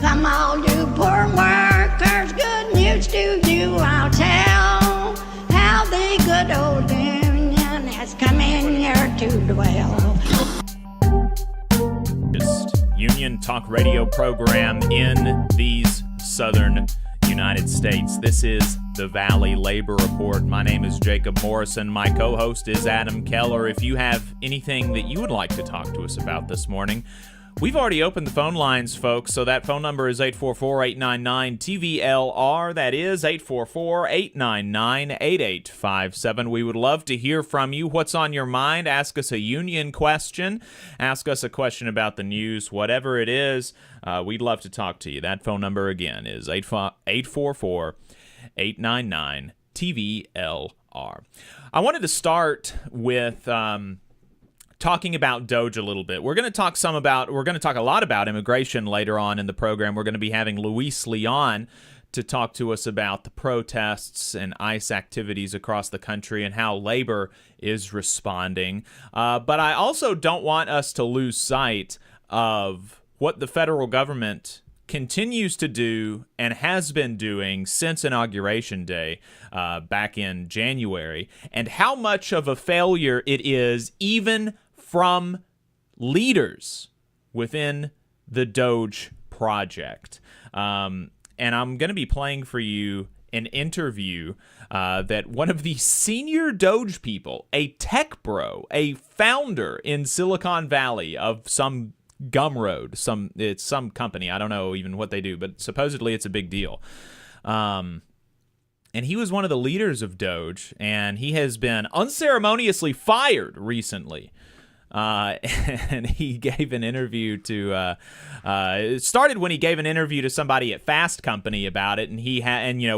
Come all you poor workers, good news to you I'll tell, how the good old union has come in here to dwell. Union talk radio program in these southern United States. This is the Valley Labor Report. My name is Jacob Morrison. My co-host is Adam Keller. If you have anything that you would like to talk to us about this morning, we've already opened the phone lines, folks, so that phone number is 844-899-TVLR. That is 844-899-8857. We would love to hear from you. What's on your mind? Ask us a union question. Ask us a question about the news. Whatever it is, we'd love to talk to you. That phone number, again, is 844-899-TVLR. I wanted to start with talking about DOGE a little bit. We're going to talk a lot about immigration later on in the program. We're going to be having Luis Leon to talk to us about the protests and ICE activities across the country and how labor is responding. But I also don't want us to lose sight of what the federal government continues to do and has been doing since Inauguration Day back in January, and how much of a failure it is even from leaders within the DOGE project. And I'm going to be playing for you an interview that one of the senior DOGE people, a tech bro, a founder in Silicon Valley of some Gumroad, it's some company, I don't know even what they do, but supposedly it's a big deal. And he was one of the leaders of DOGE, and he has been unceremoniously fired recently. And he gave an interview to, it started when he gave an interview to somebody at Fast Company about it, and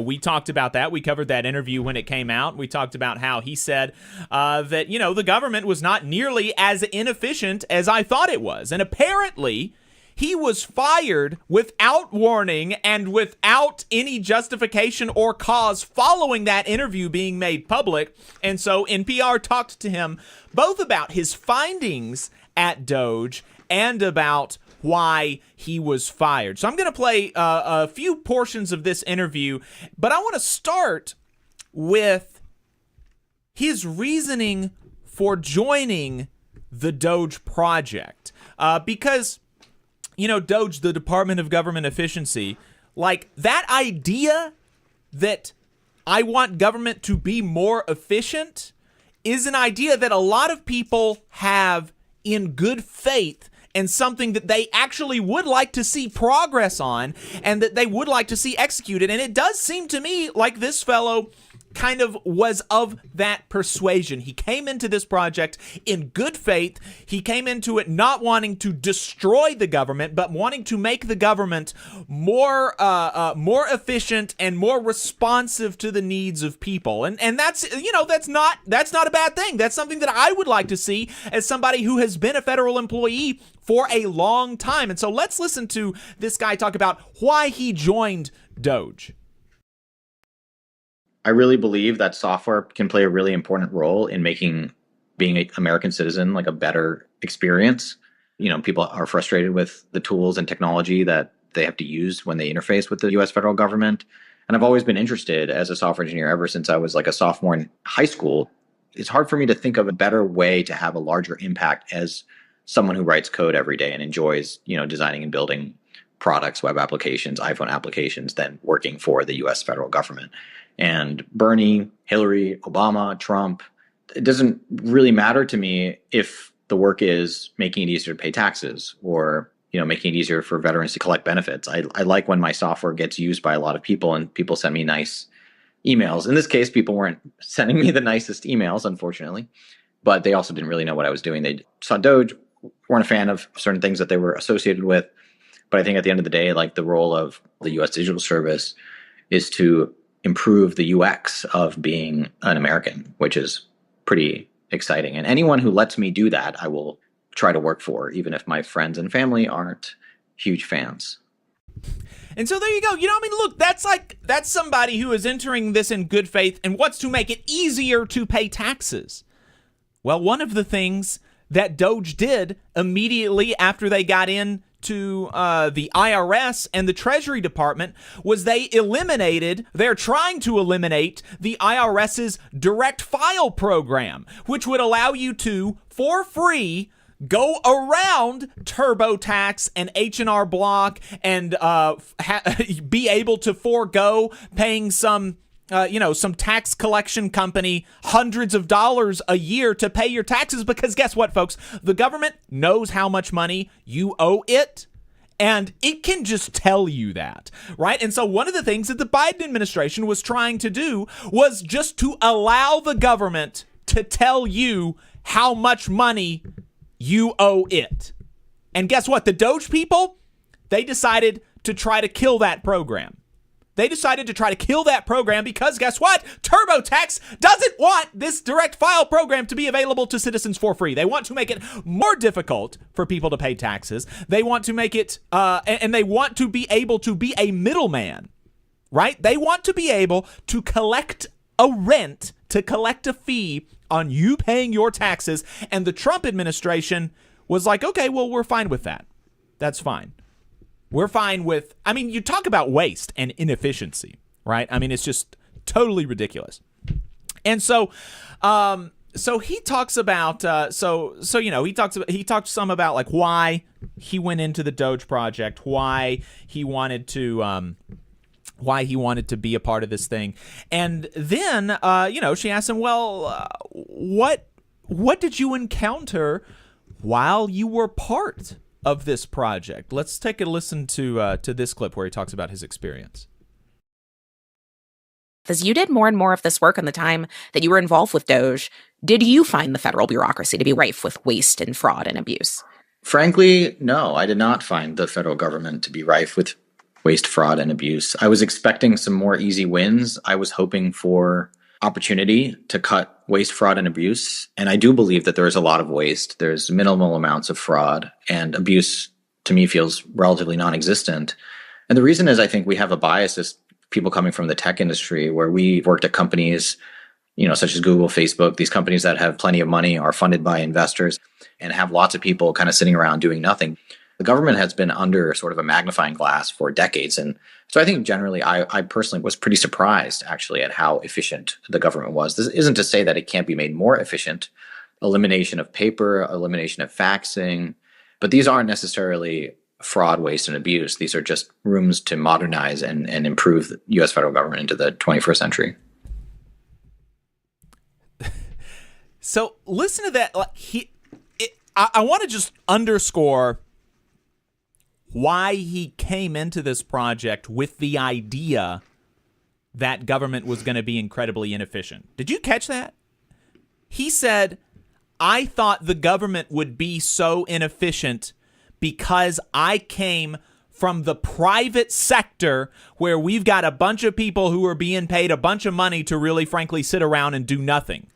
we talked about that. We covered that interview when it came out. We talked about how he said, that, the government was not nearly as inefficient as I thought it was. And apparently he was fired without warning and without any justification or cause following that interview being made public. And so NPR talked to him both about his findings at DOGE and about why he was fired. So I'm going to play a few portions of this interview, but I want to start with his reasoning for joining the DOGE project. Because DOGE, the Department of Government Efficiency, like that idea that I want government to be more efficient is an idea that a lot of people have in good faith and something that they actually would like to see progress on and that they would like to see executed. And it does seem to me like this fellow kind of was of that persuasion. He came into this project in good faith. He came into it not wanting to destroy the government, but wanting to make the government more efficient and more responsive to the needs of people. And that's not a bad thing. That's something that I would like to see as somebody who has been a federal employee for a long time. And so let's listen to this guy talk about why he joined DOGE. I really believe that software can play a really important role in making being an American citizen like a better experience. People are frustrated with the tools and technology that they have to use when they interface with the U.S. federal government. And I've always been interested as a software engineer ever since I was like a sophomore in high school. It's hard for me to think of a better way to have a larger impact as someone who writes code every day and enjoys, designing and building products, web applications, iPhone applications than working for the U.S. federal government. And Bernie, Hillary, Obama, Trump, it doesn't really matter to me if the work is making it easier to pay taxes or, making it easier for veterans to collect benefits. I like when my software gets used by a lot of people and people send me nice emails. In this case, people weren't sending me the nicest emails, unfortunately, but they also didn't really know what I was doing. They saw DOGE, weren't a fan of certain things that they were associated with. But I think at the end of the day, like the role of the U.S. Digital Service is to improve the UX of being an American, which is pretty exciting. And anyone who lets me do that, I will try to work for, even if my friends and family aren't huge fans. And so there you go. Look, that's somebody who is entering this in good faith and wants to make it easier to pay taxes. Well, one of the things that DOGE did immediately after they got in to the IRS and the Treasury Department was they're trying to eliminate the IRS's direct file program, which would allow you to, for free, go around TurboTax and H&R Block and be able to forego paying some tax collection company hundreds of dollars a year to pay your taxes, because guess what, folks? The government knows how much money you owe it, and it can just tell you that, right? And so one of the things that the Biden administration was trying to do was just to allow the government to tell you how much money you owe it. And guess what? The Doge people, they decided to try to kill that program. They decided to try to kill that program because guess what? TurboTax doesn't want this direct file program to be available to citizens for free. They want to make it more difficult for people to pay taxes. They want to make it, and they want to be able to be a middleman, right? They want to be able to collect a rent, to collect a fee on you paying your taxes. And the Trump administration was like, okay, well, we're fine with that. That's fine. We're fine with, you talk about waste and inefficiency, right? It's just totally ridiculous. And so he talks about, he talks some about like why he went into the Doge project, why he wanted to be a part of this thing. And then, she asked him, well, what did you encounter while you were part of this project? Let's take a listen to this clip where he talks about his experience. As you did more and more of this work in the time that you were involved with Doge, did you find the federal bureaucracy to be rife with waste and fraud and abuse? Frankly, no, I did not find the federal government to be rife with waste, fraud, and abuse. I was expecting some more easy wins. I was hoping for opportunity to cut waste, fraud, and abuse. And I do believe that there is a lot of waste. There's minimal amounts of fraud, and abuse, to me, feels relatively non-existent. And the reason is I think we have a bias as people coming from the tech industry, where we've worked at companies, such as Google, Facebook, these companies that have plenty of money, are funded by investors, and have lots of people kind of sitting around doing nothing. The government has been under sort of a magnifying glass for decades. And so I think generally, I personally was pretty surprised actually at how efficient the government was. This isn't to say that it can't be made more efficient. Elimination of paper, elimination of faxing, but these aren't necessarily fraud, waste, and abuse. These are just rooms to modernize and improve the U.S. federal government into the 21st century. So listen to that. I want to just underscore why he came into this project with the idea that government was going to be incredibly inefficient. Did you catch that? He said, I thought the government would be so inefficient because I came from the private sector where we've got a bunch of people who are being paid a bunch of money to really, frankly, sit around and do nothing.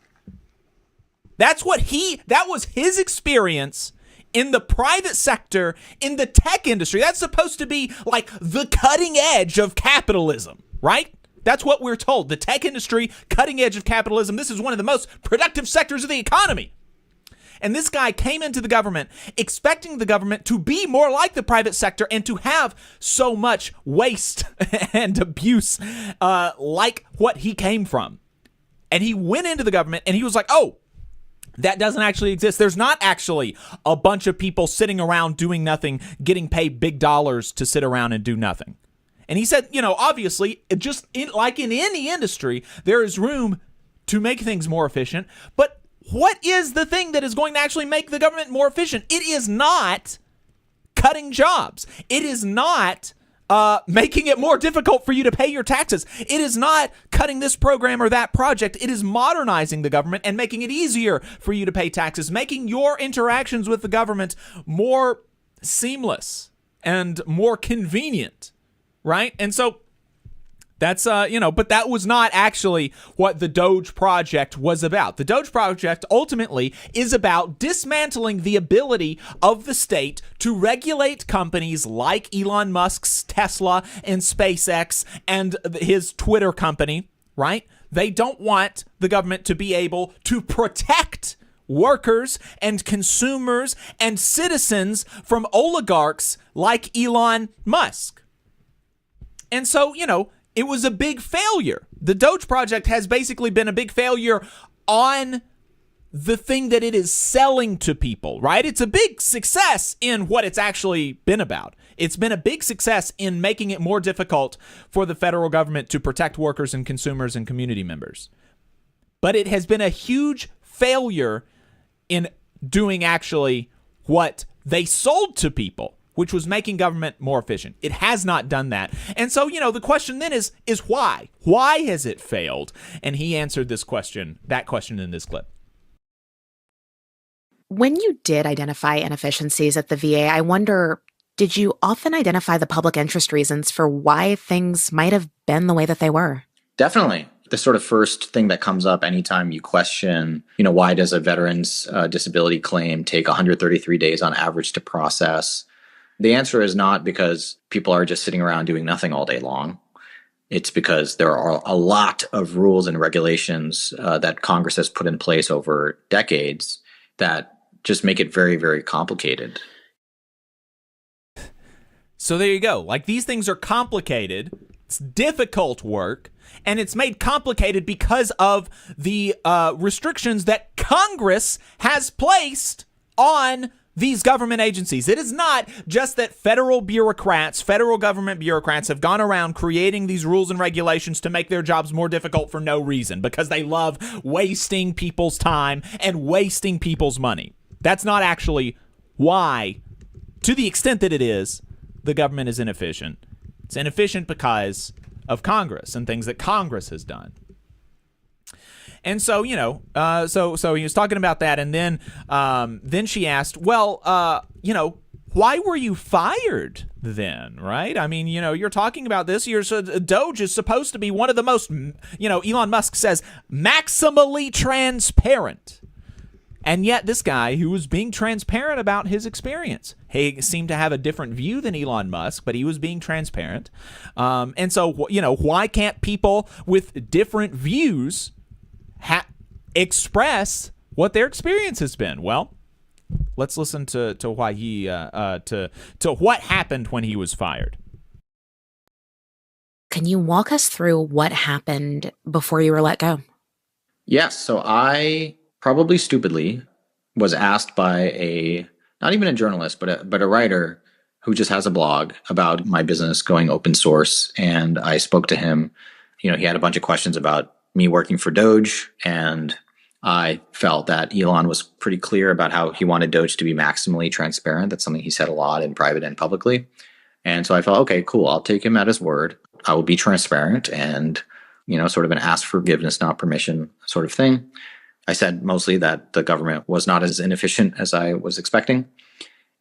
That was his experience in the private sector, in the tech industry. That's supposed to be like the cutting edge of capitalism, right? That's what we're told. The tech industry, cutting edge of capitalism. This is one of the most productive sectors of the economy. And this guy came into the government expecting the government to be more like the private sector and to have so much waste and abuse like what he came from. And he went into the government and he was like, oh, that doesn't actually exist. There's not actually a bunch of people sitting around doing nothing, getting paid big dollars to sit around and do nothing. And he said, obviously, like in any industry, there is room to make things more efficient. But what is the thing that is going to actually make the government more efficient? It is not cutting jobs. It is not making it more difficult for you to pay your taxes. It is not cutting this program or that project. It is modernizing the government and making it easier for you to pay taxes, making your interactions with the government more seamless and more convenient, right? And so that's, but that was not actually what the Doge project was about. The Doge project ultimately is about dismantling the ability of the state to regulate companies like Elon Musk's Tesla and SpaceX and his Twitter company, right? They don't want the government to be able to protect workers and consumers and citizens from oligarchs like Elon Musk. And so, it was a big failure. The Doge project has basically been a big failure on the thing that it is selling to people, right? It's a big success in what it's actually been about. It's been a big success in making it more difficult for the federal government to protect workers and consumers and community members. But it has been a huge failure in doing actually what they sold to people, which was making government more efficient. It has not done that. And so, the question then is why? Why has it failed? And he answered that question in this clip. When you did identify inefficiencies at the VA, I wonder, did you often identify the public interest reasons for why things might have been the way that they were? Definitely. The sort of first thing that comes up anytime you question, why does a veteran's disability claim take 133 days on average to process? The answer is not because people are just sitting around doing nothing all day long. It's because there are a lot of rules and regulations that Congress has put in place over decades that just make it very, very complicated. So there you go. These things are complicated. It's difficult work, and it's made complicated because of the restrictions that Congress has placed on these government agencies. It is not just that federal government bureaucrats have gone around creating these rules and regulations to make their jobs more difficult for no reason, because they love wasting people's time and wasting people's money. That's not actually why, to the extent that it is, the government is inefficient. It's inefficient because of Congress and things that Congress has done. And so, so he was talking about that, and then she asked, well, why were you fired then, right? I mean, you're talking about this. Doge is supposed to be one of the most, Elon Musk says, maximally transparent. And yet this guy who was being transparent about his experience, he seemed to have a different view than Elon Musk, but he was being transparent. And so, why can't people with different views express what their experience has been? Well, let's listen to why he to what happened when he was fired. Can you walk us through what happened before you were let go? Yes. So I probably stupidly was asked by not even a journalist, but a writer who just has a blog about my business going open source. And I spoke to him. He had a bunch of questions about me working for Doge, and I felt that Elon was pretty clear about how he wanted Doge to be maximally transparent. That's something he said a lot in private and publicly. And so I felt, okay, cool. I'll take him at his word. I will be transparent and, sort of an ask forgiveness, not permission sort of thing. I said mostly that the government was not as inefficient as I was expecting.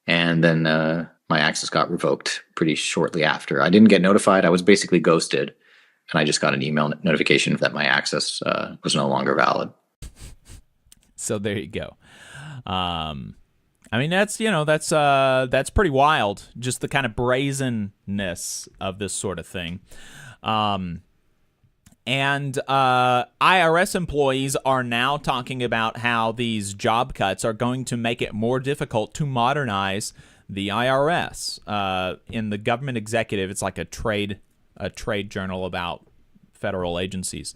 And then my access got revoked pretty shortly after. I didn't get notified. I was basically ghosted. And I just got an email notification that my access was no longer valid. So there you go. I mean, that's pretty wild. Just the kind of brazenness of this sort of thing. And IRS employees are now talking about how these job cuts are going to make it more difficult to modernize the IRS. In the Government Executive, it's like a trade journal about federal agencies.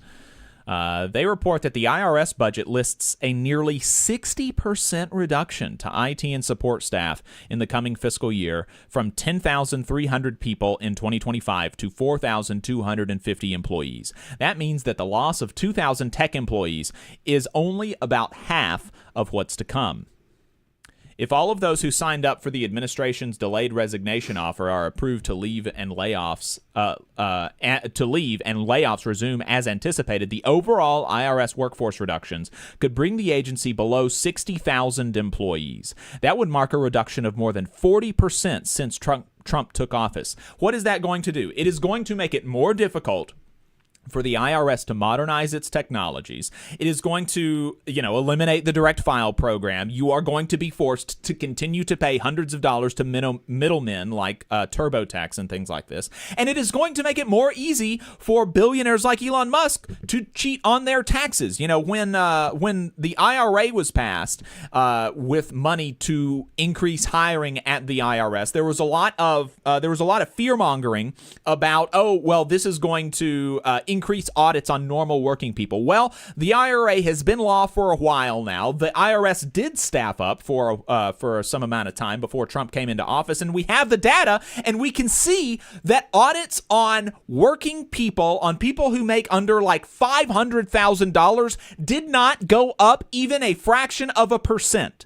They report that the IRS budget lists a nearly 60% reduction to IT and support staff in the coming fiscal year, from 10,300 people in 2025 to 4,250 employees. That means that the loss of 2,000 tech employees is only about half of what's to come. If all of those who signed up for the administration's delayed resignation offer are approved to leave and layoffs resume as anticipated, the overall IRS workforce reductions could bring the agency below 60,000 employees. That would mark a reduction of more than 40% since Trump took office. What is that going to do? It is going to make it more difficult for the IRS to modernize its technologies. It is going to, eliminate the direct file program. You are going to be forced to continue to pay hundreds of dollars to middlemen like TurboTax and things like this. And it is going to make it more easy for billionaires like Elon Musk to cheat on their taxes. When the IRA was passed with money to increase hiring at the IRS, there was a lot of fear mongering about, this is going to increase audits on normal working people. Well, the IRA has been law for a while now. The IRS did staff up for some amount of time before Trump came into office, and we have the data, and we can see that audits on working people, on people who make under like $500,000, did not go up even a fraction of a percent.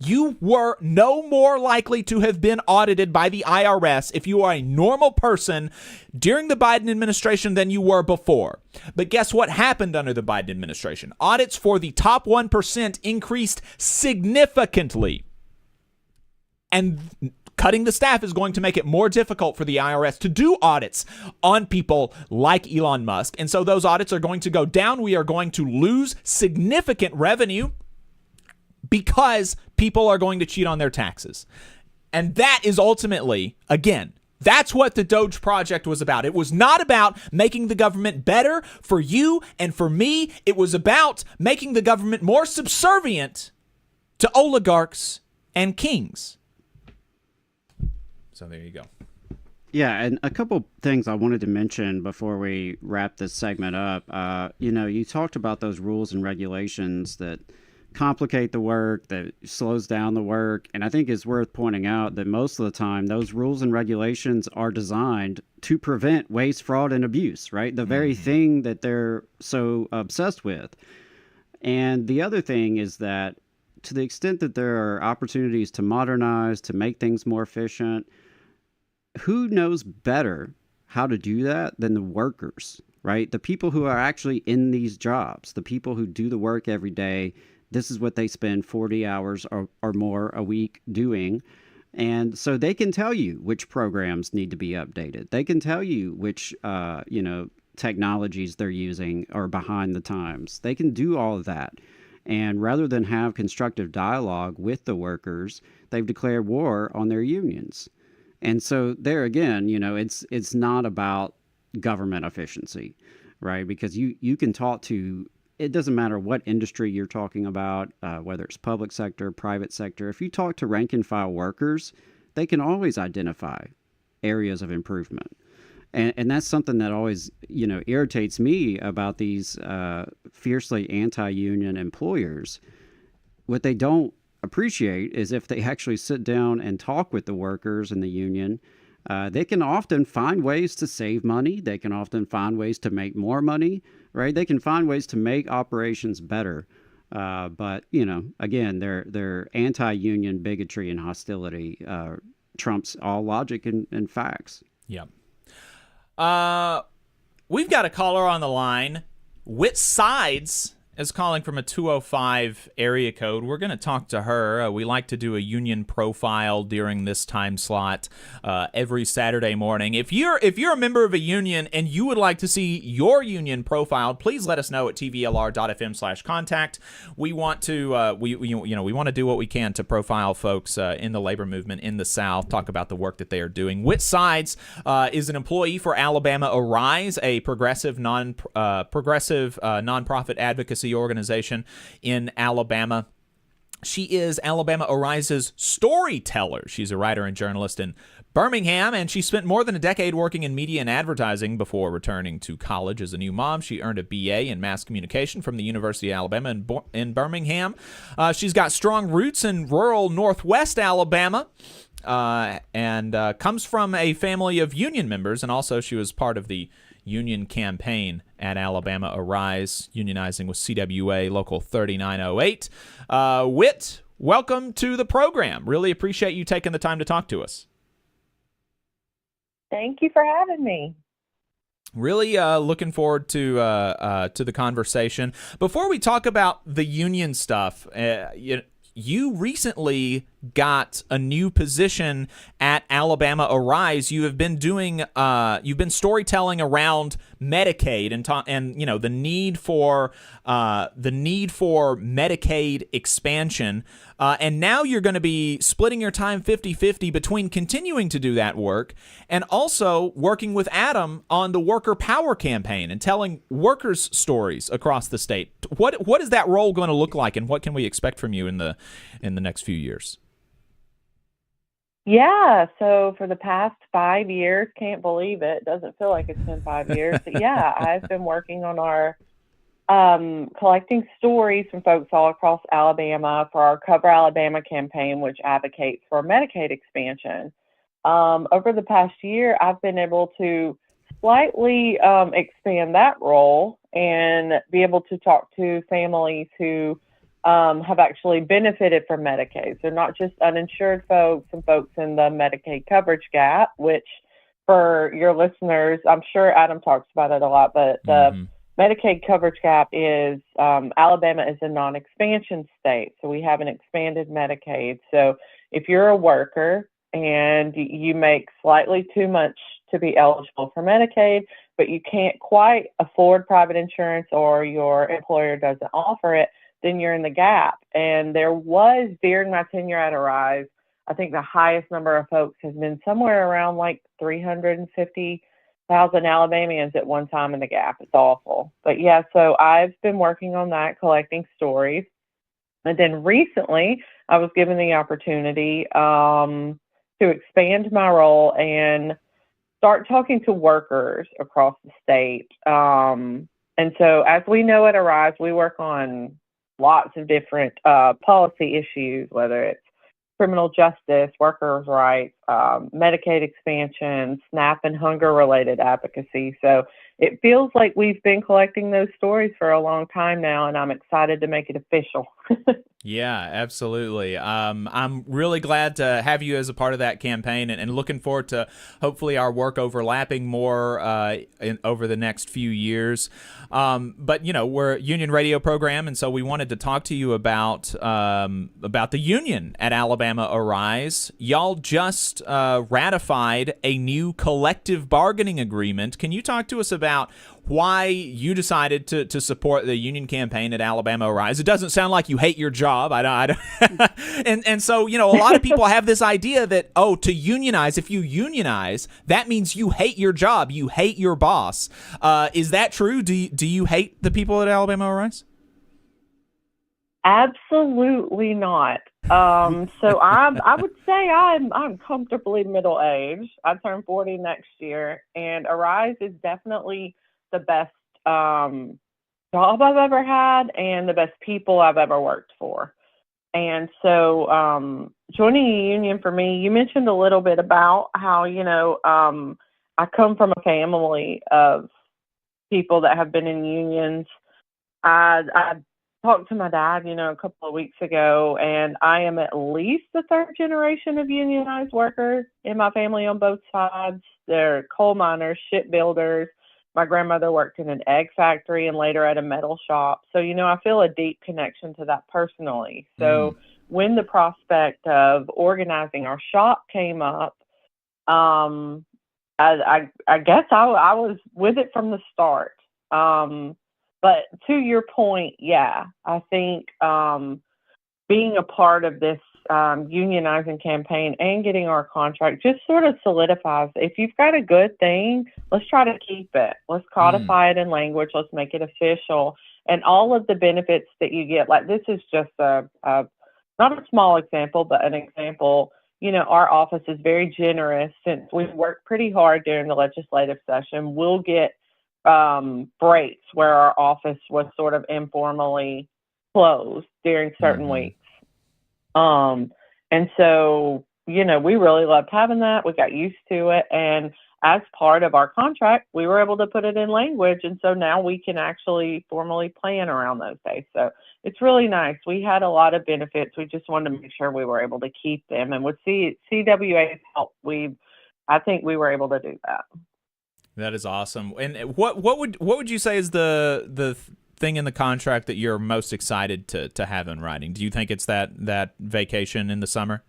You were no more likely to have been audited by the IRS if you are a normal person during the Biden administration than you were before. But guess what happened under the Biden administration? Audits for the top 1% increased significantly. And cutting the staff is going to make it more difficult for the IRS to do audits on people like Elon Musk. And so those audits are going to go down. We are going to lose significant revenue because people are going to cheat on their taxes. And that is ultimately, again, that's what the Doge Project was about. It was not about making the government better for you and for me. It was about making the government more subservient to oligarchs and kings. So there you go. Yeah, and a couple things I wanted to mention before we wrap this segment up. You talked about those rules and regulations that complicate the work, that slows down the work. And I think it's worth pointing out that most of the time, those rules and regulations are designed to prevent waste, fraud, and abuse, right? The very thing that they're so obsessed with. And the other thing is that to the extent that there are opportunities to modernize, to make things more efficient, who knows better how to do that than the workers, right? The people who are actually in these jobs, the people who do the work every day. This is what they spend 40 hours or more a week doing. And so they can tell you which programs need to be updated. They can tell you which, technologies they're using are behind the times. They can do all of that. And rather than have constructive dialogue with the workers, they've declared war on their unions. And so there again, it's not about government efficiency, right? Because you can talk to, it doesn't matter what industry you're talking about, whether it's public sector, private sector. If you talk to rank and file workers, they can always identify areas of improvement. And that's something that always, irritates me about these fiercely anti-union employers. What they don't appreciate is if they actually sit down and talk with the workers and the union, they can often find ways to save money. They can often find ways to make more money, right? They can find ways to make operations better. But, again, their anti-union bigotry and hostility trumps all logic and facts. Yeah. We've got a caller on the line. Which Sides is calling from a 205 area code. We're going to talk to her. We like to do a union profile during this time slot every Saturday morning. If you're a member of a union and you would like to see your union profiled, please let us know at tvlr.fm/contact. We want to we want to do what we can to profile folks in the labor movement in the South, talk about the work that they are doing. Which Sides is an employee for Alabama Arise, a progressive nonprofit advocacy organization in Alabama. She is Alabama Arise's storyteller. She's a writer and journalist in Birmingham, and she spent more than a decade working in media and advertising before returning to college as a new mom. She earned a BA in mass communication from the University of Alabama in Birmingham. She's got strong roots in rural Northwest Alabama, and comes from a family of union members, and also she was part of the union campaign at Alabama Arise, unionizing with CWA Local 3908. Whit, welcome to the program. Really appreciate you taking the time to talk to us. Thank you for having me. Really looking forward to the conversation. Before we talk about the union stuff, you recently got a new position at Alabama Arise, you have been doing you've been storytelling around Medicaid and you know the need for Medicaid expansion, and now you're going to be splitting your time 50-50 between continuing to do that work and also working with Adam on the Worker Power campaign and telling workers' stories across the state. What is that role going to look like, and what can we expect from you in the next few years? Yeah, so for the past 5 years, can't believe it. Doesn't feel like it's been 5 years. But yeah, I've been working on our collecting stories from folks all across Alabama for our Cover Alabama campaign, which advocates for Medicaid expansion. Over the past year, I've been able to slightly expand that role and be able to talk to families who have actually benefited from Medicaid. So not just uninsured folks and folks in the Medicaid coverage gap, which for your listeners, I'm sure Adam talks about it a lot, but the Medicaid coverage gap is Alabama is a non-expansion state. So we haven't expanded Medicaid. So if you're a worker and you make slightly too much to be eligible for Medicaid, but you can't quite afford private insurance or your employer doesn't offer it, then you're in the gap. And there was, during my tenure at Arise, I think the highest number of folks has been somewhere around like 350,000 Alabamians at one time in the gap. It's awful. But yeah, so I've been working on that, collecting stories. And then recently, I was given the opportunity to expand my role and start talking to workers across the state. And so as we know at Arise, we work on lots of different policy issues, whether it's criminal justice, workers' rights, Medicaid expansion, SNAP and hunger-related advocacy. So it feels like we've been collecting those stories for a long time now, and I'm excited to make it official. Yeah, absolutely. I'm really glad to have you as a part of that campaign, and looking forward to hopefully our work overlapping more over the next few years. But you know, we're a union radio program, and so we wanted to talk to you about the union at Alabama Arise. Y'all just ratified a new collective bargaining agreement. Can you talk to us about why you decided to support the union campaign at Alabama Arise? It doesn't sound like you hate your job. I don't. and so, you know, a lot of people have this idea that, oh, to unionize, if you unionize, that means you hate your job, you hate your boss. Is that true? Do you hate the people at Alabama Arise? Absolutely not. So I would say I'm comfortably middle-aged. I turn 40 next year, and Arise is definitely the best job I've ever had and the best people I've ever worked for. And so joining a union for me, you mentioned a little bit about how, you know, I come from a family of people that have been in unions. I talked to my dad, you know, a couple of weeks ago, and I am at least the third generation of unionized workers in my family on both sides. They're coal miners, shipbuilders. My grandmother worked in an egg factory and later at a metal shop. So, you know, I feel a deep connection to that personally. So when the prospect of organizing our shop came up, I guess I was with it from the start. But to your point, yeah, I think being a part of this unionizing campaign and getting our contract just sort of solidifies, if you've got a good thing, let's try to keep it. Let's codify it in language. Let's make it official. And all of the benefits that you get, like this is just not a small example, but an example. You know, our office is very generous. Since we work pretty hard during the legislative session, we'll get breaks where our office was sort of informally closed during certain weeks. And so, you know, we really loved having that. We got used to it. And as part of our contract, we were able to put it in language. And so now we can actually formally plan around those days. So it's really nice. We had a lot of benefits. We just wanted to make sure we were able to keep them. And with CWA's help, I think we were able to do that. That is awesome. And what would you say is the thing in the contract that you're most excited to have in writing? Do you think it's that vacation in the summer?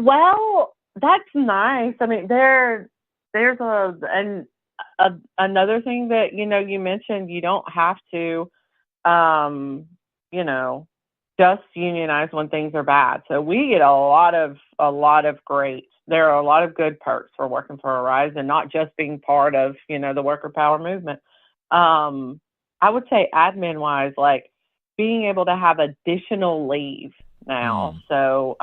Well, that's nice. I mean, there's another thing that, you mentioned, you don't have to, um, you know, just unionize when things are bad. So we get a lot of great. There are a lot of good perks for working for Arise and not just being part of, the worker power movement. I would say admin wise, like being able to have additional leave now. So,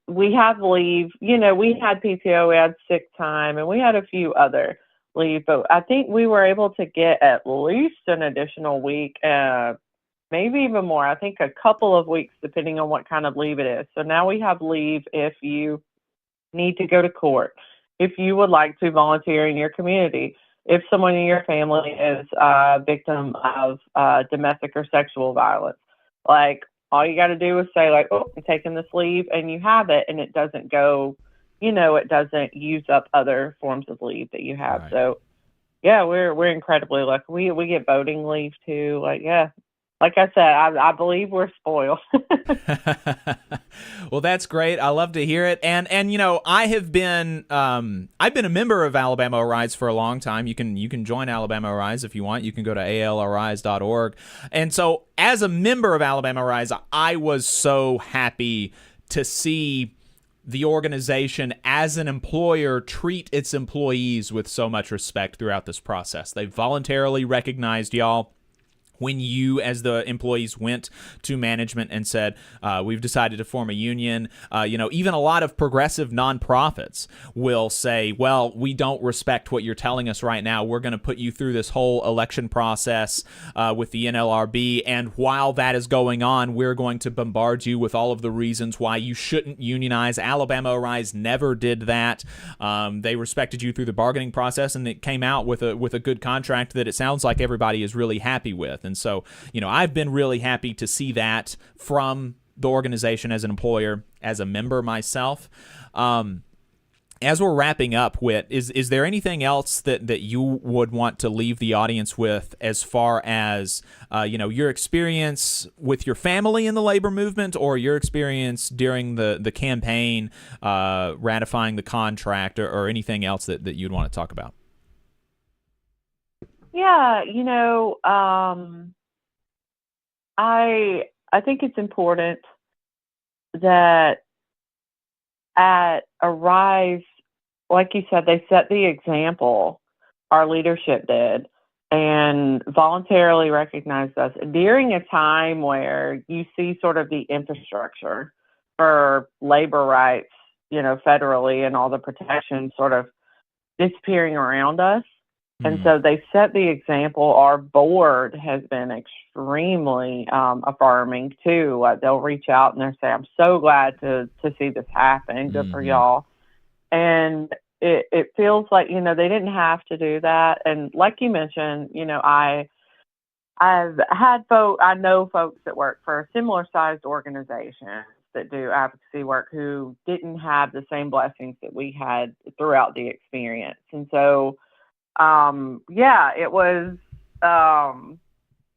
we have leave, we had PTO, we had sick time, and we had a few other leave, but I think we were able to get at least an additional week, maybe even more. I think a couple of weeks, depending on what kind of leave it is. So now we have leave if you need to go to court, if you would like to volunteer in your community, if someone in your family is a victim of domestic or sexual violence. Like, all you got to do is say, like, oh, I'm taking this leave, and you have it, and it doesn't go, it doesn't use up other forms of leave that you have. Right. So, yeah, we're incredibly lucky. We get voting leave too. Like, yeah, like I said, I believe we're spoiled. Well, that's great. I love to hear it. And I've been a member of Alabama Arise for a long time. You can join Alabama Arise if you want. You can go to alarise.org. And so as a member of Alabama Arise, I was so happy to see the organization as an employer treat its employees with so much respect throughout this process. They voluntarily recognized y'all when you, as the employees, went to management and said, we've decided to form a union. Even a lot of progressive nonprofits will say, well, we don't respect what you're telling us right now. We're going to put you through this whole election process with the NLRB. And while that is going on, we're going to bombard you with all of the reasons why you shouldn't unionize. Alabama Arise never did that. They respected you through the bargaining process, and it came out with a good contract that it sounds like everybody is really happy with. And so, I've been really happy to see that from the organization as an employer, as a member myself. As we're wrapping up, Whit, is there anything else that you would want to leave the audience with as far as, your experience with your family in the labor movement, or your experience during the campaign, ratifying the contract, or anything else that you'd want to talk about? Yeah, I think it's important that at Arise, like you said, they set the example. Our leadership did, and voluntarily recognized us during a time where you see sort of the infrastructure for labor rights, federally, and all the protections sort of disappearing around us. And so they set the example. Our board has been extremely affirming too. They'll reach out and they'll say, "I'm so glad to see this happen. Good for y'all." And it feels like, they didn't have to do that. And like you mentioned, I've had I know folks that work for a similar sized organization that do advocacy work who didn't have the same blessings that we had throughout the experience. And so, it was,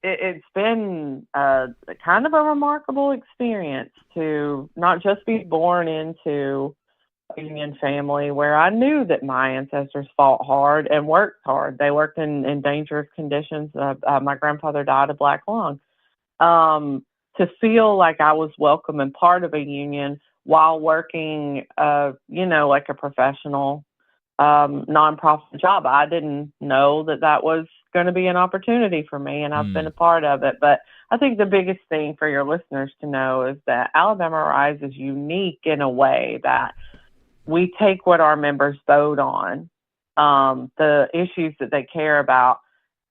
it's been kind of a remarkable experience to not just be born into a union family where I knew that my ancestors fought hard and worked hard. They worked in dangerous conditions. My grandfather died of black lung. To feel like I was welcome and part of a union while working, like a professional nonprofit job. I didn't know that was going to be an opportunity for me, and I've been a part of it. But I think the biggest thing for your listeners to know is that Alabama Rise is unique in a way that we take what our members vote on, the issues that they care about,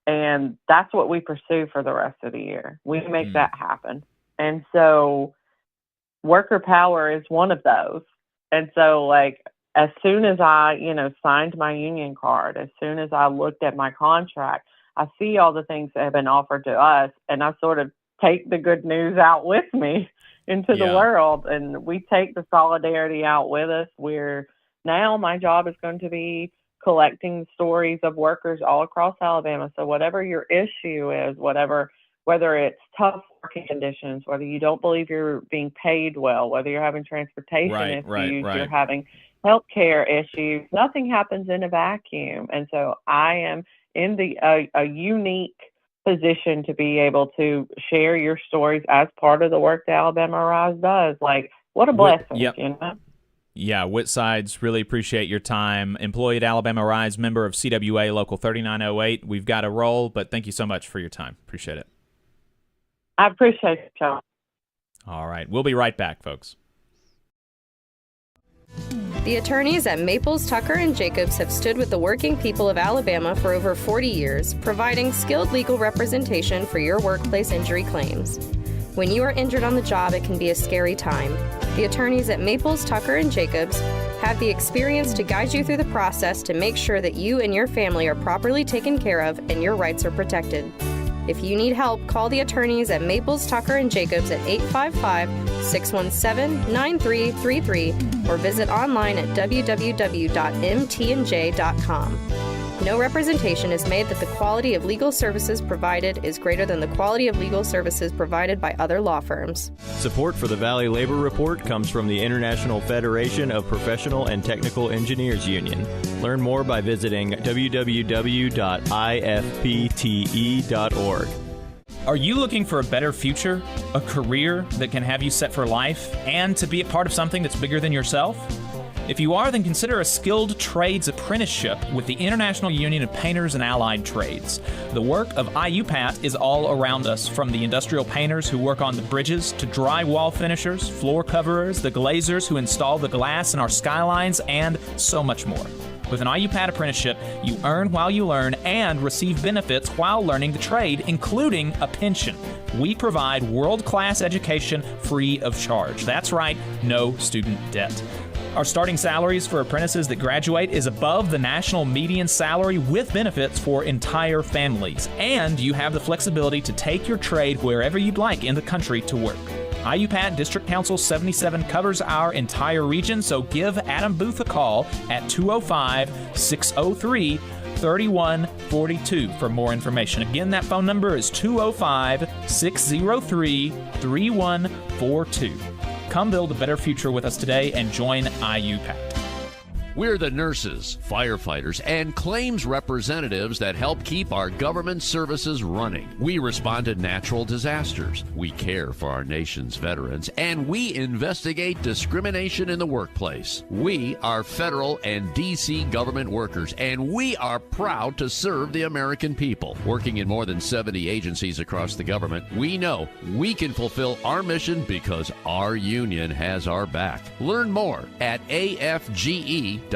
and that's what we pursue for the rest of the year. We make that happen. And so worker power is one of those. And so, like, as soon as I, signed my union card, as soon as I looked at my contract, I see all the things that have been offered to us, and I sort of take the good news out with me into the world, and we take the solidarity out with us. Now my job is going to be collecting stories of workers all across Alabama. So whatever your issue is, whatever whether it's tough working conditions, whether you don't believe you're being paid well, whether you're having transportation issues, you're having healthcare issues. Nothing happens in a vacuum. And so I am in a unique position to be able to share your stories as part of the work that Alabama Arise does. Like, what a blessing, you know? Yeah, Whitsides, really appreciate your time. Employee at Alabama Arise, member of CWA Local 3908. We've got to roll, but thank you so much for your time. Appreciate it. I appreciate it, John. All right, we'll be right back, folks. The attorneys at Maples, Tucker & Jacobs have stood with the working people of Alabama for over 40 years, providing skilled legal representation for your workplace injury claims. When you are injured on the job, it can be a scary time. The attorneys at Maples, Tucker & Jacobs have the experience to guide you through the process to make sure that you and your family are properly taken care of and your rights are protected. If you need help, call the attorneys at Maples, Tucker & Jacobs at 855-617-9333 or visit online at www.mtnj.com. No representation is made that the quality of legal services provided is greater than the quality of legal services provided by other law firms. Support for the Valley Labor Report comes from the International Federation of Professional and Technical Engineers Union. Learn more by visiting www.ifpte.org. Are you looking for a better future, a career that can have you set for life, and to be a part of something that's bigger than yourself? If you are, then consider a skilled trades apprenticeship with the International Union of Painters and Allied Trades. The work of IUPAT is all around us, from the industrial painters who work on the bridges to drywall finishers, floor coverers, the glazers who install the glass in our skylines, and so much more. With an IUPAT apprenticeship, you earn while you learn and receive benefits while learning the trade, including a pension. We provide world-class education free of charge. That's right, no student debt. Our starting salaries for apprentices that graduate is above the national median salary with benefits for entire families. And you have the flexibility to take your trade wherever you'd like in the country to work. IUPAT District Council 77 covers our entire region, so give Adam Booth a call at 205-603-3142 for more information. Again, that phone number is 205-603-3142. Come build a better future with us today and join IUPAT. We're the nurses, firefighters, and claims representatives that help keep our government services running. We respond to natural disasters. We care for our nation's veterans, and we investigate discrimination in the workplace. We are federal and D.C. government workers, and we are proud to serve the American people. Working in more than 70 agencies across the government, we know we can fulfill our mission because our union has our back. Learn more at AFGE.org.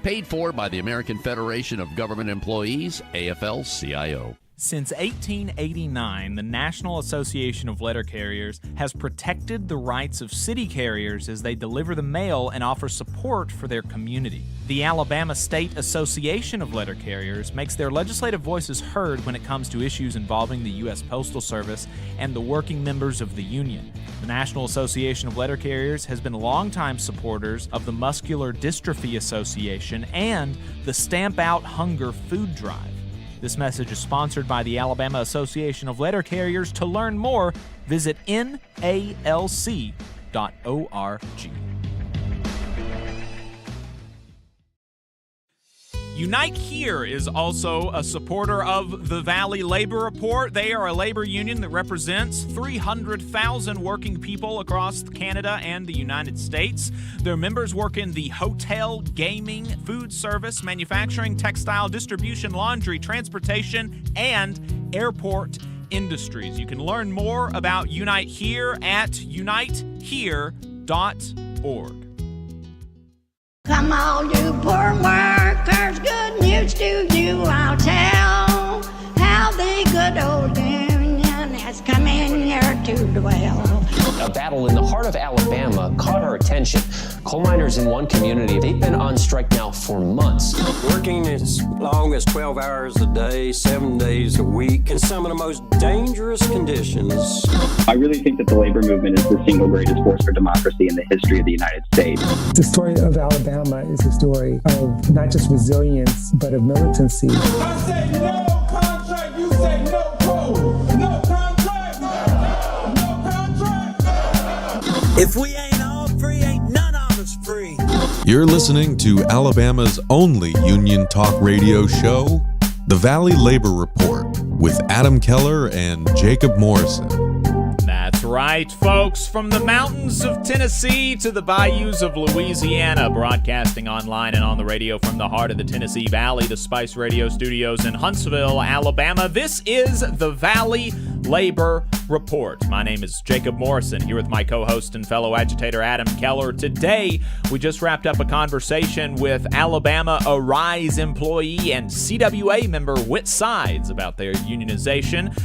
Paid for by the American Federation of Government Employees, AFL-CIO. Since 1889, the National Association of Letter Carriers has protected the rights of city carriers as they deliver the mail and offer support for their community. The Alabama State Association of Letter Carriers makes their legislative voices heard when it comes to issues involving the U.S. Postal Service and the working members of the union. The National Association of Letter Carriers has been longtime supporters of the Muscular Dystrophy Association and the Stamp Out Hunger food drive. This message is sponsored by the Alabama Association of Letter Carriers. To learn more, visit NALC.org. Unite Here is also a supporter of the Valley Labor Report. They are a labor union that represents 300,000 working people across Canada and the United States. Their members work in the hotel, gaming, food service, manufacturing, textile, distribution, laundry, transportation, and airport industries. You can learn more about Unite Here at unitehere.org. Come all you poor workers, good news to you I'll tell, how the good old union has come in here to dwell. A battle in the heart of Alabama caught our attention. Coal miners in one community, they've been on strike now for months. Working as long as 12 hours a day, 7 days a week, in some of the most dangerous conditions. I really think that the labor movement is the single greatest force for democracy in the history of the United States. The story of Alabama is a story of not just resilience, but of militancy. I say no contract, you say no code. No If we ain't all free, ain't none of us free. You're listening to Alabama's only union talk radio show, The Valley Labor Report, with Adam Keller and Jacob Morrison. That's right, folks. From the mountains of Tennessee to the bayous of Louisiana, broadcasting online and on the radio from the heart of the Tennessee Valley, the Spice Radio Studios in Huntsville, Alabama. This is the Valley Labor Report. My name is Jacob Morrison, here with my co-host and fellow agitator Adam Keller. Today, we just wrapped up a conversation with Alabama Arise employee and CWA member Whit Sides about their unionization.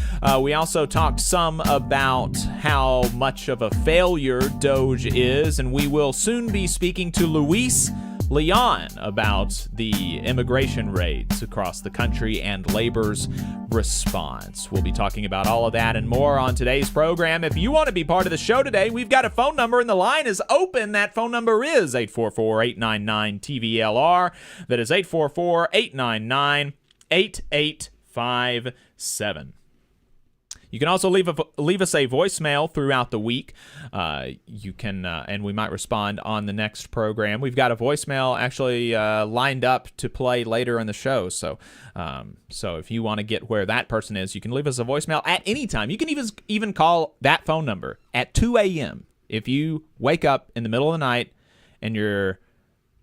We also talked some about how much of a failure DOGE is, and we will soon be speaking to Luis Leon about the immigration raids across the country and labor's response. We'll be talking about all of that and more on today's program. If you want to be part of the show today, we've got a phone number and the line is open. That phone number is 844-899-TVLR. That is 844-899-8857. You can also leave us a voicemail throughout the week. You can, and we might respond on the next program. We've got a voicemail actually lined up to play later in the show. So if you want to get where that person is, you can leave us a voicemail at any time. You can even call that phone number at 2 a.m. if you wake up in the middle of the night and you're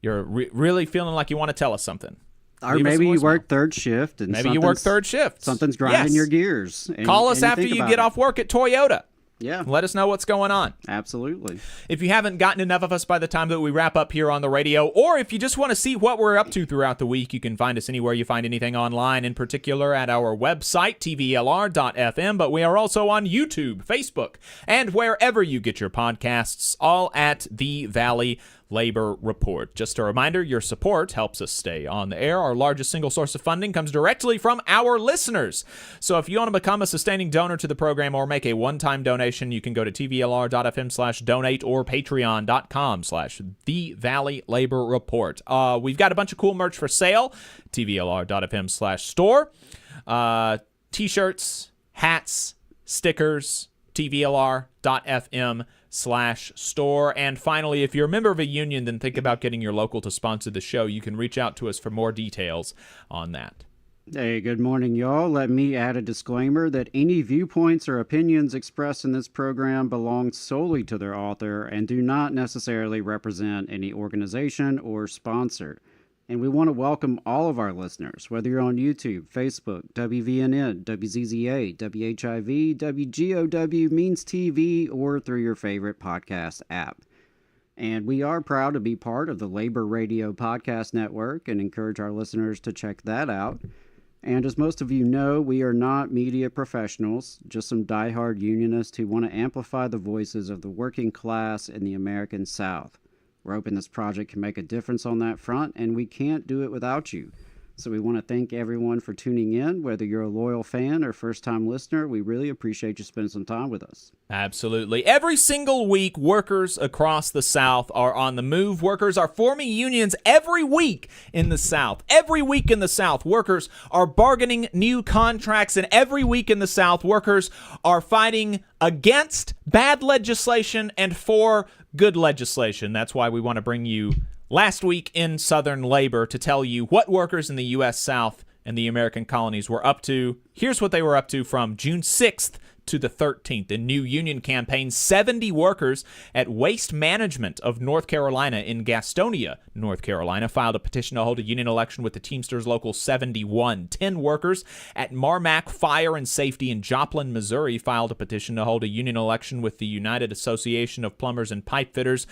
really feeling like you want to tell us something. Or maybe you work third shift. And maybe you work third shift. Something's grinding your gears. Call us after you get off work at Toyota. Yeah. Let us know what's going on. Absolutely. If you haven't gotten enough of us by the time that we wrap up here on the radio, or if you just want to see what we're up to throughout the week, you can find us anywhere you find anything online, in particular at our website, TVLR.fm, but we are also on YouTube, Facebook, and wherever you get your podcasts, all at The Valley Labor Report. Just a reminder, your support helps us stay on the air. Our largest single source of funding comes directly from our listeners. So if you want to become a sustaining donor to the program or make a one-time donation, you can go to tvlr.fm/donate or patreon.com/The Valley Labor Report. We've got a bunch of cool merch for sale, tvlr.fm/store. T-shirts, hats, stickers, tvlr.fm/store. And finally, if you're a member of a union, then think about getting your local to sponsor the show. You can reach out to us for more details on that. Hey, good morning, y'all. Let me add a disclaimer that any viewpoints or opinions expressed in this program belong solely to their author and do not necessarily represent any organization or sponsor. And we want to welcome all of our listeners, whether you're on YouTube, Facebook, WVNN, WZZA, WHIV, WGOW, Means TV, or through your favorite podcast app. And we are proud to be part of the Labor Radio Podcast Network and encourage our listeners to check that out. And as most of you know, we are not media professionals, just some diehard unionists who want to amplify the voices of the working class in the American South. We're hoping this project can make a difference on that front, and we can't do it without you. So we want to thank everyone for tuning in. Whether you're a loyal fan or first-time listener, we really appreciate you spending some time with us. Absolutely. Every single week, workers across the South are on the move. Workers are forming unions every week in the South. Every week in the South, workers are bargaining new contracts, and every week in the South, workers are fighting against bad legislation and for good legislation. That's why we want to bring you Last Week in Southern Labor to tell you what workers in the U.S. South and the American colonies were up to. Here's what they were up to from June 6th to the 13th. In new union campaign, 70 workers at Waste Management of North Carolina in Gastonia, North Carolina, filed a petition to hold a union election with the Teamsters Local 71. 10 workers at Marmac Fire and Safety in Joplin, Missouri, filed a petition to hold a union election with the United Association of Plumbers and Pipe Fitters,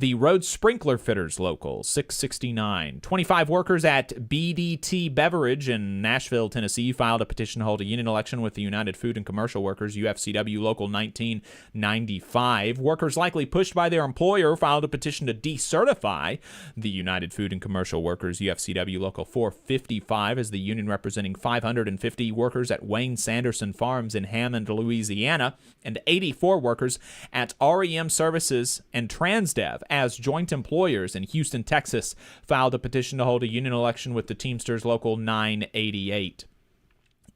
the Road Sprinkler Fitters Local 669. 25 workers at BDT Beverage in Nashville, Tennessee, filed a petition to hold a union election with the United Food and Commercial Workers, UFCW Local 1995. Workers likely pushed by their employer filed a petition to decertify the United Food and Commercial Workers, UFCW Local 455, as the union representing 550 workers at Wayne Sanderson Farms in Hammond, Louisiana, and 84 workers at REM Services and Transdev as joint employers in Houston, Texas, filed a petition to hold a union election with the Teamsters Local 988.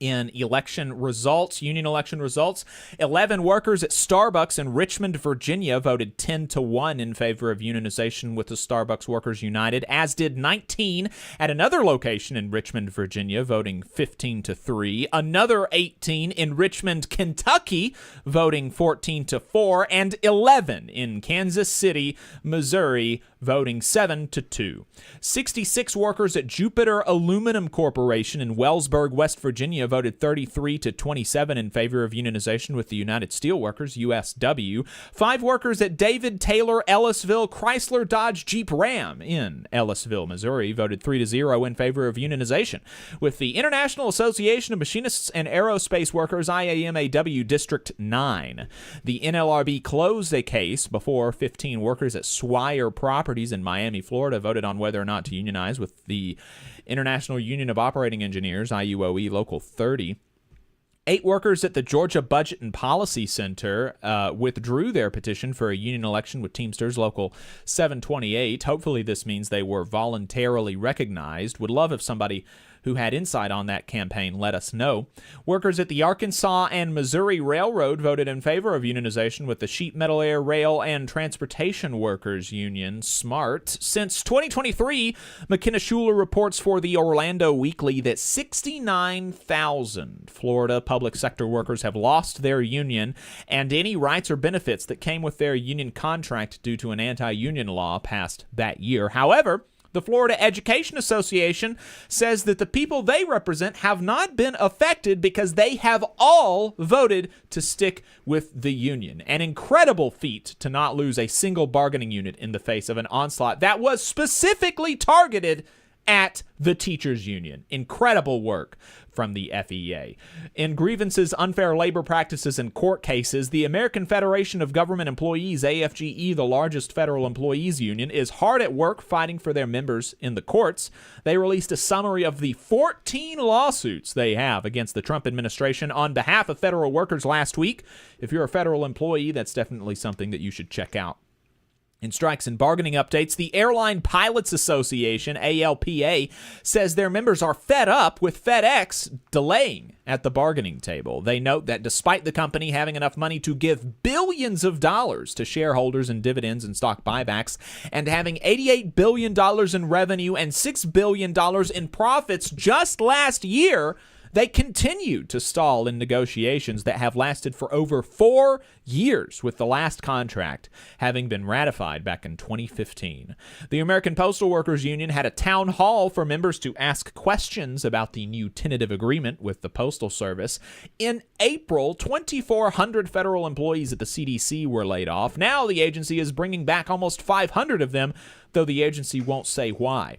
In election results, union election results, 11 workers at Starbucks in Richmond, Virginia voted 10-1 in favor of unionization with the Starbucks Workers United, as did 19 at another location in Richmond, Virginia, voting 15-3. Another 18 in Richmond, Kentucky, voting 14-4, and 11 in Kansas City, Missouri, voting 7-2. 66 workers at Jupiter Aluminum Corporation in Wellsburg, West Virginia, voted 33-27 in favor of unionization with the United Steelworkers, USW. 5 workers at David Taylor Ellisville Chrysler Dodge Jeep Ram in Ellisville, Missouri, voted 3-0 in favor of unionization with the International Association of Machinists and Aerospace Workers, IAMAW District 9. The NLRB closed a case before 15 workers at Swire Properties in Miami, Florida, voted on whether or not to unionize with the International Union of Operating Engineers, IUOE Local 30. 8 workers at the Georgia Budget and Policy Center withdrew their petition for a union election with Teamsters Local 728. Hopefully this means they were voluntarily recognized. Would love if somebody who had insight on that campaign let us know. Workers at the Arkansas and Missouri Railroad voted in favor of unionization with the Sheet Metal Air Rail and Transportation Workers Union, SMART. Since 2023, McKenna Schuler reports for the Orlando Weekly that 69,000 Florida public sector workers have lost their union and any rights or benefits that came with their union contract due to an anti-union law passed that year. However, the Florida Education Association says that the people they represent have not been affected because they have all voted to stick with the union. An incredible feat to not lose a single bargaining unit in the face of an onslaught that was specifically targeted at the teachers union. Incredible work from the FEA. In grievances, unfair labor practices, and court cases, the American Federation of Government Employees, AFGE, the largest federal employees union, is hard at work fighting for their members in the courts. They released a summary of the 14 lawsuits they have against the Trump administration on behalf of federal workers last week. If you're a federal employee, that's definitely something that you should check out. In strikes and bargaining updates, the Airline Pilots Association, ALPA, says their members are fed up with FedEx delaying at the bargaining table. They note that despite the company having enough money to give billions of dollars to shareholders in dividends and stock buybacks, and having $88 billion in revenue and $6 billion in profits just last year, they continued to stall in negotiations that have lasted for over 4 years, with the last contract having been ratified back in 2015. The American Postal Workers Union had a town hall for members to ask questions about the new tentative agreement with the Postal Service. In April, 2,400 federal employees at the CDC were laid off. Now the agency is bringing back almost 500 of them, though the agency won't say why.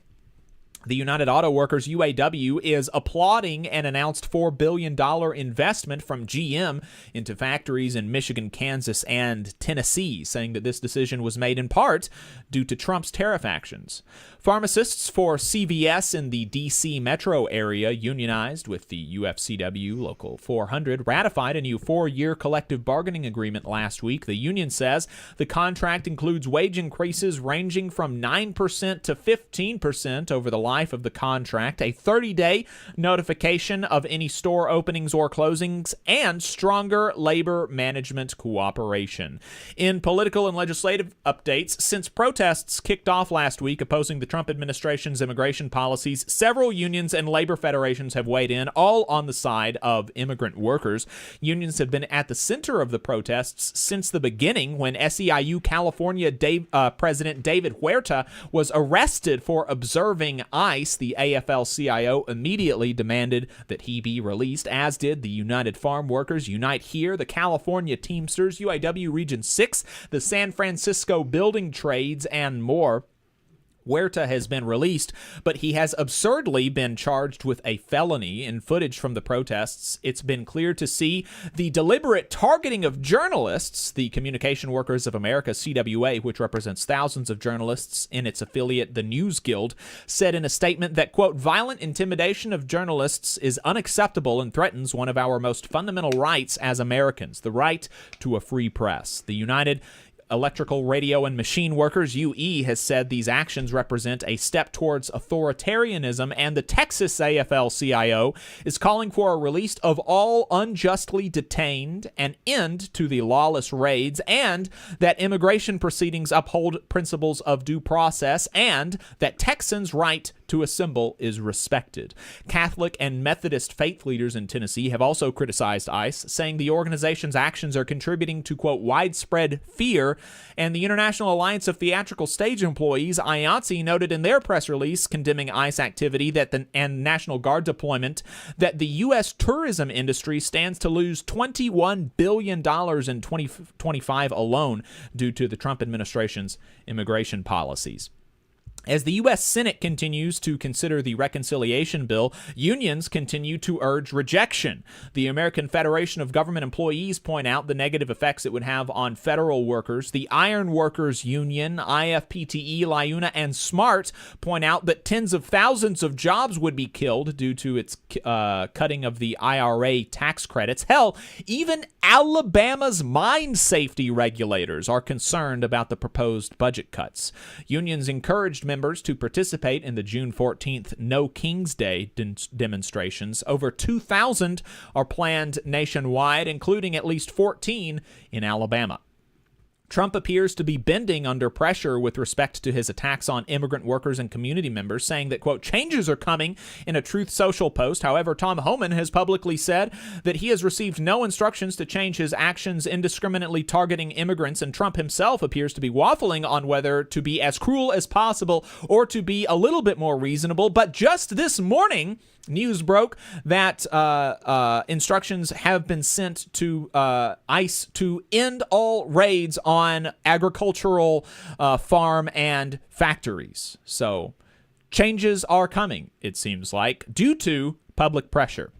The United Auto Workers, UAW, is applauding an announced $4 billion investment from GM into factories in Michigan, Kansas, and Tennessee, saying that this decision was made in part due to Trump's tariff actions. Pharmacists for CVS in the D.C. metro area, unionized with the UFCW Local 400, ratified a new 4-year collective bargaining agreement last week. The union says the contract includes wage increases ranging from 9% to 15% over the life of the contract, a 30-day notification of any store openings or closings, and stronger labor management cooperation. In political and legislative updates, since protests kicked off last week opposing the Trump administration's immigration policies, several unions and labor federations have weighed in, all on the side of immigrant workers. Unions have been at the center of the protests since the beginning, when SEIU California President David Huerta was arrested for observing ICE. The AFL-CIO immediately demanded that he be released, as did the United Farm Workers, Unite Here, the California Teamsters, UAW Region 6, the San Francisco Building Trades, and more. Huerta has been released, but he has absurdly been charged with a felony. In footage from the protests, it's been clear to see the deliberate targeting of journalists. The Communication Workers of America, CWA, which represents thousands of journalists in its affiliate, the News Guild, said in a statement that, quote, violent intimidation of journalists is unacceptable and threatens one of our most fundamental rights as Americans, the right to a free press. The United Electrical, Radio, and Machine Workers, UE, has said these actions represent a step towards authoritarianism, and the Texas AFL-CIO is calling for a release of all unjustly detained, an end to the lawless raids, and that immigration proceedings uphold principles of due process, and that Texans' right to assemble is respected. Catholic and Methodist faith leaders in Tennessee have also criticized ICE, saying the organization's actions are contributing to, quote, widespread fear. And the International Alliance of Theatrical Stage Employees, IATSE, noted in their press release condemning ICE activity and National Guard deployment that the U.S. tourism industry stands to lose $21 billion in 2025 alone due to the Trump administration's immigration policies. As the U.S. Senate continues to consider the reconciliation bill, unions continue to urge rejection. The American Federation of Government Employees point out the negative effects it would have on federal workers. The Iron Workers Union, IFPTE, LIUNA, and SMART point out that tens of thousands of jobs would be killed due to its cutting of the IRA tax credits. Hell, even Alabama's mine safety regulators are concerned about the proposed budget cuts. Unions encouraged members to participate in the June 14th No King's Day demonstrations. Over 2,000 are planned nationwide, including at least 14 in Alabama. Trump appears to be bending under pressure with respect to his attacks on immigrant workers and community members, saying that, quote, changes are coming in a Truth Social post. However, Tom Homan has publicly said that he has received no instructions to change his actions indiscriminately targeting immigrants, and Trump himself appears to be waffling on whether to be as cruel as possible or to be a little bit more reasonable. But just this morning, news broke that instructions have been sent to ICE to end all raids on agricultural farm and factories. So changes are coming, it seems like, due to public pressure.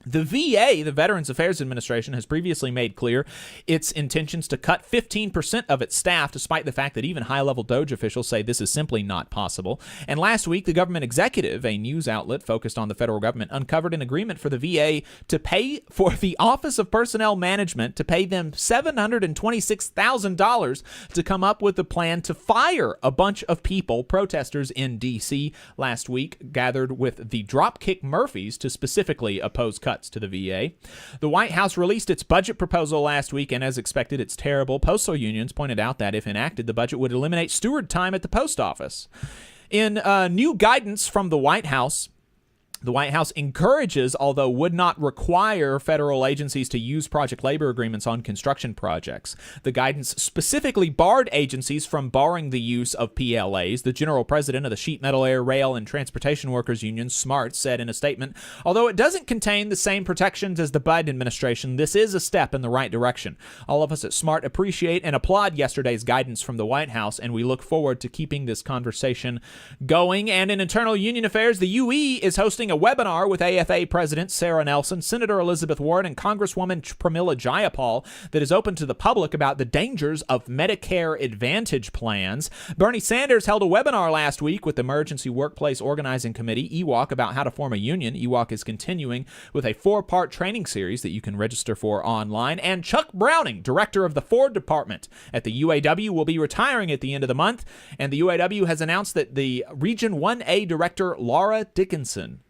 The VA, the Veterans Affairs Administration, has previously made clear its intentions to cut 15% of its staff, despite the fact that even high-level DOJ officials say this is simply not possible. And last week, the government executive, a news outlet focused on the federal government, uncovered an agreement for the VA to pay for the Office of Personnel Management to pay them $726,000 to come up with a plan to fire a bunch of people, protesters in D.C. last week, gathered with the Dropkick Murphys to specifically oppose cuts to the VA. The White House released its budget proposal last week, and as expected, it's terrible. Postal unions pointed out that if enacted, the budget would eliminate steward time at the post office. In new guidance from the White House encourages, although would not require, federal agencies to use project labor agreements on construction projects. The guidance specifically barred agencies from barring the use of PLAs. The general president of the Sheet Metal, Air, Rail, and Transportation Workers Union, SMART, said in a statement, although it doesn't contain the same protections as the Biden administration, this is a step in the right direction. All of us at SMART appreciate and applaud yesterday's guidance from the White House, and we look forward to keeping this conversation going. And in internal union affairs, the UE is hosting a webinar with AFA President Sarah Nelson, Senator Elizabeth Warren, and Congresswoman Pramila Jayapal that is open to the public about the dangers of Medicare Advantage plans. Bernie Sanders held a webinar last week with the Emergency Workplace Organizing Committee, EWOC, about how to form a union. EWOC is continuing with a 4-part training series that you can register for online. And Chuck Browning, director of the Ford Department at the UAW, will be retiring at the end of the month. And the UAW has announced that the Region 1A director, Laura Dickerson,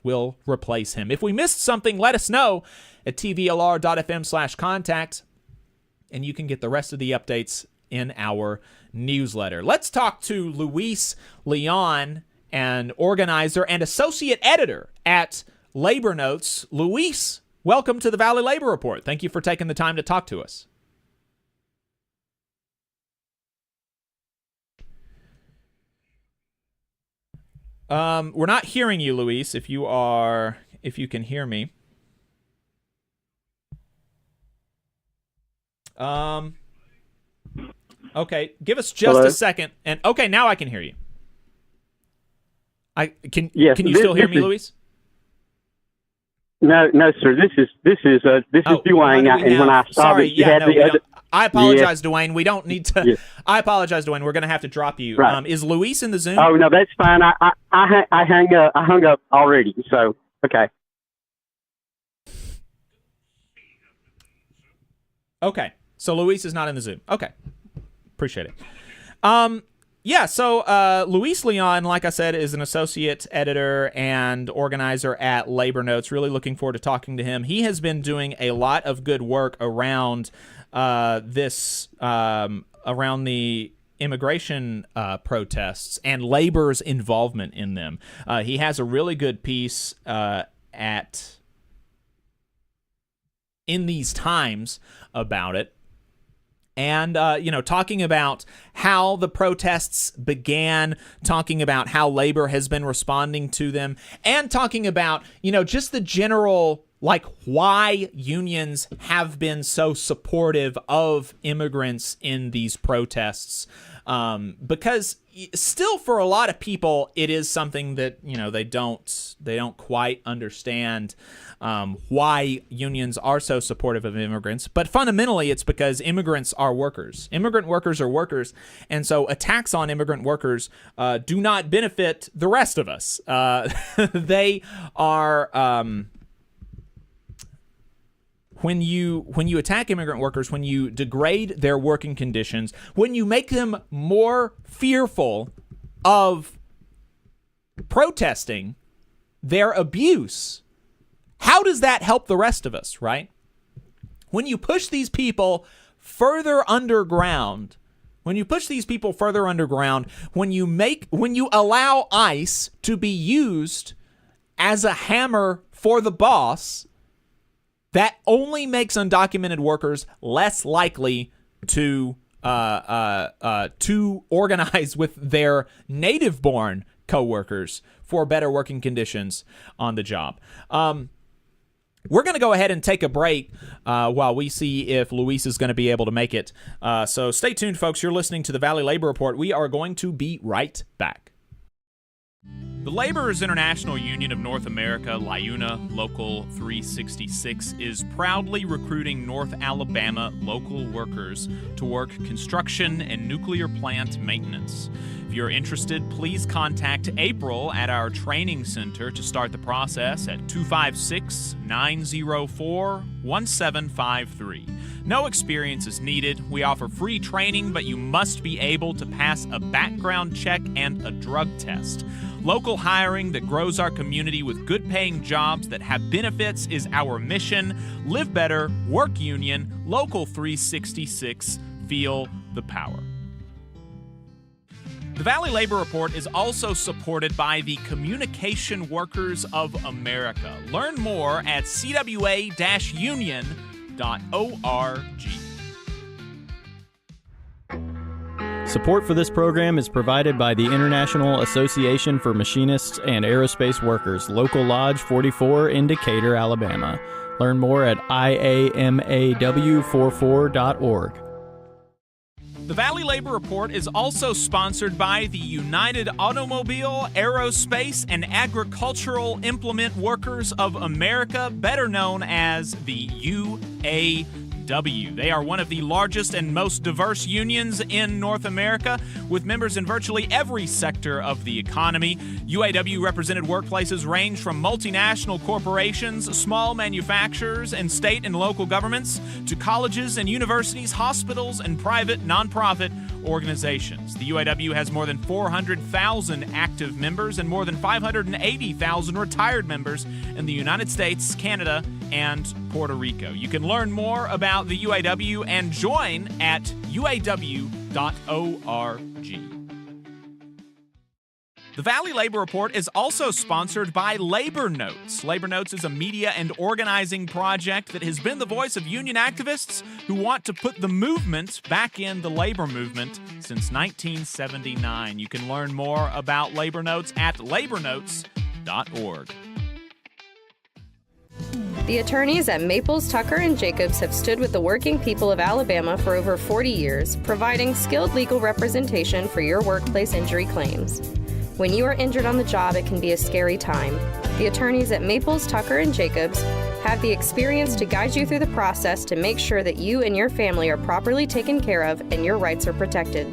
will replace him. If we missed something, let us know at tvlr.fm/contact, and you can get the rest of the updates in our newsletter. Let's talk to Luis Leon, an organizer and associate editor at Labor Notes. Luis, welcome to the Valley Labor Report. Thank you for taking the time to talk to us. We're not hearing you, Luis, if you can hear me. Okay, give us just a second. And okay, now I can hear you. Can you still hear me, Luis? No, sir. This is Dwayne. And when I saw that you had the other, I apologize, Dwayne. We don't need to. Yes. I apologize, Dwayne. We're going to have to drop you. Right. Is Luis in the Zoom? Oh no, that's fine. I hung up already. So okay. Okay. So Luis is not in the Zoom. Okay. Appreciate it. So Luis Leon, like I said, is an associate editor and organizer at Labor Notes. Really looking forward to talking to him. He has been doing a lot of good work around around the immigration protests and labor's involvement in them. He has a really good piece in These Times about it. And, talking about how the protests began, talking about how labor has been responding to them, and talking about, just the general, why unions have been so supportive of immigrants in these protests. Because still, for a lot of people, it is something that, they don't quite understand why unions are so supportive of immigrants. But fundamentally, it's because immigrants are workers. Immigrant workers are workers. And so attacks on immigrant workers do not benefit the rest of us. They are... When you attack immigrant workers, when you degrade their working conditions, when you make them more fearful of protesting their abuse, how does that help the rest of us, right? When you push these people further underground, when you allow ICE to be used as a hammer for the boss, that only makes undocumented workers less likely to organize with their native-born coworkers for better working conditions on the job. We're going to go ahead and take a break while we see if Luis is going to be able to make it. So stay tuned, folks. You're listening to the Valley Labor Report. We are going to be right back. The Laborers International Union of North America, LIUNA Local 366, is proudly recruiting North Alabama local workers to work construction and nuclear plant maintenance. If you're interested, please contact April at our training center to start the process at 256-904-1753. No experience is needed. We offer free training, but you must be able to pass a background check and a drug test. Local hiring that grows our community with good-paying jobs that have benefits is our mission. Live better, work union, Local 366, feel the power. The Valley Labor Report is also supported by the Communication Workers of America. Learn more at cwa-union.org. Support for this program is provided by the International Association for Machinists and Aerospace Workers, Local Lodge 44 in Decatur, Alabama. Learn more at IAMAW44.org. The Valley Labor Report is also sponsored by the United Automobile, Aerospace, and Agricultural Implement Workers of America, better known as the UAW. They are one of the largest and most diverse unions in North America, with members in virtually every sector of the economy. UAW-represented workplaces range from multinational corporations, small manufacturers, and state and local governments, to colleges and universities, hospitals, and private nonprofit organizations. The UAW has more than 400,000 active members and more than 580,000 retired members in the United States, Canada, and Puerto Rico. You can learn more about the UAW and join at uaw.org. The Valley Labor Report is also sponsored by Labor Notes. Labor Notes is a media and organizing project that has been the voice of union activists who want to put the movement back in the labor movement since 1979. You can learn more about Labor Notes at labornotes.org. The attorneys at Maples, Tucker, and Jacobs have stood with the working people of Alabama for over 40 years, providing skilled legal representation for your workplace injury claims. When you are injured on the job, it can be a scary time. The attorneys at Maples, Tucker, and Jacobs have the experience to guide you through the process to make sure that you and your family are properly taken care of and your rights are protected.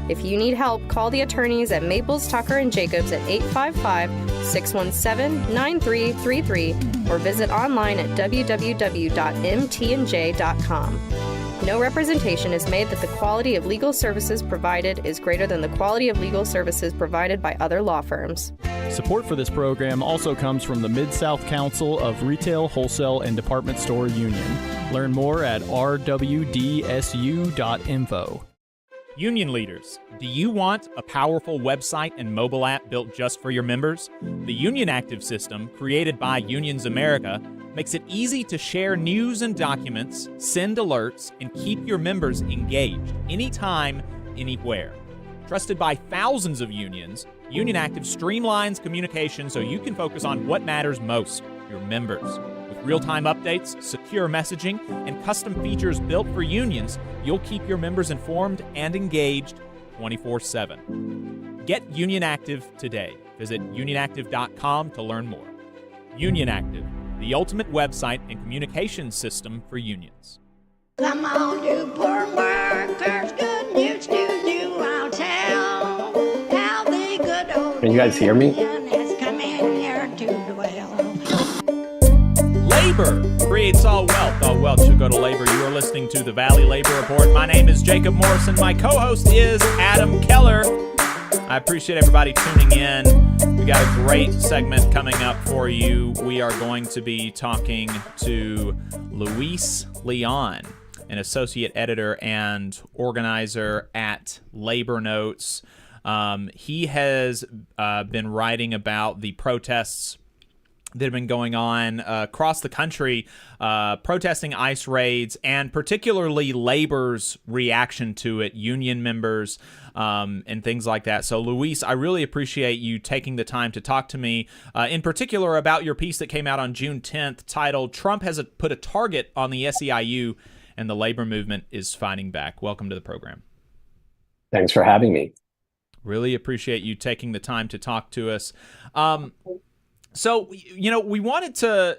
If you need help, call the attorneys at Maples, Tucker, and Jacobs at 855-617-9333 or visit online at www.mtnj.com. No representation is made that the quality of legal services provided is greater than the quality of legal services provided by other law firms. Support for this program also comes from the Mid-South Council of Retail, Wholesale, and Department Store Union. Learn more at rwdsu.info. Union leaders, do you want a powerful website and mobile app built just for your members? The Union Active system, created by Unions America, makes it easy to share news and documents, send alerts, and keep your members engaged anytime, anywhere. Trusted by thousands of unions, Union Active streamlines communication so you can focus on what matters most, your members. With real-time updates, secure messaging, and custom features built for unions, you'll keep your members informed and engaged 24/7. Get Union Active today. Visit unionactive.com to learn more. Union Active, the ultimate website and communication system for unions. Come on, you poor workers, good news to you I'll tell. How the good old Can you guys hear me? Union has come in here to dwell. Labor creates all wealth. All wealth should go to labor. You are listening to the Valley Labor Report. My name is Jacob Morrison. My co-host is Adam Keller. I appreciate everybody tuning in. We got a great segment coming up for you. We are going to be talking to Luis Leon, an associate editor and organizer at Labor Notes. He has been writing about the protests that have been going on across the country, protesting ICE raids, and particularly labor's reaction to it, union members, and things like that. So, Luis, I really appreciate you taking the time to talk to me, in particular about your piece that came out on June 10th titled, "Trump has put a target on the SEIU and the labor movement is fighting back." Welcome to the program. Thanks for having me. Really appreciate you taking the time to talk to us. So, you know, we wanted to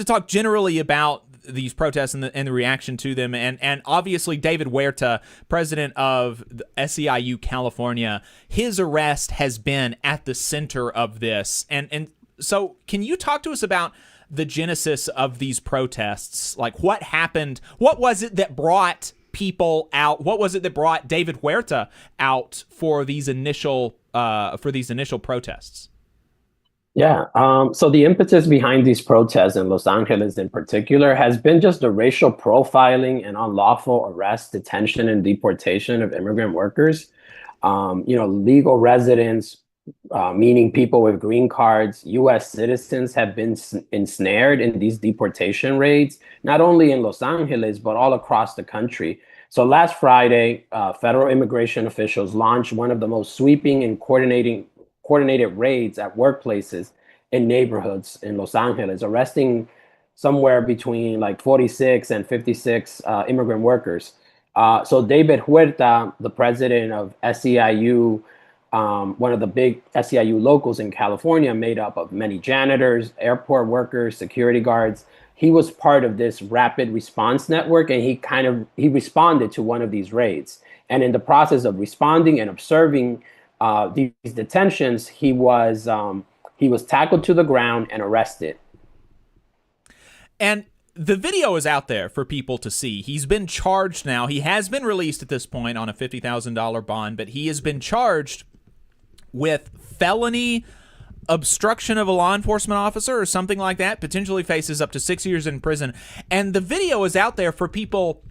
talk generally about these protests and the reaction to them, and obviously David Huerta, president of the SEIU California, his arrest has been at the center of this, and so can you talk to us about the genesis of these protests? Like, what happened? What was it that brought people out? What was it that brought David Huerta out for these initial protests? Yeah. So the impetus behind these protests in Los Angeles in particular has been just the racial profiling and unlawful arrest, detention, and deportation of immigrant workers. Legal residents, meaning people with green cards, U.S. citizens, have been ensnared in these deportation raids, not only in Los Angeles, but all across the country. So last Friday, federal immigration officials launched one of the most sweeping and coordinated raids at workplaces in neighborhoods in Los Angeles, arresting somewhere between like 46 and 56 immigrant workers. So David Huerta, the president of SEIU, one of the big SEIU locals in California, made up of many janitors, airport workers, security guards. He was part of this rapid response network, and he responded to one of these raids. And in the process of responding and observing these detentions, he was tackled to the ground and arrested. And the video is out there for people to see. He's been charged now. He has been released at this point on a $50,000 bond, but he has been charged with felony obstruction of a law enforcement officer or something like that, potentially faces up to 6 years in prison. And the video is out there for people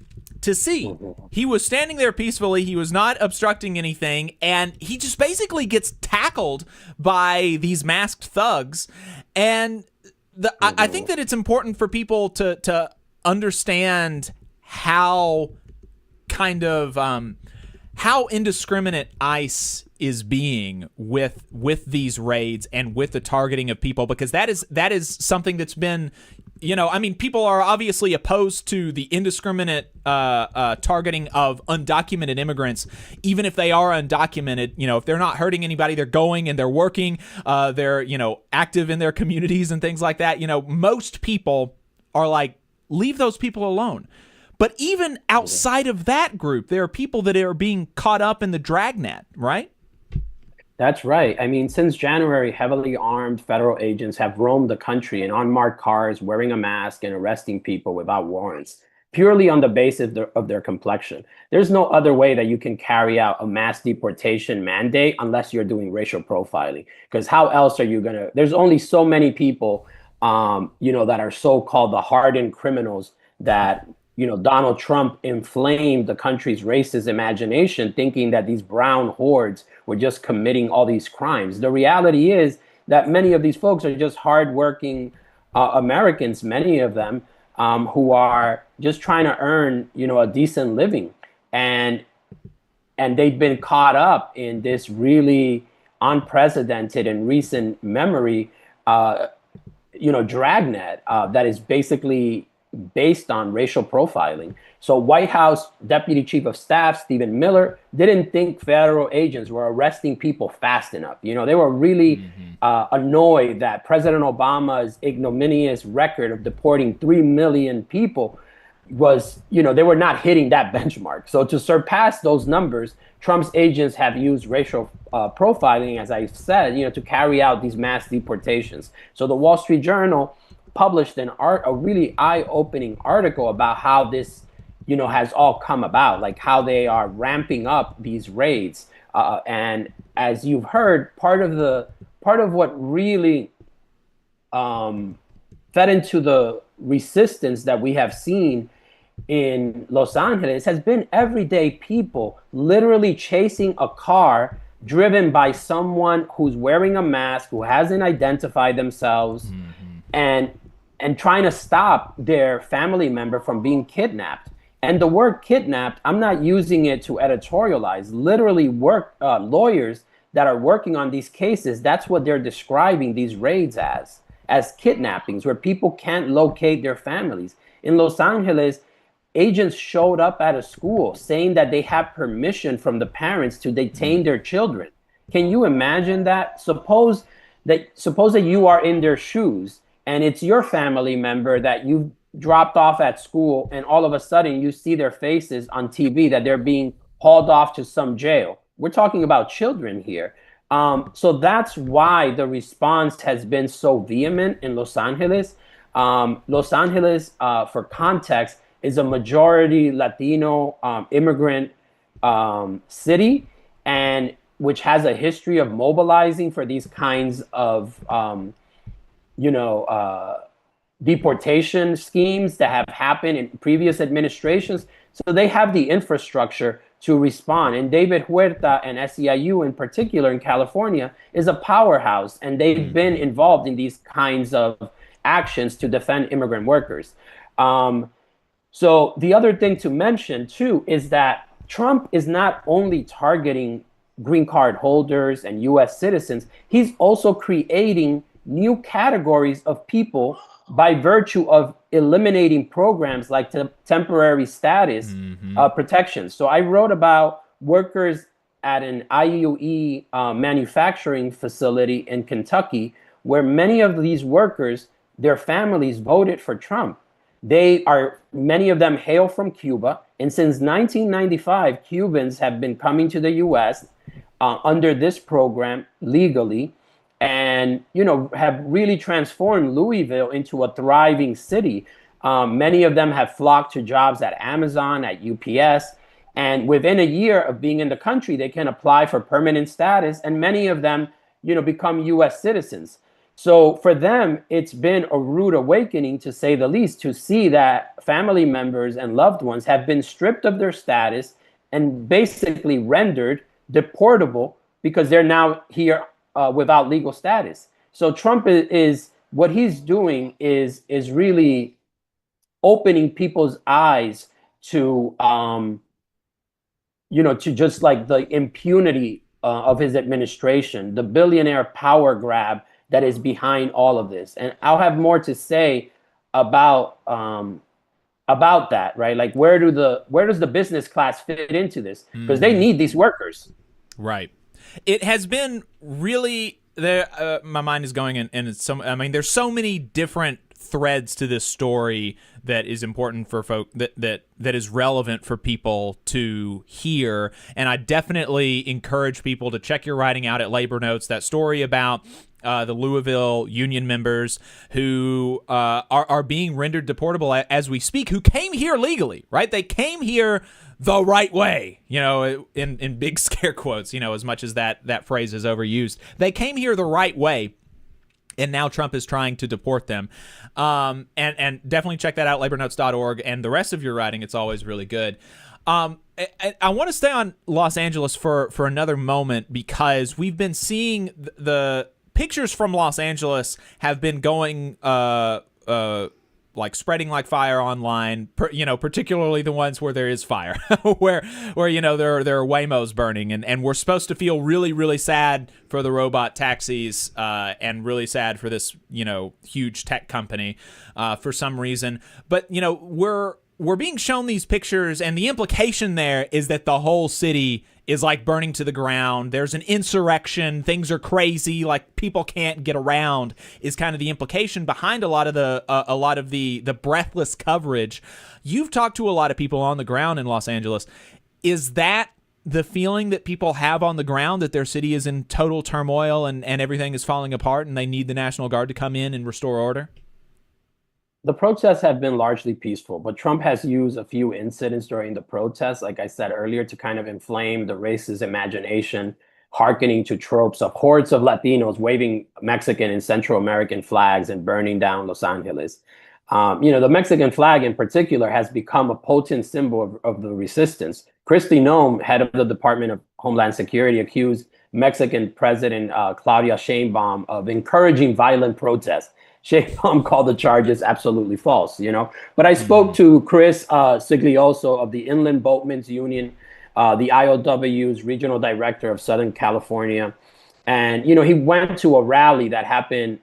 to see. He was standing there peacefully. He was not obstructing anything. And he just basically gets tackled by these masked thugs. And I think that it's important for people to understand how how indiscriminate ICE is being with these raids and with the targeting of people, because that is something that's been, people are obviously opposed to the indiscriminate targeting of undocumented immigrants, even if they are undocumented. If they're not hurting anybody, they're going and they're working, they're active in their communities and things like that. Most people are like, leave those people alone. But even outside of that group, there are people that are being caught up in the dragnet, right? That's right. I mean, since January, heavily armed federal agents have roamed the country in unmarked cars, wearing a mask and arresting people without warrants. purely on the basis of their complexion. There's no other way that you can carry out a mass deportation mandate unless you're doing racial profiling. Because how else are you gonna? There's only so many people, that are so-called the hardened criminals that Donald Trump inflamed the country's racist imagination, thinking that these brown hordes were just committing all these crimes. The reality is that many of these folks are just hardworking Americans, many of them, who are just trying to earn, a decent living, and they've been caught up in this really unprecedented and recent memory, dragnet that is basically based on racial profiling. So White House Deputy Chief of Staff Stephen Miller didn't think federal agents were arresting people fast enough. They were really annoyed that President Obama's ignominious record of deporting 3 million people was, they were not hitting that benchmark. So to surpass those numbers, Trump's agents have used racial profiling, as I said, to carry out these mass deportations. So the Wall Street Journal published a really eye-opening article about how this, has all come about, like how they are ramping up these raids. And as you've heard, part of what really fed into the resistance that we have seen in Los Angeles has been everyday people literally chasing a car driven by someone who's wearing a mask, who hasn't identified themselves, and trying to stop their family member from being kidnapped. And the word kidnapped, I'm not using it to editorialize. Literally, lawyers that are working on these cases, that's what they're describing these raids as kidnappings, where people can't locate their families. In Los Angeles, agents showed up at a school saying that they have permission from the parents to detain their children. Can you imagine that? Suppose that you are in their shoes and it's your family member that you dropped off at school, and all of a sudden you see their faces on TV that they're being hauled off to some jail. We're talking about children here. So that's why the response has been so vehement in Los Angeles. Los Angeles, for context, is a majority Latino immigrant city, and which has a history of mobilizing for these kinds of deportation schemes that have happened in previous administrations. So they have the infrastructure to respond. And David Huerta and SEIU in particular in California is a powerhouse, and they've been involved in these kinds of actions to defend immigrant workers. So the other thing to mention too is that Trump is not only targeting green card holders and US citizens, he's also creating new categories of people by virtue of eliminating programs like temporary status protections. So I wrote about workers at an IUE manufacturing facility in Kentucky, where many of these workers, their families voted for Trump. Many of them hail from Cuba. And since 1995, Cubans have been coming to the US under this program legally, and have really transformed Louisville into a thriving city. Many of them have flocked to jobs at Amazon, at UPS, and within a year of being in the country, they can apply for permanent status, and many of them, become US citizens. So for them, it's been a rude awakening, to say the least, to see that family members and loved ones have been stripped of their status and basically rendered deportable because they're now here without legal status. So Trump is what he's doing is really opening people's eyes to to just like the impunity of his administration, the billionaire power grab that is behind all of this. And I'll have more to say about that, right? Like where does the business class fit into this? Because they need these workers. Right. It has been really there. My mind is going in, and there's so many different threads to this story that is important for folk that is relevant for people to hear. And I definitely encourage people to check your writing out at Labor Notes. That story about the Louisville union members who are being rendered deportable as we speak, who came here legally, right? They came here the right way, in big scare quotes, as much as that phrase is overused. They came here the right way. And now Trump is trying to deport them. And definitely check that out, labornotes.org. And the rest of your writing, it's always really good. I want to stay on Los Angeles for another moment, because we've been seeing the pictures from Los Angeles have been going like spreading like fire online, particularly the ones where there is fire, where there are Waymos burning, and we're supposed to feel really, really sad for the robot taxis, and really sad for this, huge tech company, for some reason. But, we're being shown these pictures, and the implication there is that the whole city is like burning to the ground. There's an insurrection. Things are crazy. Like people can't get around is kind of the implication behind a lot of the breathless coverage. You've talked to a lot of people on the ground in Los Angeles. Is that the feeling that people have on the ground, that their city is in total turmoil and everything is falling apart and they need the National Guard to come in and restore order? The protests have been largely peaceful, but Trump has used a few incidents during the protests, like I said earlier, to kind of inflame the racist imagination, hearkening to tropes of hordes of Latinos waving Mexican and Central American flags and burning down Los Angeles. The Mexican flag in particular has become a potent symbol of the resistance. Kristi Noem, head of the Department of Homeland Security, accused Mexican President Claudia Sheinbaum of encouraging violent protests. Sheinbaum called the charges absolutely false, But I spoke to Chris Siglioso of the Inland Boatmen's Union, the IOW's regional director of Southern California. And, he went to a rally that happened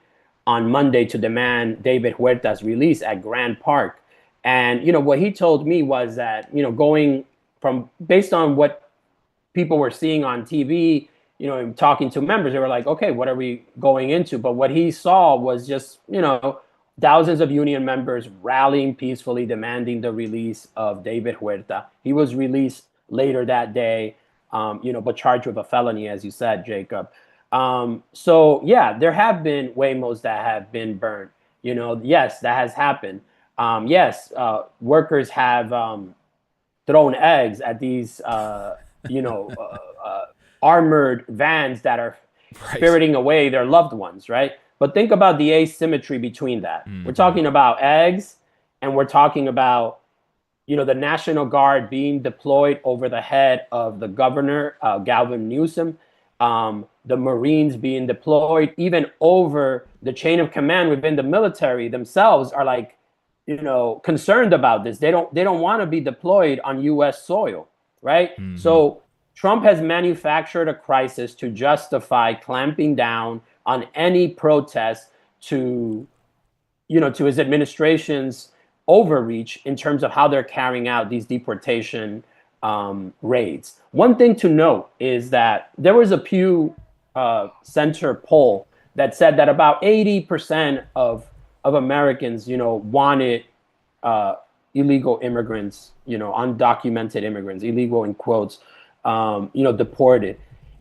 on Monday to demand David Huerta's release at Grand Park. And, what he told me was that, based on what people were seeing on TV, talking to members, they were like, okay, what are we going into? But what he saw was just, thousands of union members rallying peacefully, demanding the release of David Huerta. He was released later that day, but charged with a felony, as you said, Jacob. So yeah, there have been Waymos that have been burned. Yes, that has happened. Yes, workers have thrown eggs at these, armored vans that are spiriting away their loved ones, right? But think about the asymmetry between that. We're talking about eggs, and we're talking about, the National Guard being deployed over the head of the governor, Gavin Newsom, the Marines being deployed, even over the chain of command within the military themselves are like, concerned about this. They don't want to be deployed on U.S. soil, right? So Trump has manufactured a crisis to justify clamping down on any protest to his administration's overreach in terms of how they're carrying out these deportation raids. One thing to note is that there was a Pew Center poll that said that about 80% of Americans, wanted illegal immigrants, undocumented immigrants, illegal in quotes, deported.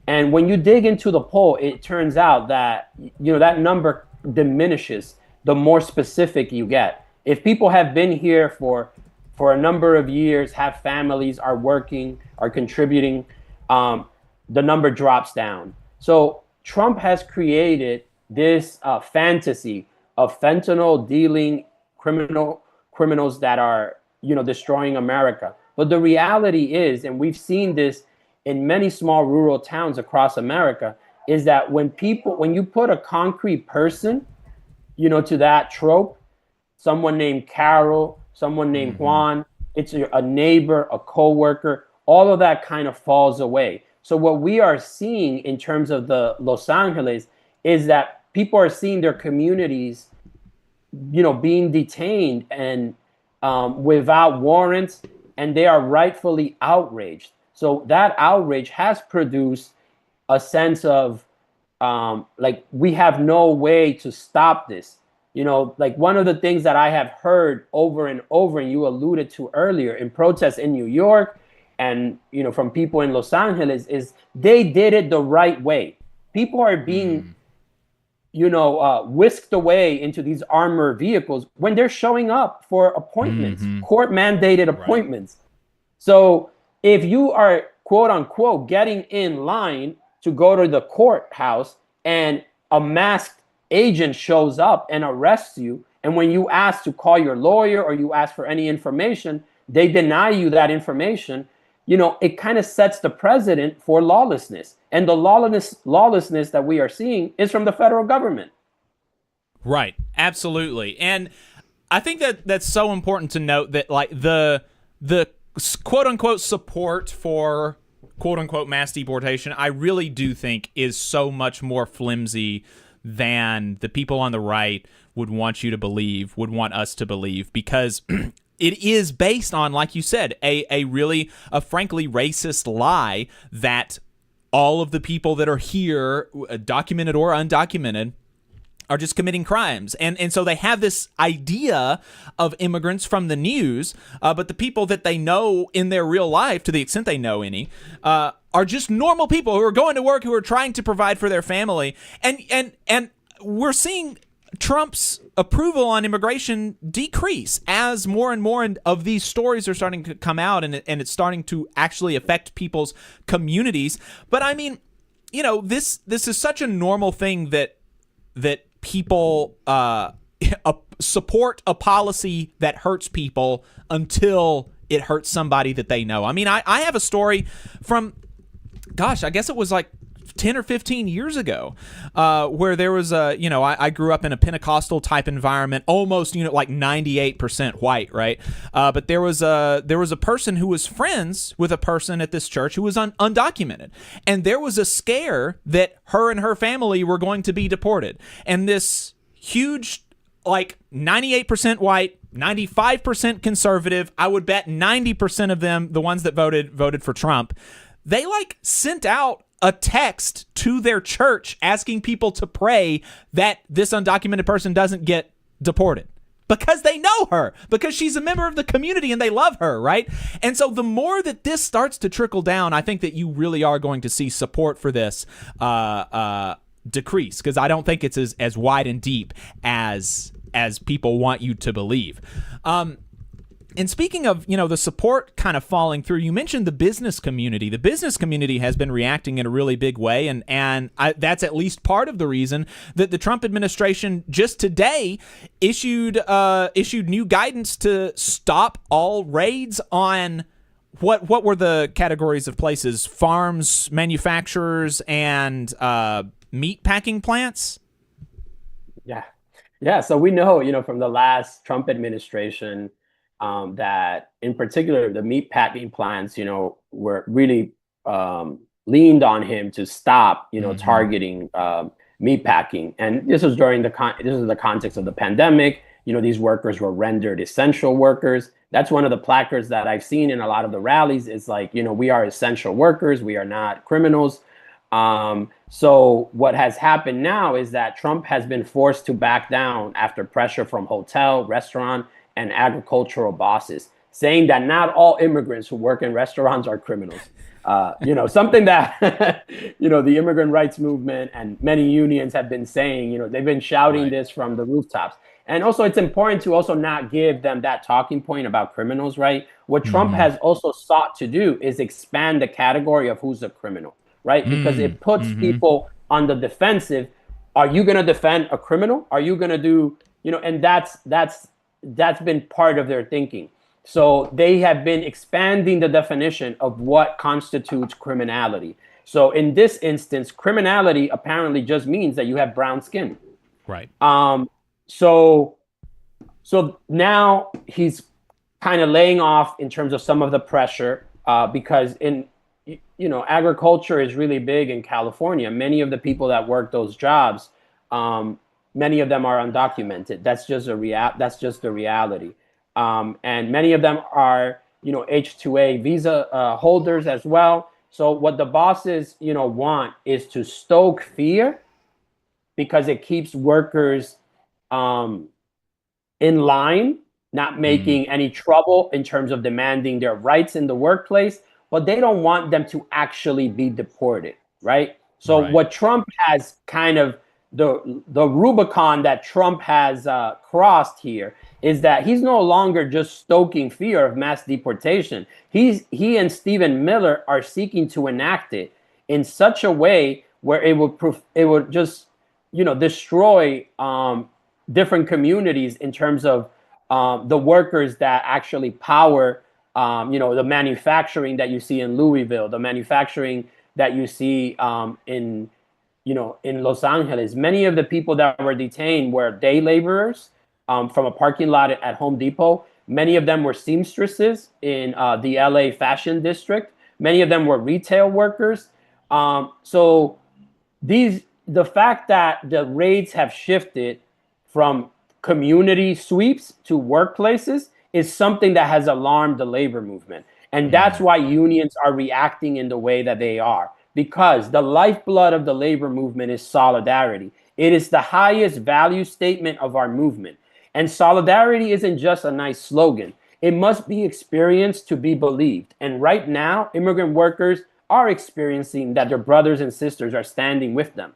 And when you dig into the poll, it turns out that, that number diminishes the more specific you get. If people have been here for a number of years, have families, are working, are contributing, the number drops down. So Trump has created this fantasy of fentanyl dealing criminals that are, destroying America. But the reality is, and we've seen this in many small rural towns across America, is that when you put a concrete person, to that trope, someone named Carol, someone named Juan, it's a neighbor, a coworker, all of that kind of falls away. So what we are seeing in terms of the Los Angeles is that people are seeing their communities, being detained and without warrants, and they are rightfully outraged. So that outrage has produced a sense of we have no way to stop this. One of the things that I have heard over and over, and you alluded to earlier, in protests in New York and, from people in Los Angeles, is they did it the right way. People are being whisked away into these armored vehicles when they're showing up for appointments, court mandated appointments. So if you are, quote unquote, getting in line to go to the courthouse and a masked agent shows up and arrests you, and when you ask to call your lawyer or you ask for any information, they deny you that information, it kind of sets the precedent for lawlessness. And the lawlessness that we are seeing is from the federal government. Right. Absolutely. And I think that that's so important to note that, like, the quote unquote support for quote unquote mass deportation, I really do think is so much more flimsy than the people on the right would want you to believe, would want us to believe, because it is based on, like you said, a frankly racist lie that all of the people that are here, documented or undocumented, are just committing crimes. And so they have this idea of immigrants from the news, but the people that they know in their real life, to the extent they know any, are just normal people who are going to work, who are trying to provide for their family. And we're seeing Trump's approval on immigration decrease as more and more of these stories are starting to come out, and it's starting to actually affect people's communities. But I mean, this is such a normal thing that people support a policy that hurts people until it hurts somebody that they know. I mean, I have a story from, I guess it was like 10 or 15 years ago, where there was I grew up in a Pentecostal type environment, almost, like 98% white, right? But there was a person who was friends with a person at this church who was undocumented. And there was a scare that her and her family were going to be deported. And this huge, like 98% white, 95% conservative, I would bet 90% of them, the ones that voted for Trump, they sent out a text to their church asking people to pray that this undocumented person doesn't get deported, because they know her, because she's a member of the community and they love her, right? And so the more that this starts to trickle down, I think that you really are going to see support for this decrease, because I don't think it's as wide and deep as people want you to believe. And speaking of, the support kind of falling through, you mentioned the business community. The business community has been reacting in a really big way, and that's at least part of the reason that the Trump administration just today issued new guidance to stop all raids on what were the categories of places? Farms, manufacturers, and meat packing plants? Yeah. So we know, from the last Trump administration, that in particular, the meat packing plants, were really leaned on him to stop, targeting meat packing. And this was during the context of the pandemic. These workers were rendered essential workers. That's one of the placards that I've seen in a lot of the rallies. It's like, we are essential workers. We are not criminals. So what has happened now is that Trump has been forced to back down after pressure from hotel, restaurant, and agricultural bosses, saying that not all immigrants who work in restaurants are criminals. Something that, the immigrant rights movement and many unions have been saying, they've been shouting this from the rooftops. And also it's important to also not give them that talking point about criminals, right? What Trump has also sought to do is expand the category of who's a criminal, right? Because it puts people on the defensive. Are you going to defend a criminal? Are you going to do, and that's been part of their thinking. So they have been expanding the definition of what constitutes criminality. So in this instance, criminality apparently just means that you have brown skin. Right. So now he's kind of laying off in terms of some of the pressure, because agriculture is really big in California. Many of the people that work those jobs, many of them are undocumented. That's just the reality. And many of them are, H-2A visa holders as well. So what the bosses, want is to stoke fear, because it keeps workers in line, not making any trouble in terms of demanding their rights in the workplace, but they don't want them to actually be deported, right? So what Trump has kind of the Rubicon that Trump has crossed here is that he's no longer just stoking fear of mass deportation. He and Stephen Miller are seeking to enact it in such a way where it would just, destroy different communities in terms of the workers that actually power, the manufacturing that you see in Louisville, the manufacturing that you see in Los Angeles. Many of the people that were detained were day laborers from a parking lot at Home Depot. Many of them were seamstresses in the LA fashion district. Many of them were retail workers. So the fact that the raids have shifted from community sweeps to workplaces is something that has alarmed the labor movement. And that's why unions are reacting in the way that they are, because the lifeblood of the labor movement is solidarity. It is the highest value statement of our movement. And solidarity isn't just a nice slogan. It must be experienced to be believed. And right now, immigrant workers are experiencing that their brothers and sisters are standing with them.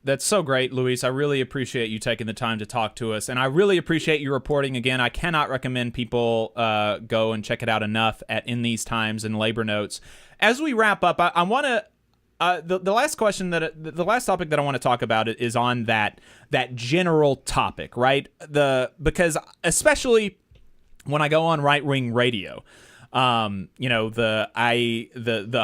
That's so great, Luis. I really appreciate you taking the time to talk to us, and I really appreciate you reporting again. I cannot recommend people go and check it out enough at In These Times and Labor Notes. As we wrap up, I want to the last topic that I want to talk about is on that general topic, right? Because especially when I go on right-wing radio, the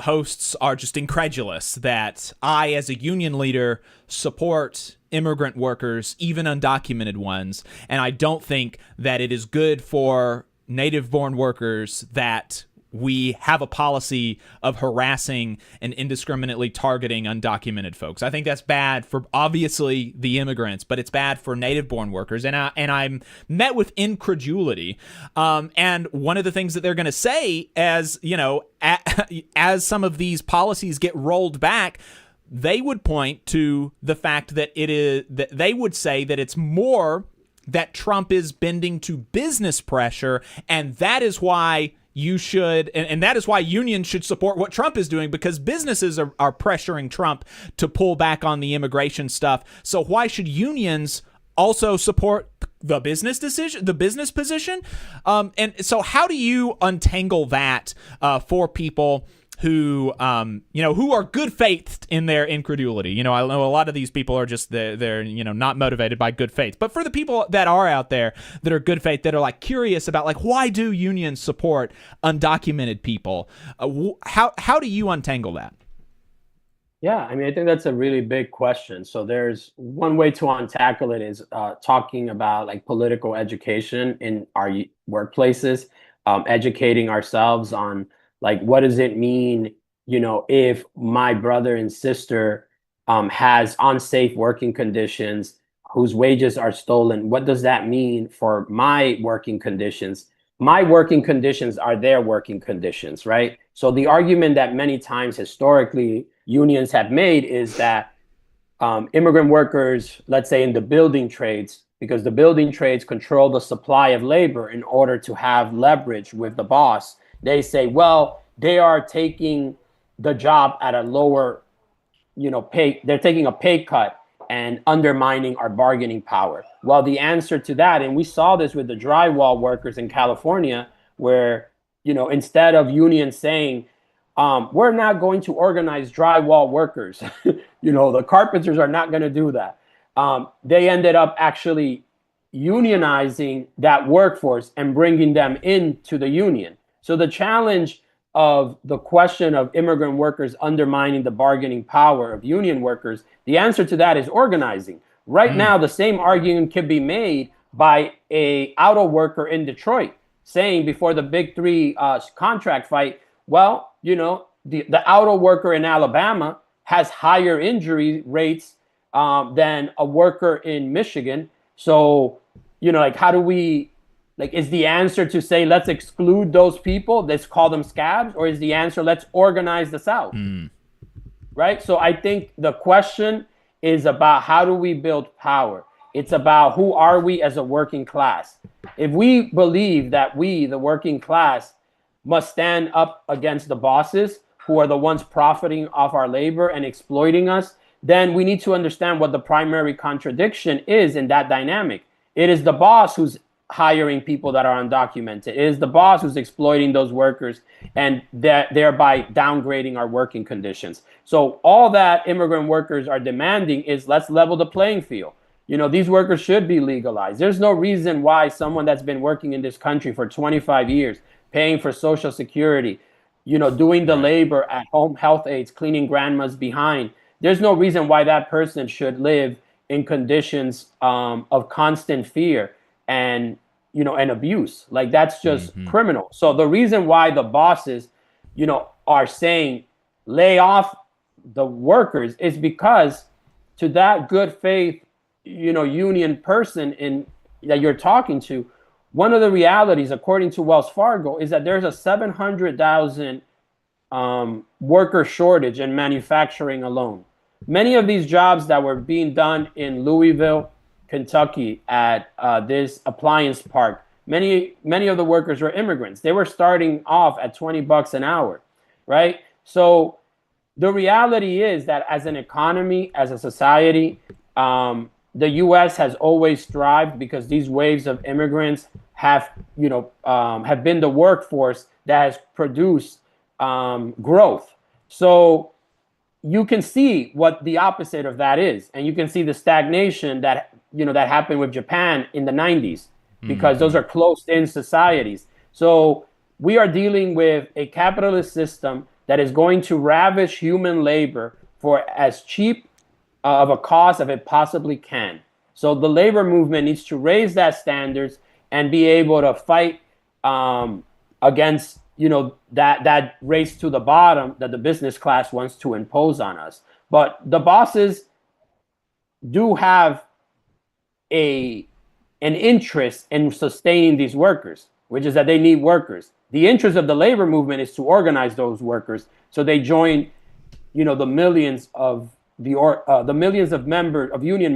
hosts are just incredulous that I, as a union leader, support immigrant workers, even undocumented ones, and I don't think that it is good for native-born workers that we have a policy of harassing and indiscriminately targeting undocumented folks. I think that's bad for, obviously, the immigrants, but it's bad for native-born workers. And I'm met with incredulity. And one of the things that they're going to say, as as some of these policies get rolled back, they would point to the fact that they would say that it's more that Trump is bending to business pressure, and that is why you should, and that is why unions should support what Trump is doing, because businesses are pressuring Trump to pull back on the immigration stuff. So why should unions also support the business position? And so how do you untangle that for people who are good faith in their incredulity? I know a lot of these people are just they're not motivated by good faith. But for the people that are out there that are good faith, that are curious about why do unions support undocumented people? How do you untangle that? Yeah, I think that's a really big question. So there's one way to untackle it is talking about political education in our workplaces, educating ourselves on what does it mean, if my brother and sister has unsafe working conditions, whose wages are stolen? What does that mean for my working conditions? My working conditions are their working conditions, right? So the argument that many times historically unions have made is that immigrant workers, let's say in the building trades, because the building trades control the supply of labor in order to have leverage with the boss, they say, well, they are taking the job at a lower, pay. They're taking a pay cut and undermining our bargaining power. Well, the answer to that, and we saw this with the drywall workers in California, where, instead of unions saying, we're not going to organize drywall workers, the carpenters are not going to do that. They ended up actually unionizing that workforce and bringing them into the union. So the challenge of the question of immigrant workers undermining the bargaining power of union workers, the answer to that is organizing. Right now, the same argument can be made by a auto worker in Detroit, saying before the big three contract fight, well, the auto worker in Alabama has higher injury rates than a worker in Michigan. So, how do we, is the answer to say, let's exclude those people, let's call them scabs? Or is the answer, let's organize the South? Right? So I think the question is about how do we build power? It's about who are we as a working class? If we believe that we, the working class, must stand up against the bosses who are the ones profiting off our labor and exploiting us, then we need to understand what the primary contradiction is in that dynamic. It is the boss who's hiring people that are undocumented. It is the boss who's exploiting those workers and thereby downgrading our working conditions. So all that immigrant workers are demanding is, let's level the playing field. You know, these workers should be legalized. There's no reason why someone that's been working in this country for 25 years, paying for Social Security, you know, doing the labor at home health aides, cleaning grandmas behind, there's no reason why that person should live in conditions of constant fear and, you know, and abuse. Like, that's just criminal. So the reason why the bosses, you know, are saying lay off the workers is because to that good faith, you know, union person in that you're talking to, one of the realities, according to Wells Fargo, is that there's a 700,000 worker shortage in manufacturing alone. Many of these jobs that were being done in Louisville, Kentucky at this appliance park, many of the workers were immigrants. They were starting off at $20 an hour, right? So the reality is that as an economy, as a society, the U.S. has always thrived because these waves of immigrants have, you know, have been the workforce that has produced growth. So you can see what the opposite of that is, and you can see the stagnation that, you know, that happened with Japan in the 90s, because those are closed-in societies. So we are dealing with a capitalist system that is going to ravish human labor for as cheap of a cost as it possibly can. So the labor movement needs to raise that standards and be able to fight against, you know, that race to the bottom that the business class wants to impose on us. But the bosses do have an interest in sustaining these workers, which is that they need workers. The interest of the labor movement is to organize those workers so they join, you know, the millions of union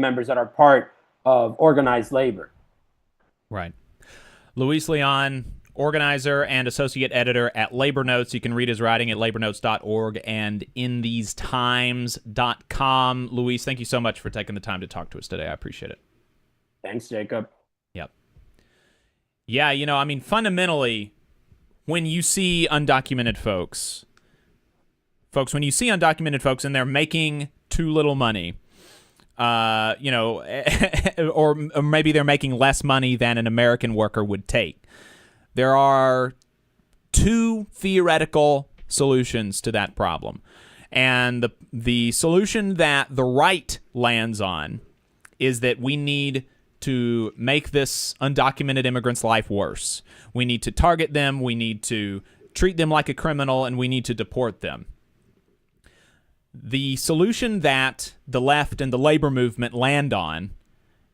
members that are part of organized labor. Right. Luis Leon, organizer and associate editor at Labor Notes. You can read his writing at labornotes.org and inthes.times.com. Luis, thank you so much for taking the time to talk to us today. I appreciate it. Thanks, Jacob. Yep. Yeah, you know, I mean, fundamentally, when you see undocumented folks, when you see undocumented folks and they're making too little money, you know, or maybe they're making less money than an American worker would take, there are two theoretical solutions to that problem. And the solution that the right lands on is that we need to make this undocumented immigrant's life worse. We need to target them, we need to treat them like a criminal, and we need to deport them. The solution that the left and the labor movement land on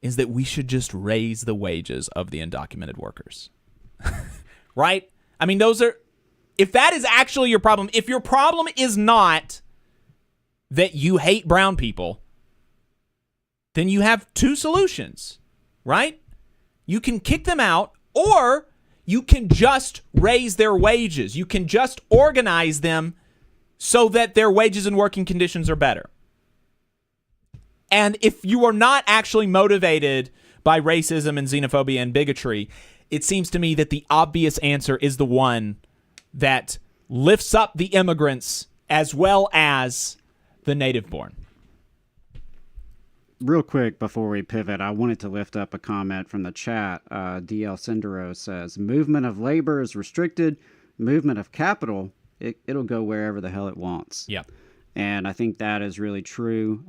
is that we should just raise the wages of the undocumented workers. Right? I mean, if that is actually your problem, if your problem is not that you hate brown people, then you have two solutions, right? You can kick them out, or you can just raise their wages. You can just organize them so that their wages and working conditions are better. And if you are not actually motivated by racism and xenophobia and bigotry, it seems to me that the obvious answer is the one that lifts up the immigrants as well as the native-born. Real quick before we pivot, I wanted to lift up a comment from the chat. DL Cindero says, movement of labor is restricted. Movement of capital, it'll go wherever the hell it wants. Yeah. And I think that is really true.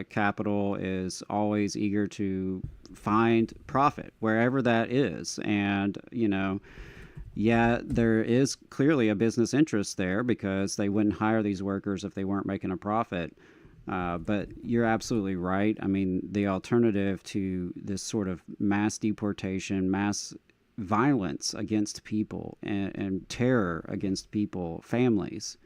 Capital is always eager to find profit wherever that is. And, you know, yeah, there is clearly a business interest there because they wouldn't hire these workers if they weren't making a profit. But you're absolutely right. I mean, the alternative to this sort of mass deportation, mass violence against people and terror against people, families,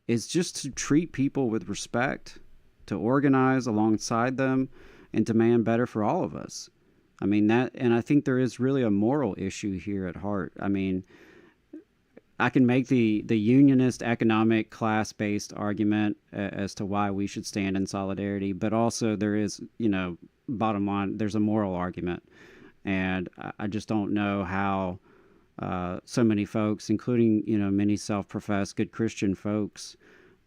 is just to treat people with respect, to organize alongside them, and demand better for all of us. I mean, and I think there is really a moral issue here at heart. I mean, I can make the unionist economic class-based argument as to why we should stand in solidarity, but also there is, bottom line, there's a moral argument. And I just don't know how so many folks, including, many self-professed good Christian folks,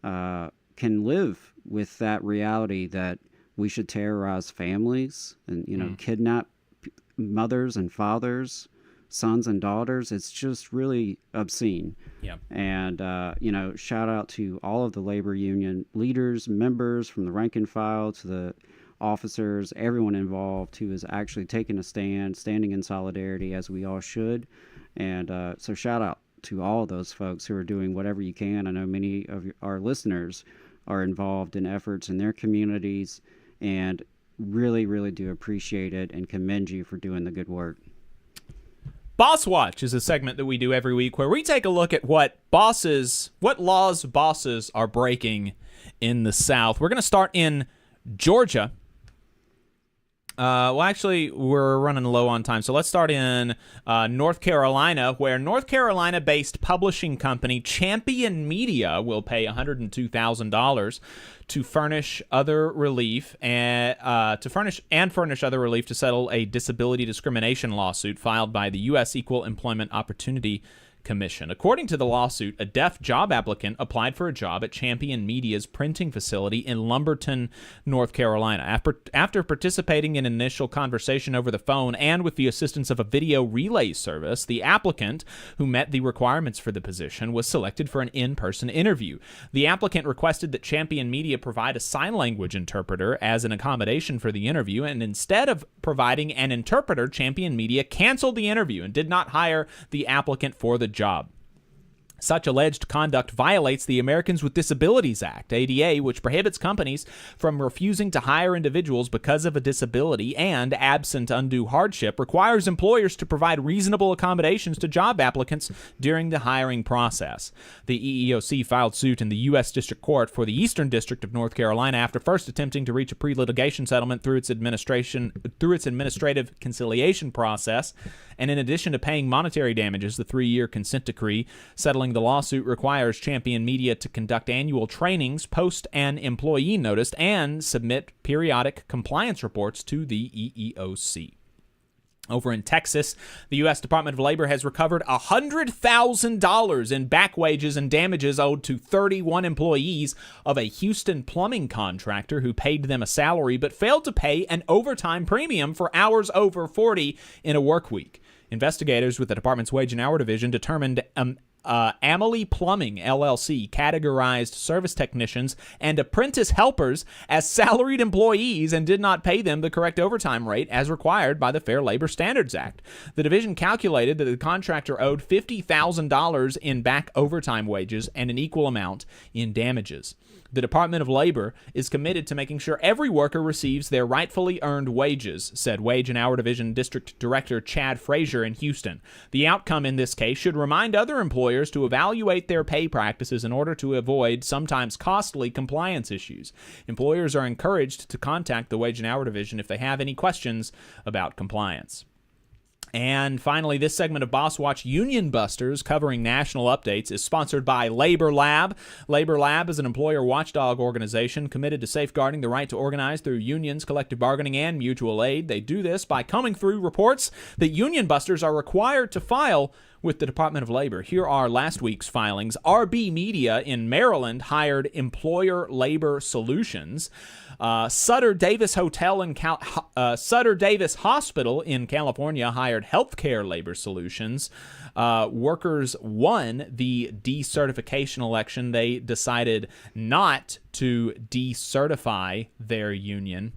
can live with that reality that we should terrorize families and, kidnap mothers and fathers, sons and daughters. It's just really obscene. Yeah. And, shout out to all of the labor union leaders, members, from the rank and file to the officers, everyone involved who is actually taking a stand, standing in solidarity as we all should. And so shout out to all of those folks who are doing whatever you can. I know many of our listeners are involved in efforts in their communities, and really, really do appreciate it and commend you for doing the good work. Boss Watch is a segment that we do every week where we take a look at what laws bosses are breaking in the South. We're going to start in Georgia. Actually, we're running low on time, so let's start in North Carolina, where North Carolina-based publishing company Champion Media will pay $102,000 to furnish other relief furnish other relief to settle a disability discrimination lawsuit filed by the U.S. Equal Employment Opportunity Commission. According to the lawsuit, a deaf job applicant applied for a job at Champion Media's printing facility in Lumberton, North Carolina. After participating in an initial conversation over the phone and with the assistance of a video relay service, the applicant, who met the requirements for the position, was selected for an in-person interview. The applicant requested that Champion Media provide a sign language interpreter as an accommodation for the interview, and instead of providing an interpreter, Champion Media canceled the interview and did not hire the applicant for the job. Such alleged conduct violates the Americans with Disabilities Act, ADA, which prohibits companies from refusing to hire individuals because of a disability and, absent undue hardship, requires employers to provide reasonable accommodations to job applicants during the hiring process. The EEOC filed suit in the U.S. District Court for the Eastern District of North Carolina after first attempting to reach a pre-litigation settlement through its administrative conciliation process. And in addition to paying monetary damages, the 3-year consent decree settling the lawsuit requires Champion Media to conduct annual trainings, post an employee notice, and submit periodic compliance reports to the EEOC. Over in Texas, the U.S. Department of Labor has recovered $100,000 in back wages and damages owed to 31 employees of a Houston plumbing contractor who paid them a salary but failed to pay an overtime premium for hours over 40 in a work week. Investigators with the department's Wage and Hour Division determined Amelie Plumbing, LLC, categorized service technicians and apprentice helpers as salaried employees and did not pay them the correct overtime rate as required by the Fair Labor Standards Act. The division calculated that the contractor owed $50,000 in back overtime wages and an equal amount in damages. The Department of Labor is committed to making sure every worker receives their rightfully earned wages, said Wage and Hour Division District Director Chad Frazier in Houston. The outcome in this case should remind other employers to evaluate their pay practices in order to avoid sometimes costly compliance issues. Employers are encouraged to contact the Wage and Hour Division if they have any questions about compliance. And finally, this segment of Boss Watch Union Busters, covering national updates, is sponsored by Labor Lab. Labor Lab is an employer watchdog organization committed to safeguarding the right to organize through unions, collective bargaining, and mutual aid. They do this by combing through reports that union busters are required to file with the Department of Labor. Here are last week's filings. RB Media in Maryland hired Employer Labor Solutions. Sutter Davis Hospital in California hired Healthcare Labor Solutions. Workers won the decertification election. They decided not to decertify their union.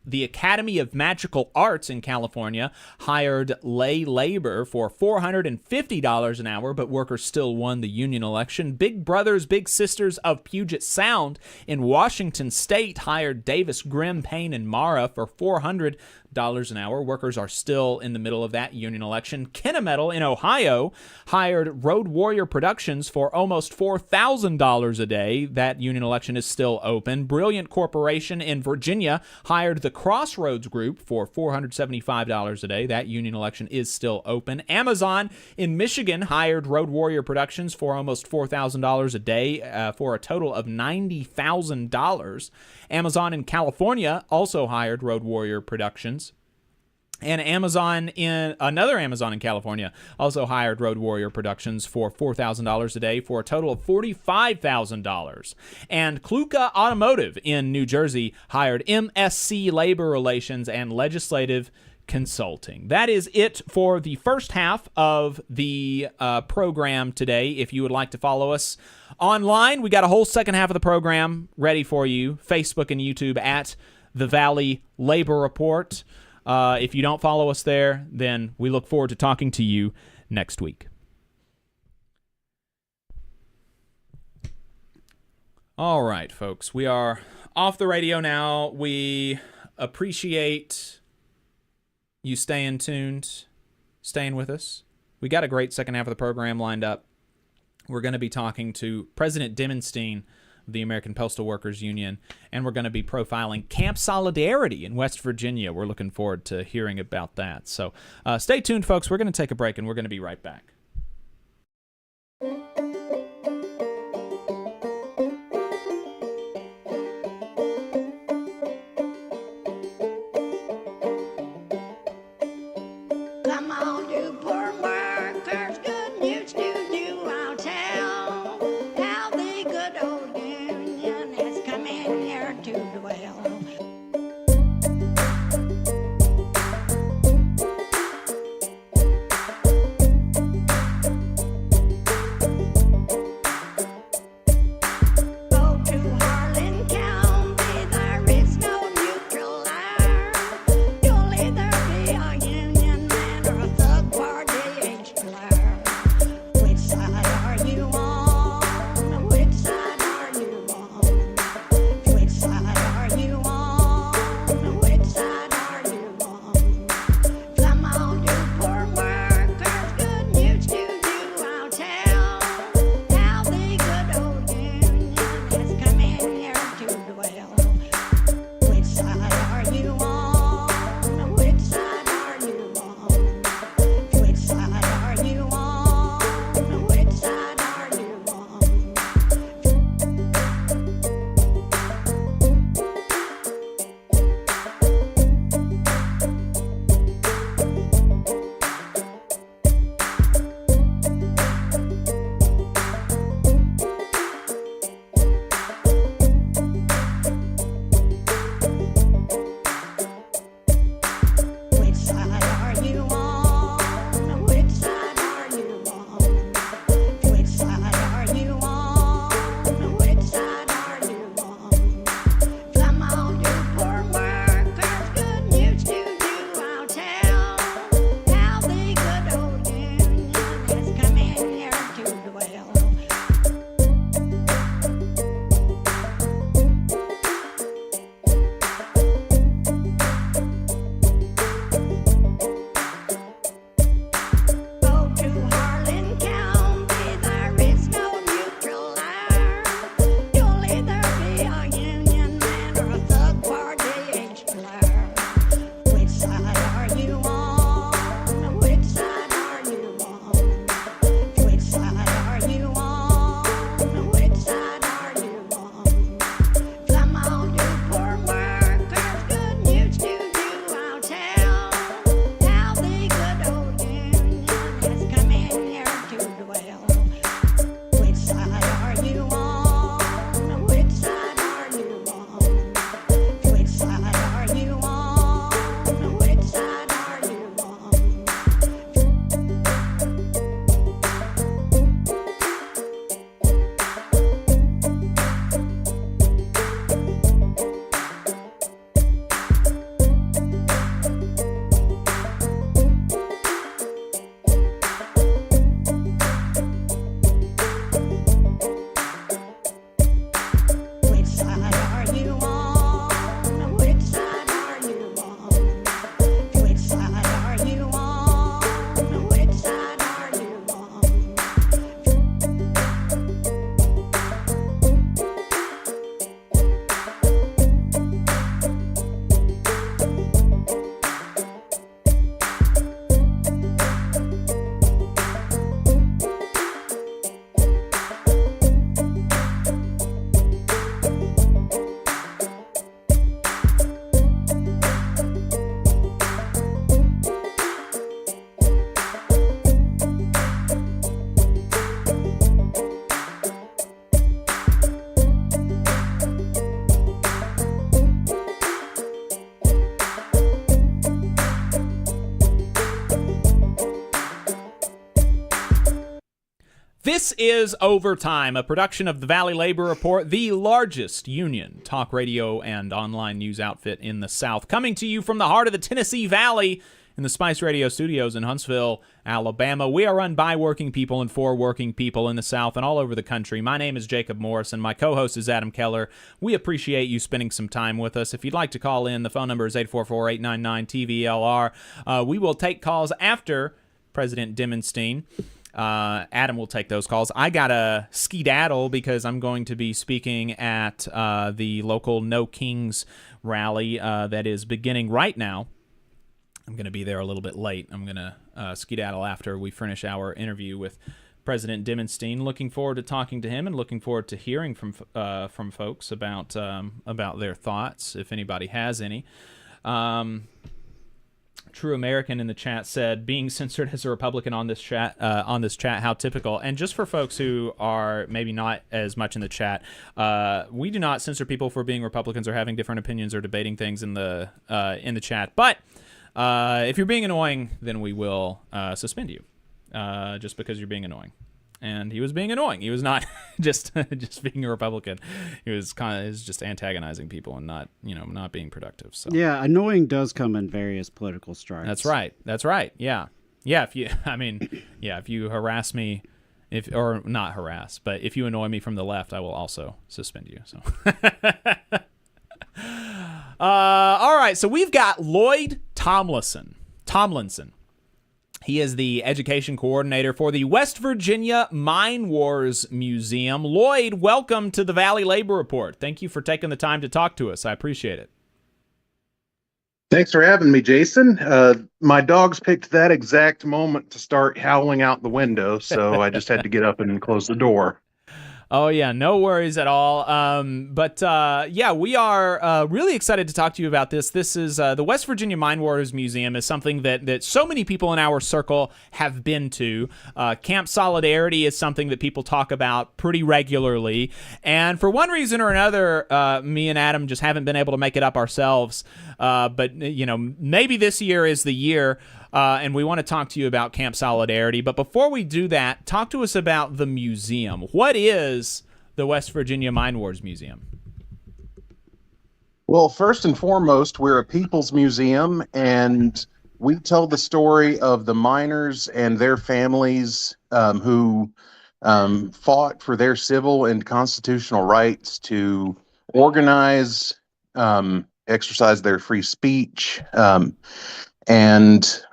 The Academy of Magical Arts in California hired lay labor for $450 an hour, but workers still won the union election. Big Brothers Big Sisters of Puget Sound in Washington State hired Davis, Grimm, Payne, and Mara for $400 an hour. Workers are still in the middle of that union election. Kennametal in Ohio hired Road Warrior Productions for almost $4,000 a day. That union election is still open. Brilliant Corporation in Virginia hired the Crossroads Group for $475 a day. That union election is still open. Amazon in Michigan hired Road Warrior Productions for almost $4,000 a day for a total of $90,000. Amazon in California also hired Road Warrior Productions. And another Amazon in California also hired Road Warrior Productions for $4,000 a day for a total of $45,000. And Kluka Automotive in New Jersey hired MSC Labor Relations and Legislative Consulting. That is it for the first half of the program today. If you would like to follow us online, we got a whole second half of the program ready for you. Facebook and YouTube at The Valley Labor Report. If you don't follow us there, then we look forward to talking to you next week. All right, folks, we are off the radio now. We appreciate you staying tuned, staying with us. We got a great second half of the program lined up. We're going to be talking to President Dimondstein of the American Postal Workers Union, and we're going to be profiling Camp Solidarity in West Virginia. We're looking forward to hearing about that. So stay tuned, folks. We're going to take a break, and we're going to be right back. Come on, you poor workers, good news to you I'll tell, how the good old union has come in here to dwell. Go to Harlan County, there is no neutral air. You'll either be a union man or a thug party age player. Which side are you on? Which side are you on? Which side are you on? Which side are you on? Come on, you poor workers, good news to you I'll tell, how the good old union has come in here to dwell. Which side are you on? Which side are you on? Which side are you on? Which side are you This is Overtime, a production of the Valley Labor Report, the largest union talk radio and online news outfit in the South, coming to you from the heart of the Tennessee Valley in the Spice Radio studios in Huntsville, Alabama. We are run by working people and for working people in the South and all over the country. My name is Jacob Morris, and my co-host is Adam Keller. We appreciate you spending some time with us. If you'd like to call in, the phone number is 844-899-TVLR. We will take calls after President Dimondstein. Adam will take those calls. I got a skedaddle because I'm going to be speaking at the local No Kings rally that is beginning right now. I'm going to be there a little bit late. I'm going to skedaddle after we finish our interview with President Dimondstein. Looking forward to talking to him and looking forward to hearing from folks about their thoughts, if anybody has any. True American in the chat said, being censored as a Republican on this chat, how typical. And just for folks who are maybe not as much in the chat, we do not censor people for being Republicans or having different opinions or debating things in the chat. But if you're being annoying, then we will suspend you just because you're being annoying. And he was being annoying. He was not just being a Republican. He was just antagonizing people and not being productive. So yeah, annoying does come in various political stripes. That's right. Yeah. If you harass me, or not harass, but if you annoy me from the left, I will also suspend you. So all right. So we've got Lloyd Tomlinson. He is the education coordinator for the West Virginia Mine Wars Museum. Lloyd, welcome to the Valley Labor Report. Thank you for taking the time to talk to us. I appreciate it. Thanks for having me, Jason. My dogs picked that exact moment to start howling out the window, so I just had to get up and close the door. Oh, yeah, no worries at all. But we are really excited to talk to you about this. This is the West Virginia Mine Wars Museum is something that so many people in our circle have been to. Camp Solidarity is something that people talk about pretty regularly. And for one reason or another, me and Adam just haven't been able to make it up ourselves. But maybe this year is the year. And we want to talk to you about Camp Solidarity. But before we do that, talk to us about the museum. What is the West Virginia Mine Wars Museum? Well, first and foremost, we're a people's museum, and we tell the story of the miners and their families who fought for their civil and constitutional rights to organize, exercise their free speech, and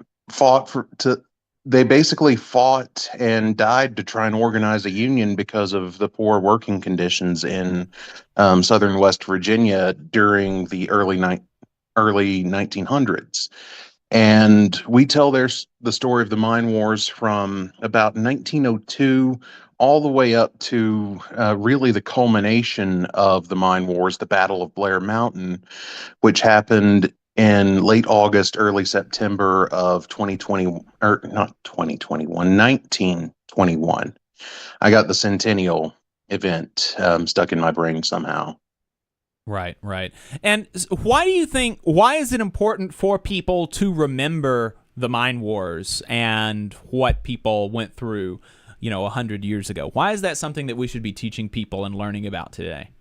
they basically fought and died to try and organize a union because of the poor working conditions in southern West Virginia during the early 1900s. And we tell the story of the mine wars from about 1902 all the way up to really the culmination of the mine wars, the Battle of Blair Mountain, which happened in late August, early September of 1921. I got the Centennial event stuck in my brain somehow. Right. And why is it important for people to remember the mine wars and what people went through, 100 years ago? Why is that something that we should be teaching people and learning about today?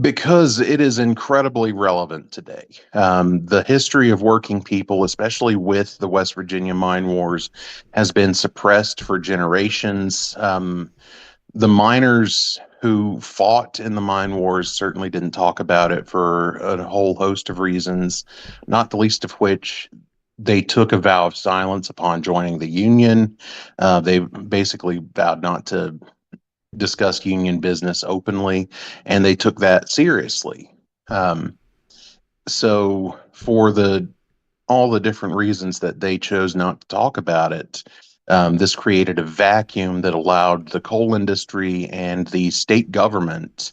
Because it is incredibly relevant today. The history of working people, especially with the West Virginia Mine Wars, has been suppressed for generations. The miners who fought in the mine wars certainly didn't talk about it for a whole host of reasons, not the least of which they took a vow of silence upon joining the Union. They basically vowed not to discuss union business openly, and they took that seriously. So for all the different reasons that they chose not to talk about it, this created a vacuum that allowed the coal industry and the state government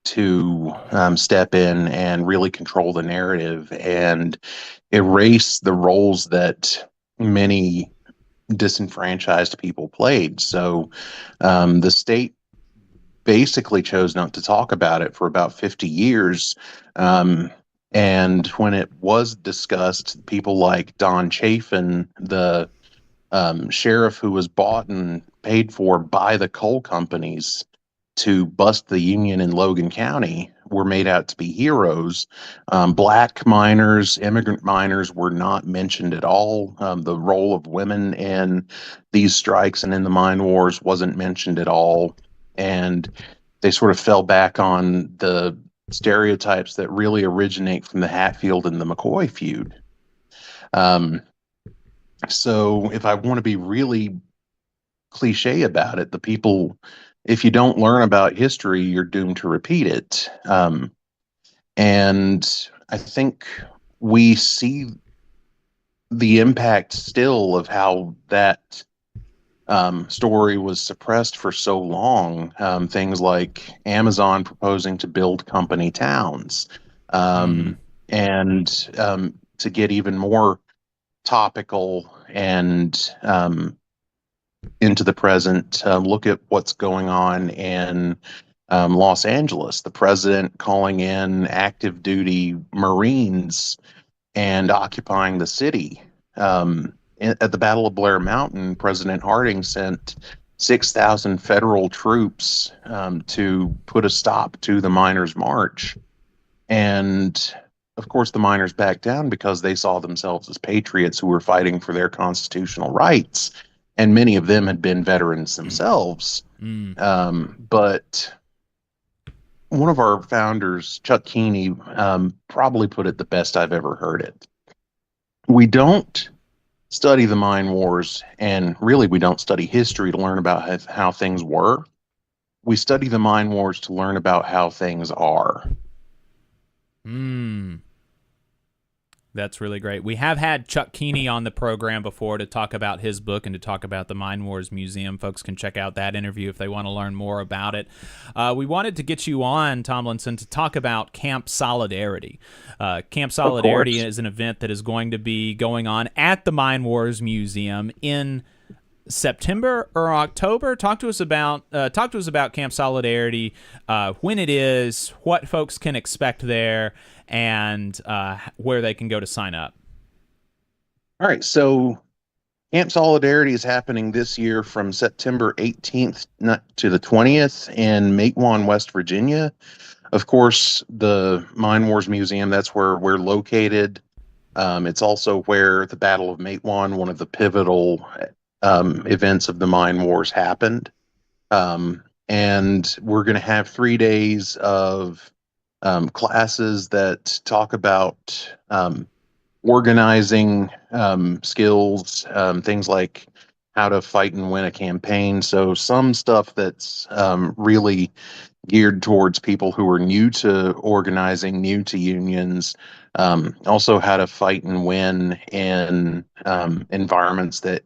to step in and really control the narrative and erase the roles that many disenfranchised people played. So the state basically chose not to talk about it for about 50 years. And when it was discussed, people like Don Chafin, the sheriff who was bought and paid for by the coal companies to bust the union in Logan County were made out to be heroes. Black miners, immigrant miners were not mentioned at all. The role of women in these strikes and in the mine wars wasn't mentioned at all. And they sort of fell back on the stereotypes that really originate from the Hatfield and the McCoy feud. So if I want to be really cliche about it, the people, if you don't learn about history, you're doomed to repeat it. And I think we see the impact still of how that story was suppressed for so long. Things like Amazon proposing to build company towns. And to get even more topical and into the present, look at what's going on in Los Angeles. The president calling in active duty Marines and occupying the city. At the Battle of Blair Mountain, President Harding sent 6,000 federal troops to put a stop to the miners' march. And of course, the miners backed down because they saw themselves as patriots who were fighting for their constitutional rights. And many of them had been veterans themselves. But one of our founders, Chuck Keeney, probably put it the best I've ever heard it. We don't study the mine wars, and really we don't study history to learn about how things were. We study the mine wars to learn about how things are. That's really great. We have had Chuck Keeney on the program before to talk about his book and to talk about the Mine Wars Museum. Folks can check out that interview if they want to learn more about it. We wanted to get you on, Tomlinson, to talk about Camp Solidarity. Camp Solidarity is an event that is going to be going on at the Mine Wars Museum in September or October. Talk to us about Camp Solidarity, when it is, what folks can expect there, and where they can go to sign up. All right, so Camp Solidarity is happening this year from September 18th to the 20th in Matewan, West Virginia. Of course, the Mine Wars Museum, that's where we're located. It's also where the Battle of Matewan, one of the pivotal events of the mine wars, happened. And we're going to have 3 days of classes that talk about organizing skills, things like how to fight and win a campaign. So some stuff that's really geared towards people who are new to organizing, new to unions. Also how to fight and win in environments that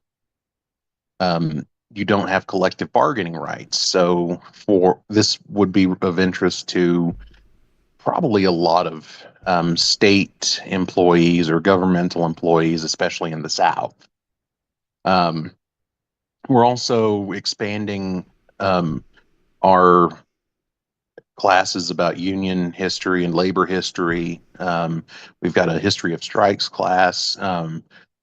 you don't have collective bargaining rights. So this would be of interest to probably a lot of state employees or governmental employees, especially in the South. We're also expanding our classes about union history and labor history. We've got a history of strikes class.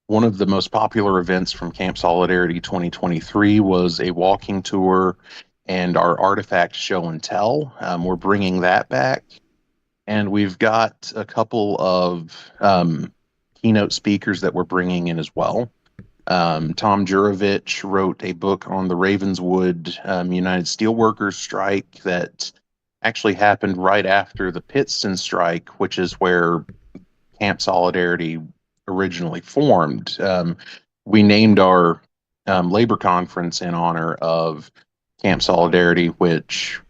One of the most popular events from Camp Solidarity 2023 was a walking tour and our artifact show and tell. We're bringing that back. And we've got a couple of keynote speakers that we're bringing in as well. Tom Jurovich wrote a book on the Ravenswood United Steelworkers strike that actually happened right after the Pittston strike, which is where Camp Solidarity originally formed. We named our labor conference in honor of Camp Solidarity, which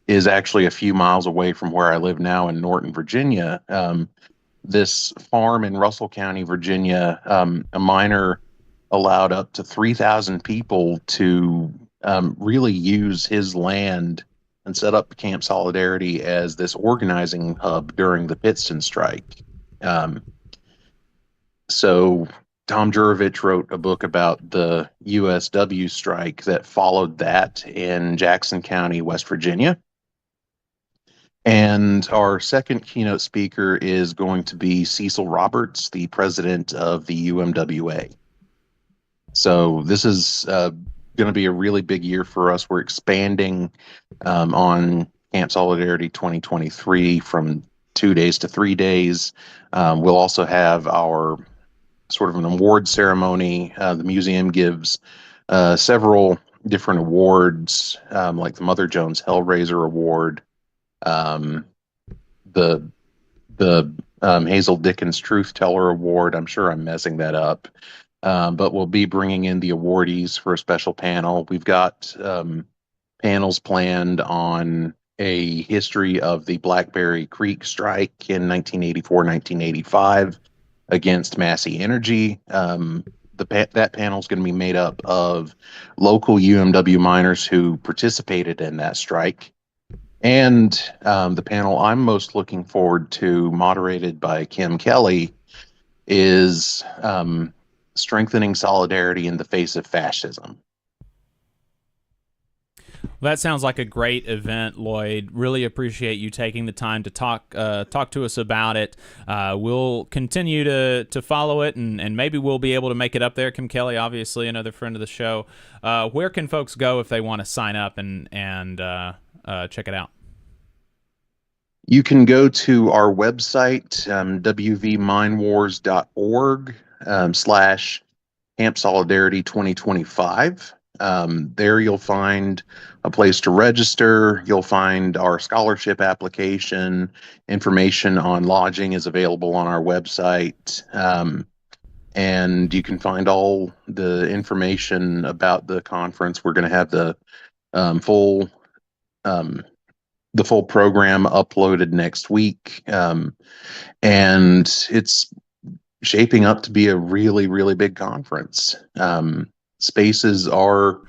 is actually a few miles away from where I live now in Norton, Virginia. This farm in Russell County, Virginia, a miner allowed up to 3,000 people to really use his land and set up Camp Solidarity as this organizing hub during the Pittston strike. So Tom Jurovich wrote a book about the USW strike that followed that in Jackson County, West Virginia. And our second keynote speaker is going to be Cecil Roberts, the president of the UMWA. So this is going to be a really big year for us. We're expanding on Camp Solidarity 2023 from 2 days to 3 days. We'll also have our sort of an award ceremony. The museum gives several different awards, like the Mother Jones Hellraiser Award, the Hazel Dickens Truth Teller Award. I'm sure I'm messing that up. But we'll be bringing in the awardees for a special panel. We've got panels planned on a history of the Blackberry Creek strike in 1984-1985 against Massey Energy. That panel is going to be made up of local UMW miners who participated in that strike. And the panel I'm most looking forward to, moderated by Kim Kelly, is strengthening solidarity in the face of fascism. Well, that sounds like a great event, Lloyd. Really appreciate you taking the time to talk to us about it. We'll continue to follow it, and maybe we'll be able to make it up there. Kim Kelly, obviously another friend of the show. Where can folks go if they want to sign up and check it out? You can go to our website, wvminewars.org / Camp Solidarity 2025. There you'll find a place to register. You'll find our scholarship application. Information on lodging is available on our website. And you can find all the information about the conference. We're going to have the full program uploaded next week. And it's shaping up to be a really, really big conference. Spaces are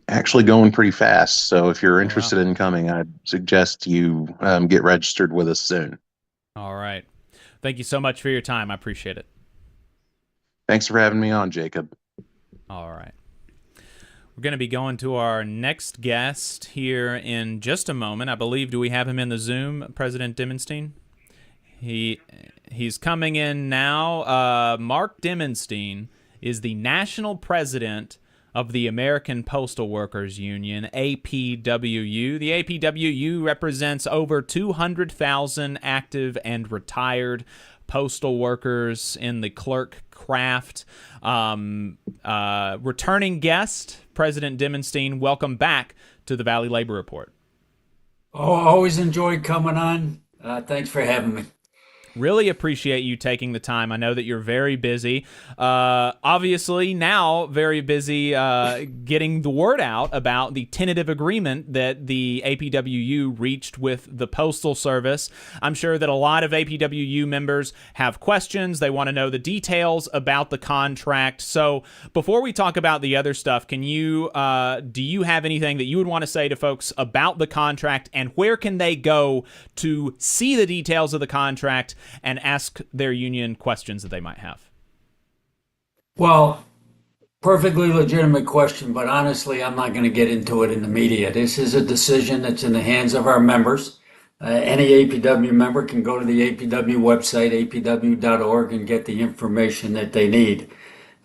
actually going pretty fast. So if you're interested in coming, I'd suggest you get registered with us soon. All right. Thank you so much for your time. I appreciate it. Thanks for having me on, Jacob. All right. We're going to be going to our next guest here in just a moment. I believe, do we have him in the Zoom, President Dimondstein? He's coming in now. Mark Dimondstein is the national president of the American Postal Workers Union, APWU. The APWU represents over 200,000 active and retired postal workers in the clerk craft. Returning guest, President Dimondstein, welcome back to the Valley Labor Report. Oh, always enjoyed coming on. Thanks for having me. Really appreciate you taking the time. I know that you're very busy. Obviously, now very busy getting the word out about the tentative agreement that the APWU reached with the Postal Service. I'm sure that a lot of APWU members have questions. They want to know the details about the contract. So before we talk about the other stuff, can you do you have anything that you would want to say to folks about the contract, and where can they go to see the details of the contract and ask their union questions that they might have? Well, perfectly legitimate question, but honestly, I'm not going to get into it in the media. This is a decision that's in the hands of our members. Any APW member can go to the APW website, apw.org, and get the information that they need.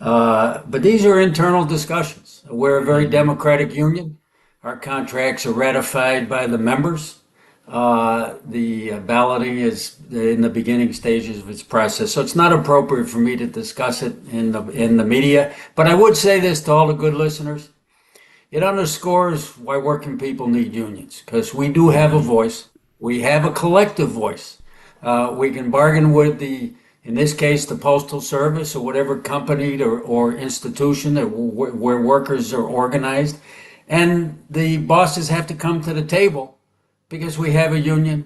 But these are internal discussions. We're a very democratic union. Our contracts are ratified by the members. The balloting is in the beginning stages of its process, so it's not appropriate for me to discuss it in the media. But I would say this to all the good listeners: it underscores why working people need unions, because we do have a voice. We have a collective voice. We can bargain with in this case, the Postal Service or whatever company or institution where workers are organized, and the bosses have to come to the table. Because we have a union,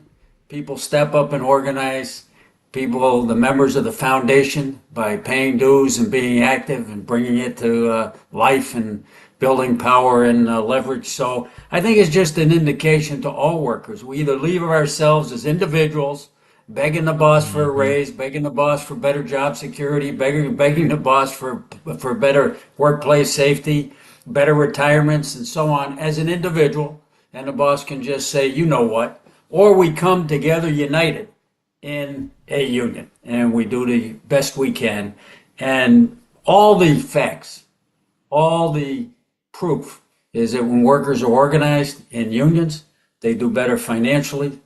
people step up and organize. The members of the foundation, by paying dues and being active and bringing it to life and building power and leverage. So I think it's just an indication to all workers. We either leave ourselves as individuals, begging the boss for a raise, begging the boss for better job security, begging the boss for better workplace safety, better retirements, and so on as an individual. And the boss can just say, you know what, or we come together united in a union and we do the best we can. And all the facts all the proof is that when workers are organized in unions, they do better financially,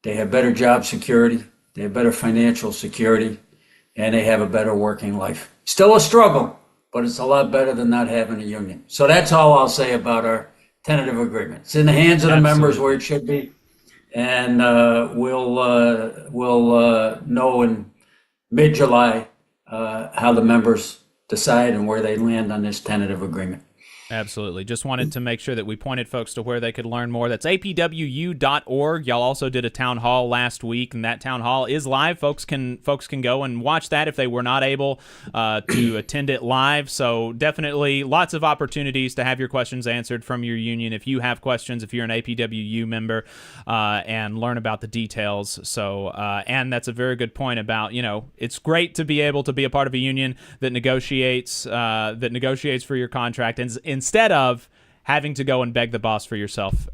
they have better job security, they have better financial security, and they have a better working life. Still a struggle, but it's a lot better than not having a union. So that's all I'll say about our tentative agreement. It's in the hands of the members where it should be, and we'll know in mid-July how the members decide and where they land on this tentative agreement. Absolutely. Just wanted to make sure that we pointed folks to where they could learn more. That's apwu.org. Y'all also did a town hall last week, and that town hall is live. Folks can go and watch that if they were not able to attend it live. So definitely lots of opportunities to have your questions answered from your union if you have questions, if you're an APWU member, and learn about the details. So, and that's a very good point about, it's great to be able to be a part of a union that negotiates for your contract, and instead of having to go and beg the boss for yourself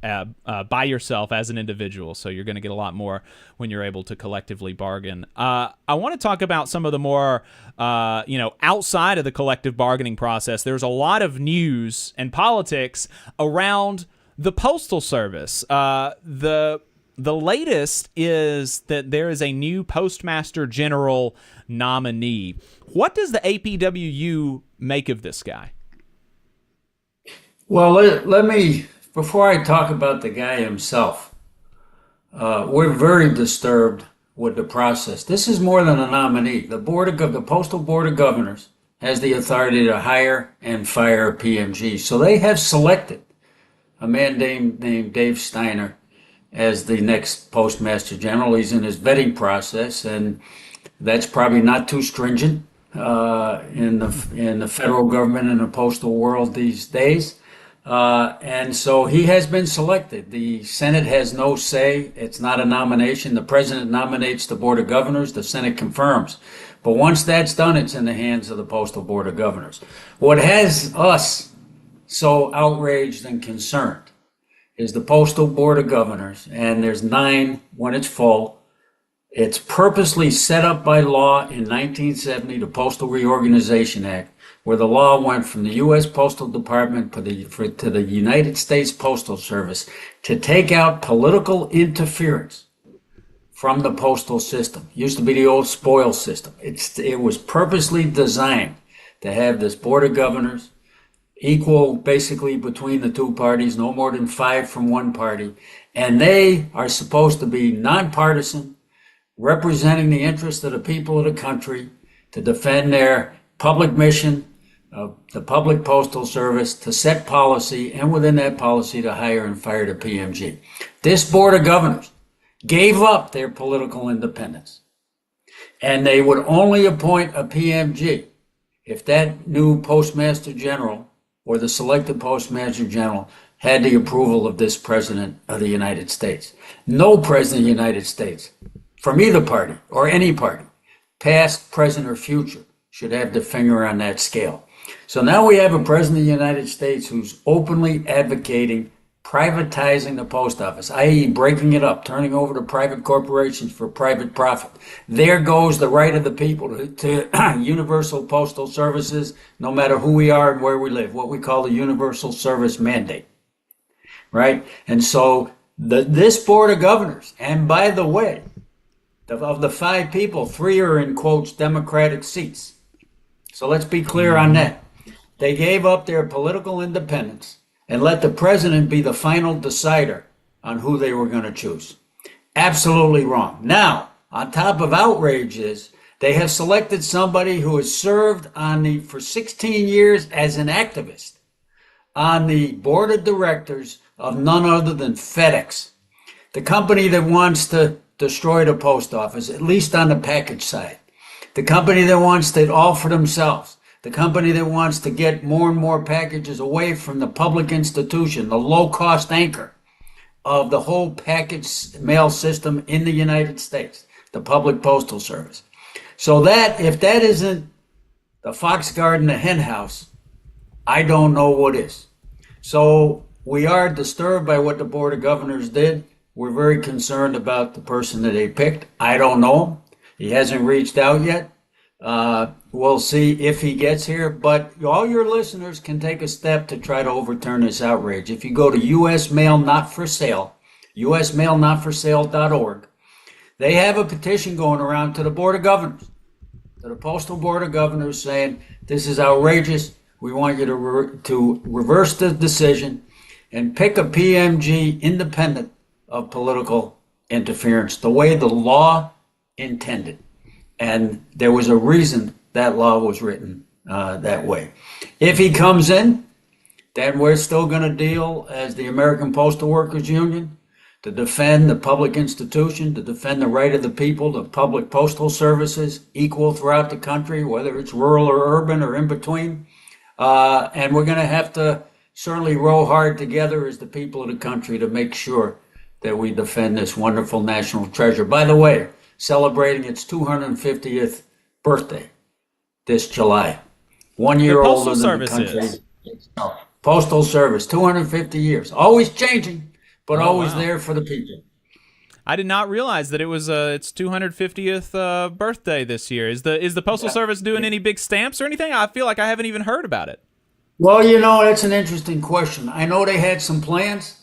by yourself as an individual. So you're going to get a lot more when you're able to collectively bargain. I want to talk about some of the more, outside of the collective bargaining process. There's a lot of news and politics around the Postal Service. The latest is that there is a new Postmaster General nominee. What does the APWU make of this guy? Well, let me, before I talk about the guy himself, we're very disturbed with the process. This is more than a nominee. The Postal Board of Governors has the authority to hire and fire PMG. So they have selected a man named Dave Steiner as the next Postmaster General. He's in his vetting process, and that's probably not too stringent in the federal government and the postal world these days. And so he has been selected. The Senate has no say. It's not a nomination. The president nominates the Board of Governors. The Senate confirms. But once that's done, it's in the hands of the Postal Board of Governors. What has us so outraged and concerned is the Postal Board of Governors, and there's 9 when it's full. It's purposely set up by law in 1970, the Postal Reorganization Act, where the law went from the U.S. Postal Department to the United States Postal Service to take out political interference from the postal system. It used to be the old spoil system. It was purposely designed to have this Board of Governors equal basically between the two parties, no more than 5 from one party. And they are supposed to be nonpartisan, representing the interests of the people of the country, to defend their public mission of the public postal service, to set policy, and within that policy to hire and fire the PMG. This Board of Governors gave up their political independence, and they would only appoint a PMG if that new Postmaster General or the selected Postmaster General had the approval of this President of the United States. No President of the United States, from either party or any party, past, present, or future, should have the finger on that scale. So now we have a President of the United States who's openly advocating privatizing the post office, i.e. breaking it up, turning over to private corporations for private profit. There goes the right of the people to universal postal services, no matter who we are and where we live, what we call the universal service mandate, right? And so this Board of Governors, and by the way, of the 5 people, 3 are in quotes Democratic seats. So let's be clear on that. They gave up their political independence and let the president be the final decider on who they were going to choose. Absolutely wrong. Now, on top of outrage is they have selected somebody who has served for 16 years as an activist on the board of directors of none other than FedEx, the company that wants to destroy the post office, at least on the package side. The company that wants it all for themselves. The company that wants to get more and more packages away from the public institution, the low-cost anchor of the whole package mail system in the United States, the public postal service. So that, if that isn't the fox guard in the hen house, I don't know what is. So we are disturbed by what the Board of Governors did. We're very concerned about the person that they picked. I don't know him. He hasn't reached out yet. We'll see if he gets here, but all your listeners can take a step to try to overturn this outrage. If you go to U.S. Mail Not For Sale, usmailnotforsale.org, they have a petition going around to the Board of Governors, to the Postal Board of Governors, saying this is outrageous. We want you to reverse the decision and pick a PMG independent of political interference, the way the law intended. And there was a reason that law was written that way. If he comes in, then we're still going to deal as the American Postal Workers Union to defend the public institution, to defend the right of the people to public postal services equal throughout the country, whether it's rural or urban or in between. And we're going to have to certainly row hard together as the people of the country to make sure that we defend this wonderful national treasure. By the way, celebrating its 250th birthday this July. 1 year older than the country itself. Postal Service, 250 years. Always changing, but always there for the people. I did not realize that it was its 250th birthday this year. Is the Postal Service doing any big stamps or anything? I feel like I haven't even heard about it. Well, that's an interesting question. I know they had some plans.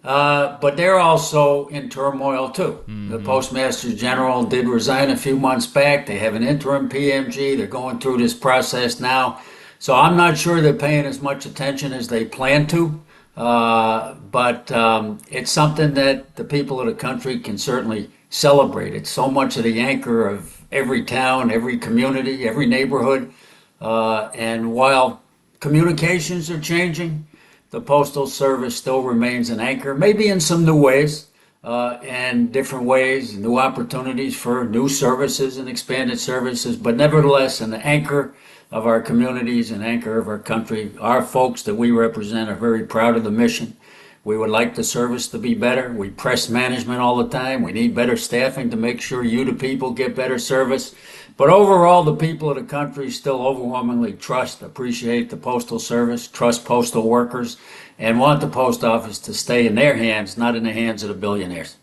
But they're also in turmoil too. Mm-hmm. The Postmaster General did resign a few months back. They have an interim PMG. They're going through this process now. So I'm not sure they're paying as much attention as they plan to. But it's something that the people of the country can certainly celebrate. It's so much of the anchor of every town, every community, every neighborhood. And while communications are changing, the Postal Service still remains an anchor, maybe in some new ways and different ways, new opportunities for new services and expanded services, but nevertheless an anchor of our communities, an anchor of our country. Our folks that we represent are very proud of the mission. We would like the service to be better. We press management all the time. We need better staffing to make sure you, the people, get better service. But overall, the people of the country still overwhelmingly appreciate the Postal Service, trust postal workers, and want the post office to stay in their hands, not in the hands of the billionaires.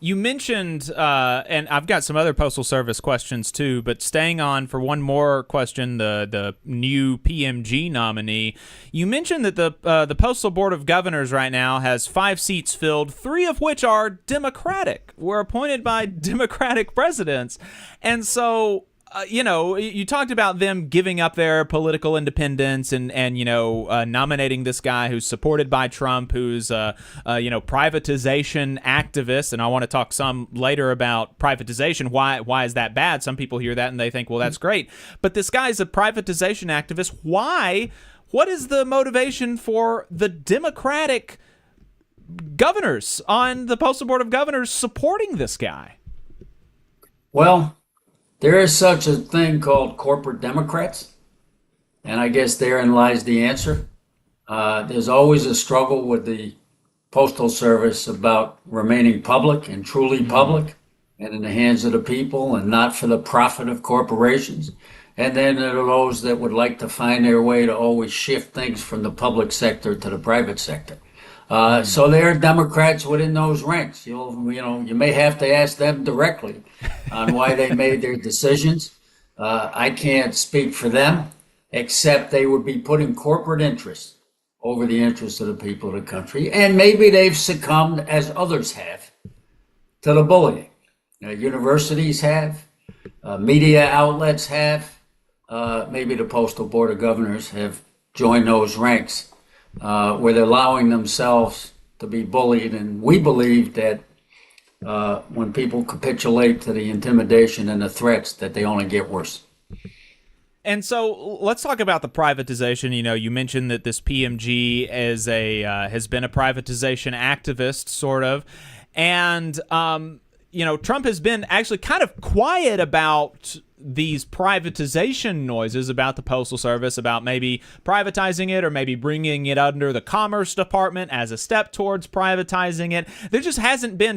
You mentioned, and I've got some other Postal Service questions too, but staying on for one more question, the new PMG nominee, you mentioned that the Postal Board of Governors right now has 5 seats filled, 3 of which are Democratic, were appointed by Democratic presidents. And so, you talked about them giving up their political independence and nominating this guy who's supported by Trump, who's privatization activist. And I want to talk some later about privatization. Why is that bad? Some people hear that and they think, well, that's great. But this guy's a privatization activist. Why? What is the motivation for the Democratic governors on the Postal Board of Governors supporting this guy? Well, there is such a thing called corporate Democrats, and I guess therein lies the answer. There's always a struggle with the Postal Service about remaining public and truly public and in the hands of the people and not for the profit of corporations. And then there are those that would like to find their way to always shift things from the public sector to the private sector. So there are Democrats within those ranks. You may have to ask them directly on why they made their decisions. I can't speak for them, except they would be putting corporate interests over the interests of the people of the country. And maybe they've succumbed, as others have, to the bullying. Universities have, media outlets have, maybe the Postal Board of Governors have joined those ranks. Where they're allowing themselves to be bullied. And we believe that when people capitulate to the intimidation and the threats, that they only get worse. And so let's talk about the privatization. You mentioned that this PMG has been a privatization activist, sort of. And, Trump has been actually kind of quiet about these privatization noises about the Postal Service, about maybe privatizing it or maybe bringing it under the Commerce Department as a step towards privatizing it.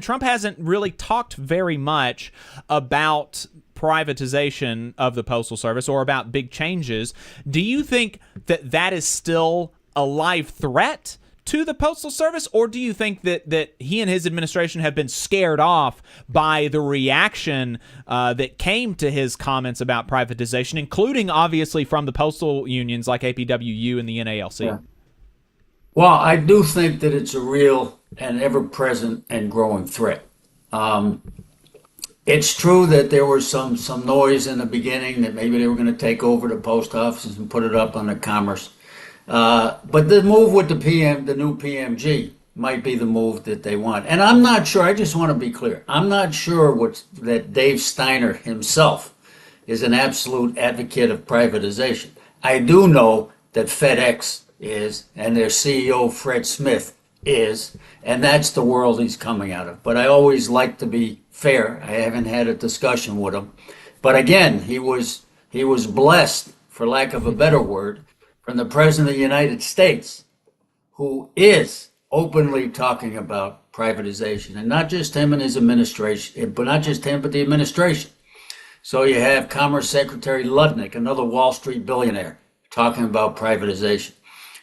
Trump hasn't really talked very much about privatization of the Postal Service or about big changes. Do you think that is still a live threat to the Postal Service, or do you think that he and his administration have been scared off by the reaction that came to his comments about privatization, including obviously from the postal unions like APWU and the NALC? Yeah. Well, I do think that it's a real and ever-present and growing threat. It's true that there was some noise in the beginning that maybe they were going to take over the post offices and put it up on the commerce. But the move with the new PMG might be the move that they want. And I'm not sure, I just want to be clear, I'm not sure that Dave Steiner himself is an absolute advocate of privatization. I do know that FedEx is, and their CEO, Fred Smith, is, and that's the world he's coming out of. But I always like to be fair. I haven't had a discussion with him. But again, he was blessed, for lack of a better word, from the President of the United States, who is openly talking about privatization, and not just him and his administration, but not just him, but the administration. So you have Commerce Secretary Ludnick, another Wall Street billionaire, talking about privatization.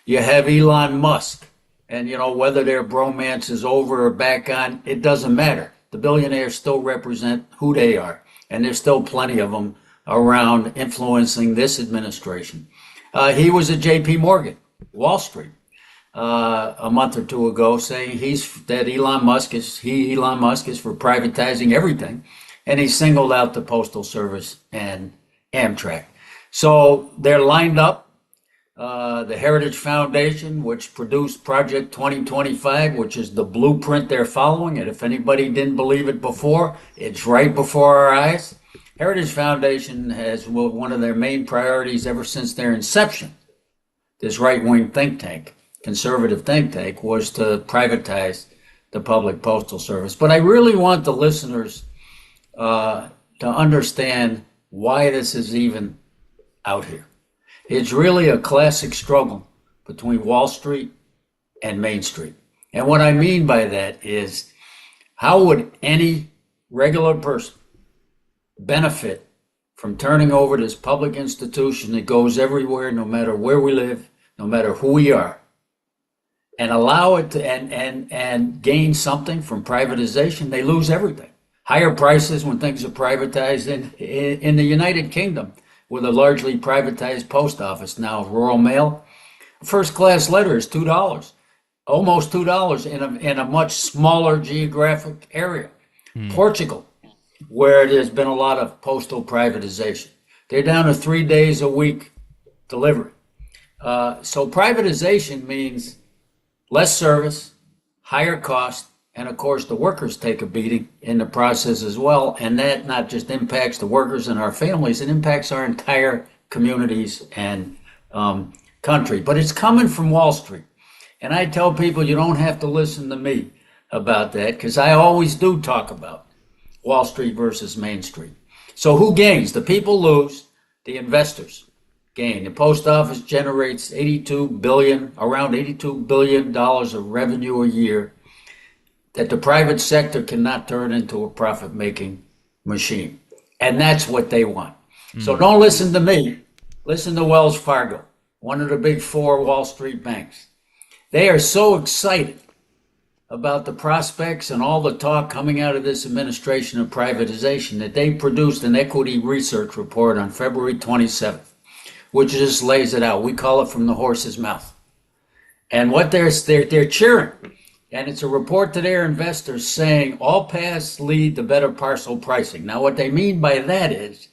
You have Elon Musk, and whether their bromance is over or back on, it doesn't matter. The billionaires still represent who they are, and there's still plenty of them around influencing this administration. He was at J.P. Morgan, Wall Street, a month or two ago, saying Elon Musk is for privatizing everything, and he singled out the Postal Service and Amtrak. So they're lined up. The Heritage Foundation, which produced Project 2025, which is the blueprint they're following, and if anybody didn't believe it before, it's right before our eyes. Heritage Foundation has one of their main priorities ever since their inception, this right-wing think tank, conservative think tank, was to privatize the public postal service. But I really want the listeners to understand why this is even out here. It's really a classic struggle between Wall Street and Main Street. And what I mean by that is, how would any regular person benefit from turning over this public institution that goes everywhere, no matter where we live, no matter who we are, and allow it to and gain something from privatization? They lose everything. Higher prices when things are privatized. In the United Kingdom, with a largely privatized post office now, Royal Mail, first class letter is $2, almost $2 in a much smaller geographic area. Portugal, where there's been a lot of postal privatization, they're down to 3 days a week delivery. So privatization means less service, higher cost, and of course the workers take a beating in the process as well. And that not just impacts the workers and our families, it impacts our entire communities and country. But it's coming from Wall Street. And I tell people you don't have to listen to me about that, because I always do talk about Wall Street versus Main Street. So who gains? The people lose, the investors gain. The post office generates around $82 billion of revenue a year that the private sector cannot turn into a profit-making machine. And that's what they want. So don't listen to me. Listen to Wells Fargo, one of the big four Wall Street banks. They are so excited about the prospects and all the talk coming out of this administration of privatization that they produced an equity research report on February 27th, which just lays it out. We call it from the horse's mouth. And what they're cheering. And it's a report to their investors saying all paths lead to better parcel pricing. Now, what they mean by that is,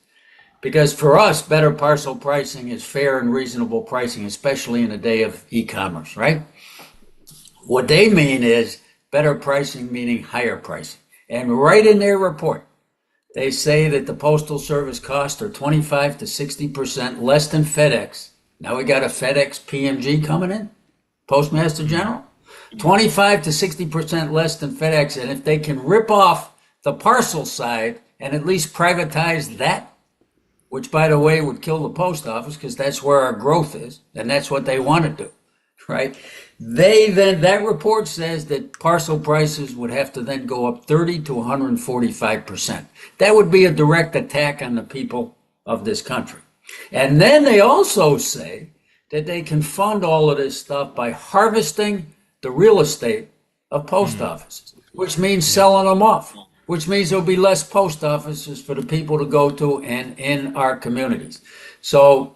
because for us, better parcel pricing is fair and reasonable pricing, especially in a day of e-commerce, right? What they mean is better pricing meaning higher pricing. And right in their report, they say that the Postal Service costs are 25 to 60% less than FedEx. Now we got a FedEx PMG coming in, Postmaster General. 25 to 60% less than FedEx. And if they can rip off the parcel side and at least privatize that, which by the way would kill the post office because that's where our growth is, and that's what they want to do, right? That report says that parcel prices would have to then go up 30 to 145%. That would be a direct attack on the people of this country. And then they also say that they can fund all of this stuff by harvesting the real estate of post offices, which means selling them off, which means there'll be less post offices for the people to go to and in our communities. So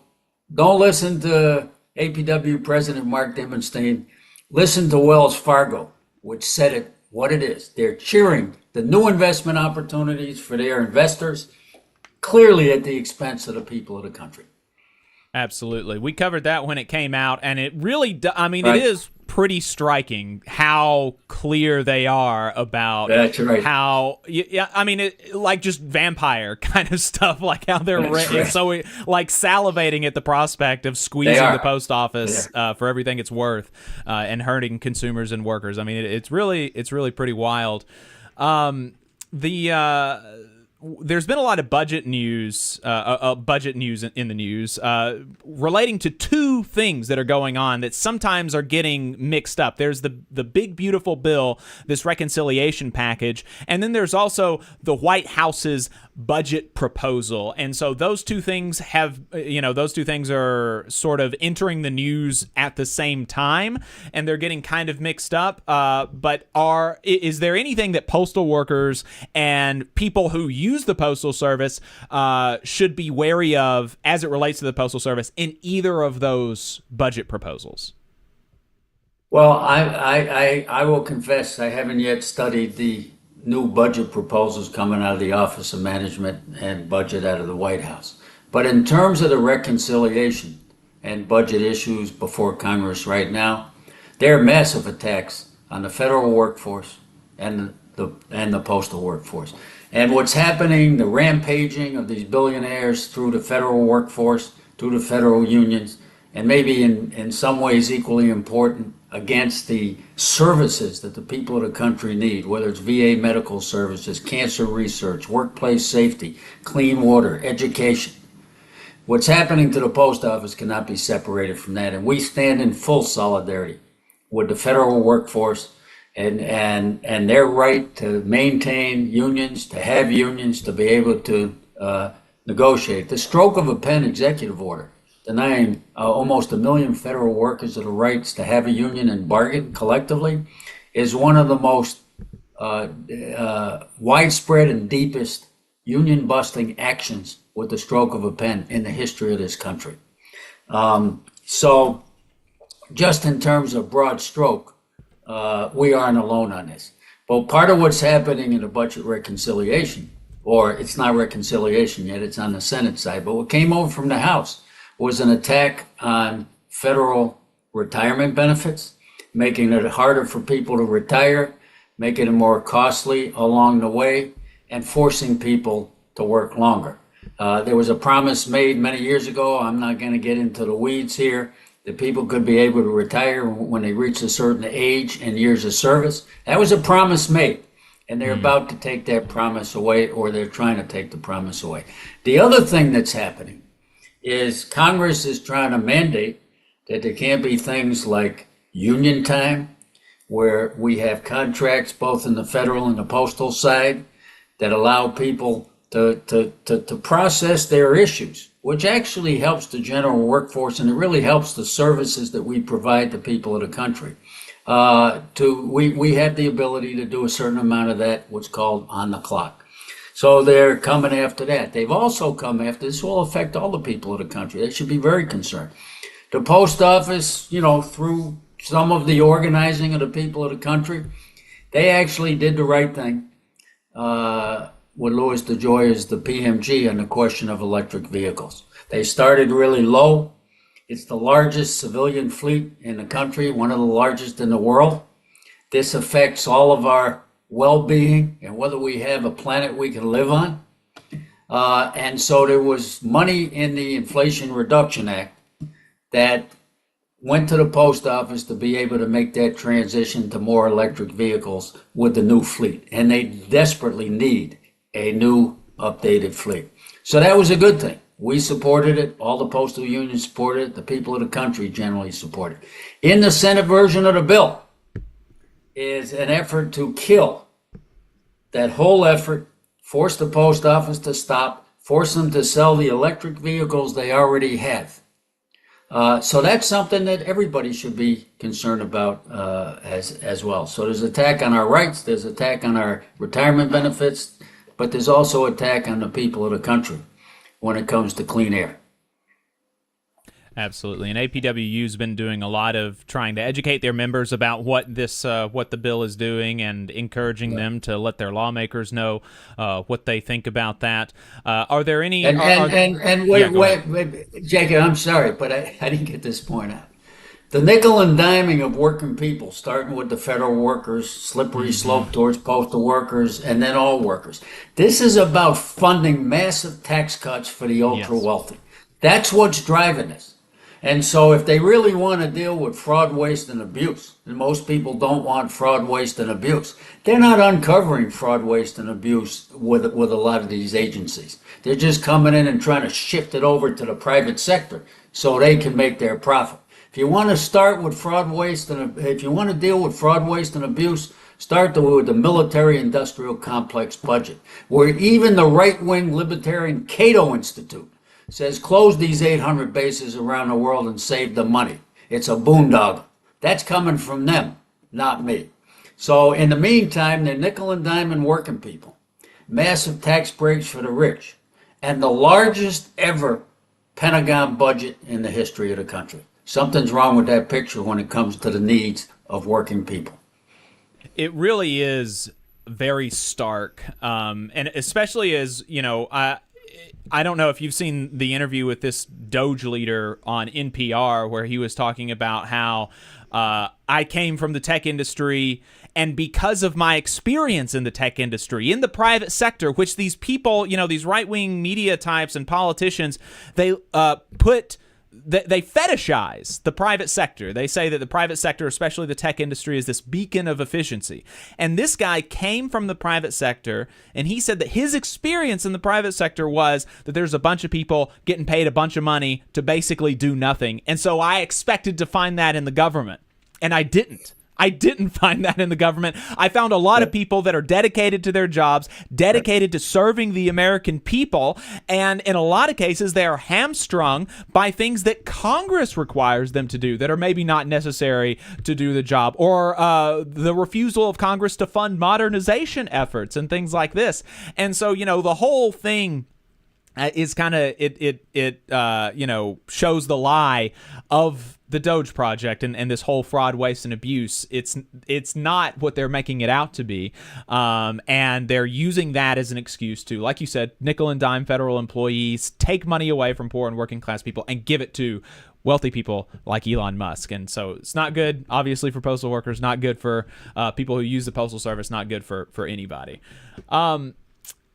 don't listen to APWU President Mark Dimondstein. Listen to Wells Fargo, which said it what it is. They're cheering the new investment opportunities for their investors, clearly at the expense of the people of the country. Absolutely. We covered that when it came out, and it really, Right. it is pretty striking how clear they are about That's right. how, like just vampire kind of stuff, like how they're so like salivating at the prospect of squeezing the post office for everything it's worth and hurting consumers and workers. I mean, it's really pretty wild. There's been a lot of budget news in the news relating to two things that are going on that sometimes are getting mixed up. There's the big, beautiful bill, this reconciliation package, and then there's also the White House's budget proposal. And so those two things are sort of entering the news at the same time, and they're getting kind of mixed up. But is there anything that postal workers and people who use the Postal Service should be wary of as it relates to the Postal Service in either of those budget proposals? Well, I will confess I haven't yet studied the new budget proposals coming out of the Office of Management and Budget out of the White House. But in terms of the reconciliation and budget issues before Congress right now, there are massive attacks on the federal workforce and the postal workforce. And what's happening, the rampaging of these billionaires through the federal workforce, through the federal unions, and maybe in some ways equally important, against the services that the people of the country need, whether it's VA medical services, cancer research, workplace safety, clean water, education. What's happening to the post office cannot be separated from that. And we stand in full solidarity with the federal workforce and their right to maintain unions, to have unions, to be able to negotiate. The stroke of a pen executive order denying almost 1 million federal workers of the rights to have a union and bargain collectively is one of the most widespread and deepest union busting actions with the stroke of a pen in the history of this country. So just in terms of broad stroke, we aren't alone on this. But part of what's happening in the budget reconciliation, or it's not reconciliation yet, it's on the Senate side, but what came over from the House was an attack on federal retirement benefits, making it harder for people to retire, making it more costly along the way, and forcing people to work longer. There was a promise made many years ago, I'm not going to get into the weeds here, that people could be able to retire when they reach a certain age and years of service. That was a promise made, and they're about to take that promise away, or they're trying to take the promise away. The other thing that's happening is Congress is trying to mandate that there can't be things like union time, where we have contracts both in the federal and the postal side that allow people to process their issues, which actually helps the general workforce, and it really helps the services that we provide to people of the country. We have the ability to do a certain amount of that, what's called on the clock. So they're coming after that. They've also come after, this will affect all the people of the country. They should be very concerned. The post office, through some of the organizing of the people of the country, they actually did the right thing with Louis DeJoy as the PMG on the question of electric vehicles. They started really low. It's the largest civilian fleet in the country, one of the largest in the world. This affects all of our well-being and whether we have a planet we can live on. And so there was money in the Inflation Reduction Act that went to the post office to be able to make that transition to more electric vehicles with the new fleet. And they desperately need a new updated fleet. So that was a good thing. We supported it. All the postal unions supported it. The people of the country generally support it. In the Senate version of the bill is an effort to kill that whole effort, force the post office to stop, force them to sell the electric vehicles they already have. So that's something that everybody should be concerned about as well. So there's attack on our rights, there's attack on our retirement benefits, but there's also attack on the people of the country when it comes to clean air. Absolutely, and APWU's been doing a lot of trying to educate their members about what the bill is doing, and encouraging them to let their lawmakers know what they think about that. Are there any? Wait, Jacob, I'm sorry, but I didn't get this point out. The nickel and diming of working people, starting with the federal workers, slippery slope towards postal workers, and then all workers. This is about funding massive tax cuts for the ultra wealthy. That's what's driving this. And so if they really want to deal with fraud, waste, and abuse, and most people don't want fraud, waste, and abuse, they're not uncovering fraud, waste, and abuse with a lot of these agencies. They're just coming in and trying to shift it over to the private sector so they can make their profit. If you want to start with fraud, waste, and if you want to deal with fraud, waste, and abuse, start with the military-industrial complex budget, where even the right-wing libertarian Cato Institute says close these 800 bases around the world and save the money. It's a boondoggle. That's coming from them, not me. So in the meantime, they're nickel and diamond working people, massive tax breaks for the rich, and the largest ever Pentagon budget in the history of the country. Something's wrong with that picture when it comes to the needs of working people. It really is very stark, and especially as, you know, I don't know if you've seen the interview with this Doge leader on NPR, where he was talking about how I came from the tech industry, and because of my experience in the tech industry, in the private sector, which these people, you know, these right-wing media types and politicians, they they fetishize the private sector. They say that the private sector, especially the tech industry, is this beacon of efficiency. And this guy came from the private sector, and he said that his experience in the private sector was that there's a bunch of people getting paid a bunch of money to basically do nothing. And so I expected to find that in the government, and I didn't. I didn't find that in the government. I found a lot of people that are dedicated to their jobs, dedicated to serving the American people, and in a lot of cases, they are hamstrung by things that Congress requires them to do that are maybe not necessary to do the job, or the refusal of Congress to fund modernization efforts and things like this. And so, you know, the whole thing is kind of, you know, shows the lie of the Doge Project and this whole fraud, waste, and abuse. It's not what they're making it out to be, and they're using that as an excuse to, like you said, nickel and dime federal employees, take money away from poor and working class people and give it to wealthy people like Elon Musk. And so it's not good, obviously, for postal workers, not good for people who use the postal service, not good for anybody.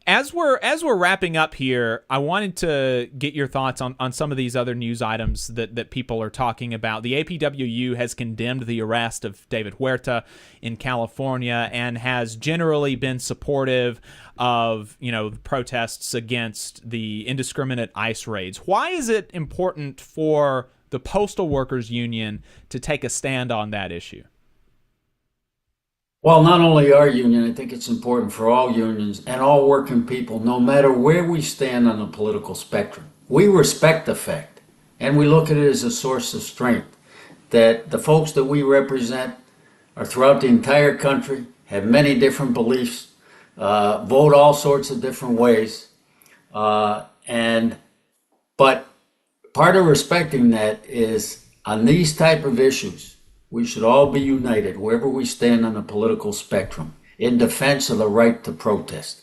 As we're wrapping up here, I wanted to get your thoughts on some of these other news items that people are talking about. The APWU has condemned the arrest of David Huerta in California and has generally been supportive of, you know, protests against the indiscriminate ICE raids. Why is it important for the Postal Workers Union to take a stand on that issue? Well, not only our union, I think it's important for all unions and all working people, no matter where we stand on the political spectrum. We respect the fact, and we look at it as a source of strength, that the folks that we represent are throughout the entire country, have many different beliefs, vote all sorts of different ways. But part of respecting that is, on these type of issues, we should all be united wherever we stand on the political spectrum in defense of the right to protest.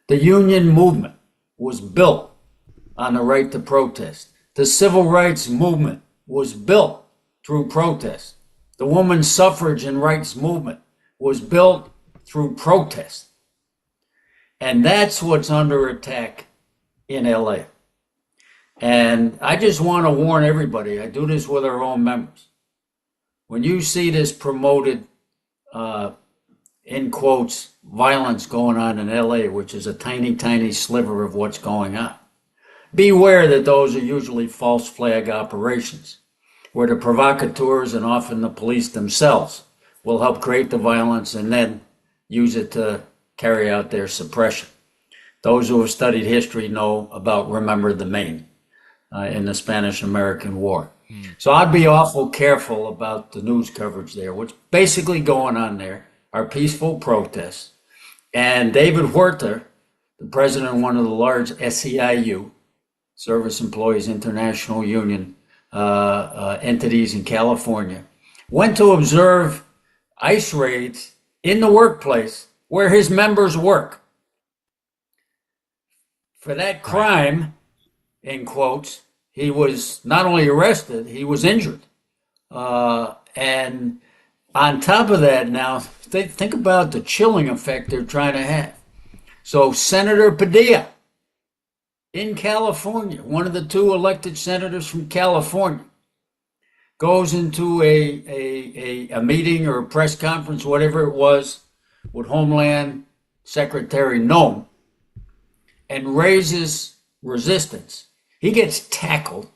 The union movement was built on the right to protest. The civil rights movement was built through protest. The women's suffrage and rights movement was built through protest. And that's what's under attack in LA. And I just want to warn everybody, I do this with our own members. When you see this promoted, in quotes, violence going on in LA, which is a tiny, tiny sliver of what's going on, beware that those are usually false flag operations, where the provocateurs and often the police themselves will help create the violence and then use it to carry out their suppression. Those who have studied history know about Remember the Maine in the Spanish-American War. So I'd be awful careful about the news coverage there. What's basically going on there are peaceful protests. And David Huerta, the president of one of the large SEIU, Service Employees International Union entities in California, went to observe ICE raids in the workplace where his members work. For that crime, in quotes, he was not only arrested, he was injured. And on top of that, now, think about the chilling effect they're trying to have. So Senator Padilla in California, one of the two elected senators from California, goes into a meeting or a press conference, whatever it was, with Homeland Secretary Nome, and raises resistance. He gets tackled.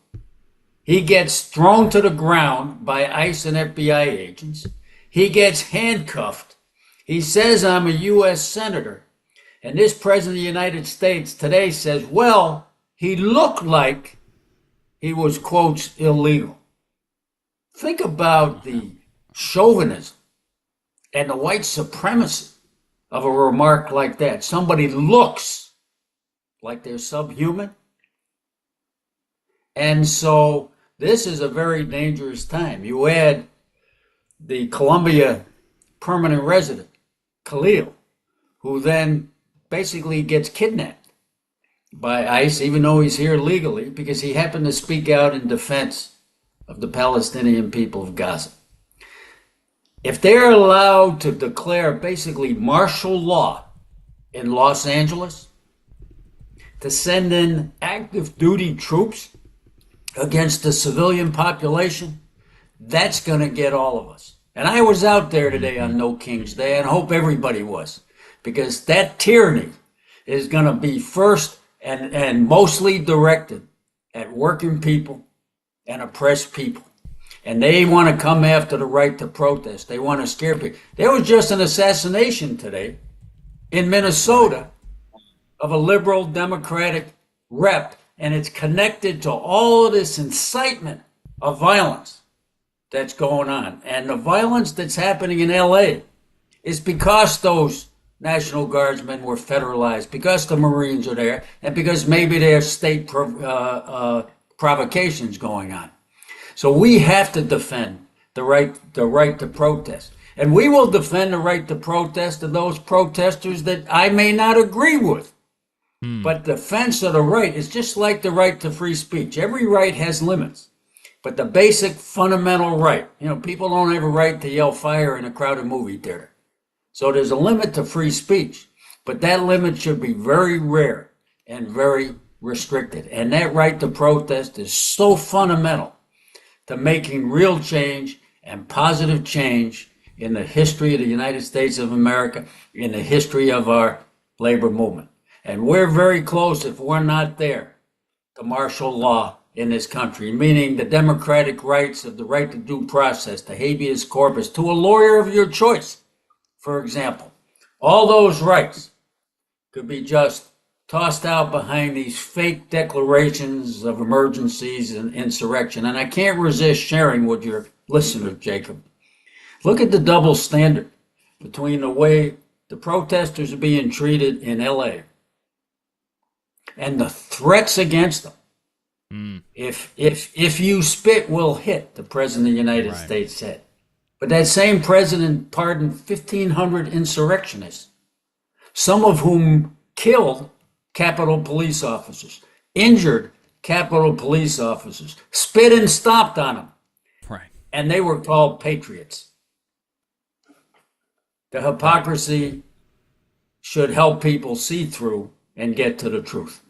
He gets thrown to the ground by ICE and FBI agents. He gets handcuffed. He says, I'm a U.S. senator. And this president of the United States today says, well, he looked like he was, quotes, illegal. Think about the chauvinism and the white supremacy of a remark like that. Somebody looks like they're subhuman. And so this is a very dangerous time. You add the Colombia permanent resident, Khalil, who then basically gets kidnapped by ICE, even though he's here legally, because he happened to speak out in defense of the Palestinian people of Gaza. If they're allowed to declare basically martial law in Los Angeles, to send in active duty troops against the civilian population, that's going to get all of us. And I was out there today on No King's Day, and I hope everybody was, because that tyranny is going to be first and mostly directed at working people and oppressed people. And they want to come after the right to protest. They want to scare people. There was just an assassination today in Minnesota of a liberal Democratic rep, and it's connected to all of this incitement of violence that's going on. And the violence that's happening in LA is because those National Guardsmen were federalized, because the Marines are there, and because maybe there's state provocations going on. So we have to defend the right to protest. And we will defend the right to protest of those protesters that I may not agree with. But defense of the right is just like the right to free speech. Every right has limits. But the basic fundamental right, people don't have a right to yell fire in a crowded movie theater. So there's a limit to free speech. But that limit should be very rare and very restricted. And that right to protest is so fundamental to making real change and positive change in the history of the United States of America, in the history of our labor movement. And we're very close, if we're not there, to martial law in this country, meaning the democratic rights of the right to due process, the habeas corpus, to a lawyer of your choice, for example. All those rights could be just tossed out behind these fake declarations of emergencies and insurrection. And I can't resist sharing with your listener, Jacob. Look at the double standard between the way the protesters are being treated in LA and the threats against them. If you spit, we'll hit, the president of the United States said. But that same president pardoned 1,500 insurrectionists, some of whom killed Capitol police officers, injured Capitol police officers, spit and stomped on them. And they were called patriots. The hypocrisy should help people see through and get to the truth.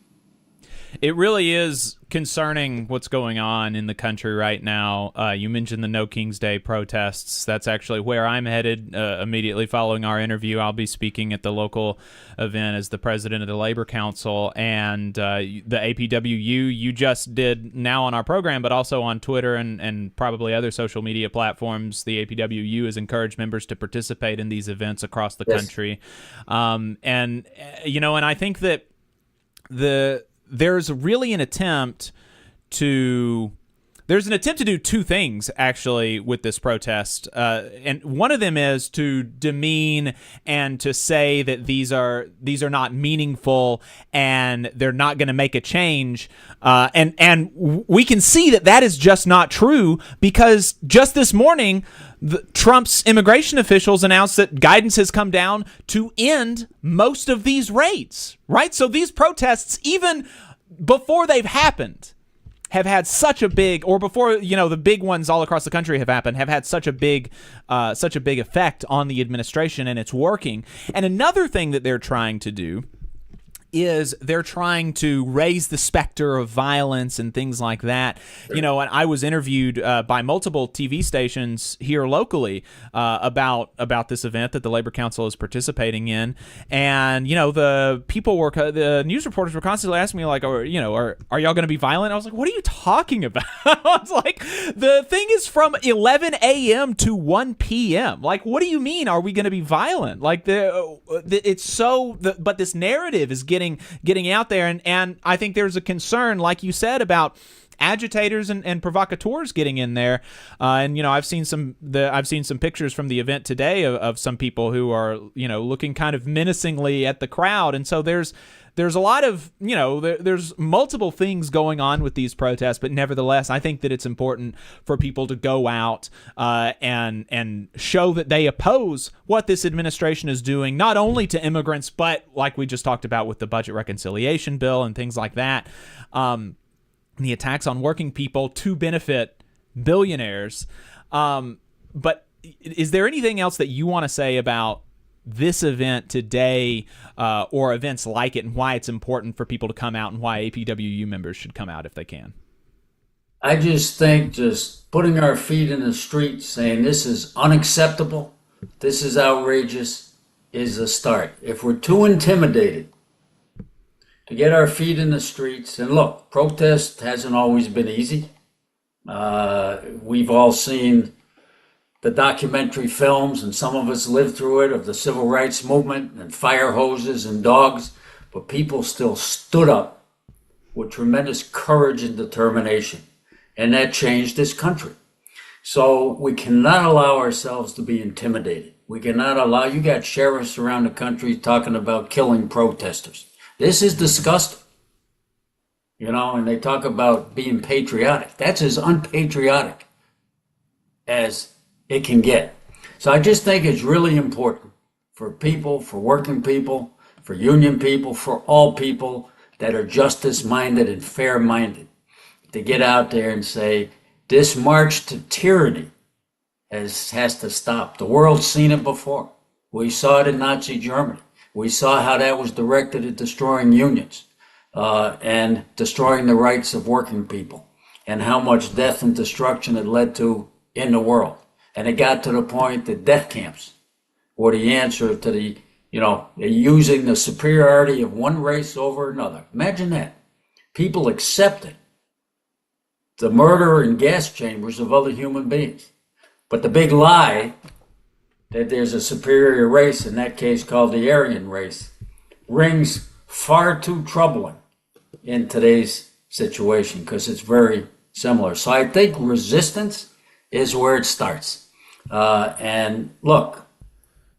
It really is concerning what's going on in the country right now. You mentioned the No King's Day protests. That's actually where I'm headed immediately following our interview. I'll be speaking at the local event as the president of the Labor Council, and the APWU you just did now on our program, but also on Twitter and probably other social media platforms. The APWU has encouraged members to participate in these events across the country. And I think that there's really an attempt to There's an attempt to do two things actually with this protest, and one of them is to demean and to say that these are not meaningful and they're not going to make a change. And we can see that is just not true, because just this morning, Trump's immigration officials announced that guidance has come down to end most of these raids. Right, so these protests, even before they've happened, have had such a big, or before, the big ones all across the country have happened, have had such a big effect on the administration, and it's working. And another thing that they're trying to do is they're trying to raise the specter of violence and things like that. And I was interviewed by multiple TV stations here locally about this event that the Labor Council is participating in. And, the news reporters were constantly asking me, like, are y'all going to be violent? I was like, what are you talking about? I was like, the thing is from 11 a.m. to 1 p.m. Like, what do you mean? Are we going to be violent? Like, but this narrative is getting out there, and I think there's a concern, like you said, about agitators and provocateurs getting in there. And I've seen some pictures from the event today of some people who are looking kind of menacingly at the crowd, and so there's a lot of there's multiple things going on with these protests, but nevertheless, I think that it's important for people to go out and show that they oppose what this administration is doing, not only to immigrants, but like we just talked about with the budget reconciliation bill and things like that, the attacks on working people to benefit billionaires. But is there anything else that you want to say about this event today, or events like it, and why it's important for people to come out, and why APWU members should come out if they can? I just think just putting our feet in the street, saying this is unacceptable, this is outrageous, is a start. If we're too intimidated to get our feet in the streets, and look, protest hasn't always been easy. We've all seen the documentary films, and some of us lived through it, of the civil rights movement and fire hoses and dogs, but people still stood up with tremendous courage and determination, and that changed this country. So we cannot allow ourselves to be intimidated. We cannot allow, you got sheriffs around the country talking about killing protesters. This is disgusting. And they talk about being patriotic. That's as unpatriotic as it can get. So I just think it's really important for people, for working people, for union people, for all people that are justice-minded and fair-minded, to get out there and say, this march to tyranny has to stop. The world's seen it before. We saw it in Nazi Germany. We saw how that was directed at destroying unions and destroying the rights of working people, and how much death and destruction it led to in the world. And it got to the point that death camps were the answer to the, using the superiority of one race over another. Imagine that. People accepted the murder in gas chambers of other human beings. But the big lie that there's a superior race, in that case called the Aryan race, rings far too troubling in today's situation, because it's very similar. So I think resistance is where it starts. And look,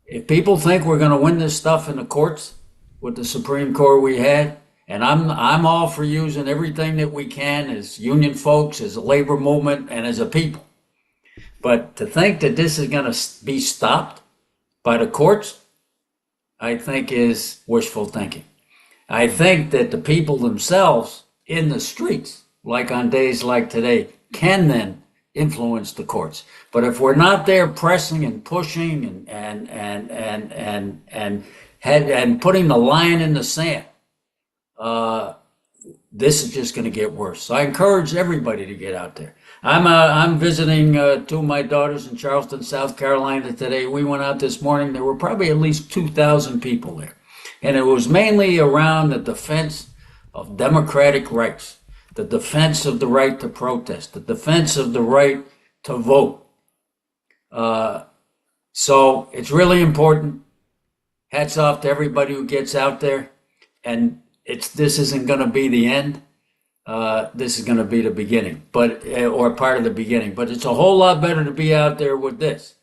if people think we're going to win this stuff in the courts with the Supreme Court we had, and I'm all for using everything that we can as union folks, as a labor movement, and as a people. But to think that this is going to be stopped by the courts, I think is wishful thinking. I think that the people themselves in the streets, like on days like today, can then influence the courts. But if we're not there pressing and pushing and putting the line in the sand, this is just going to get worse. So I encourage everybody to get out there. I'm visiting two of my daughters in Charleston, South Carolina today. We went out this morning. There were probably at least 2,000 people there. And it was mainly around the defense of democratic rights, the defense of the right to protest, the defense of the right to vote. So it's really important. Hats off to everybody who gets out there. And this isn't going to be the end. this is going to be the beginning, or part of the beginning. But it's a whole lot better to be out there with this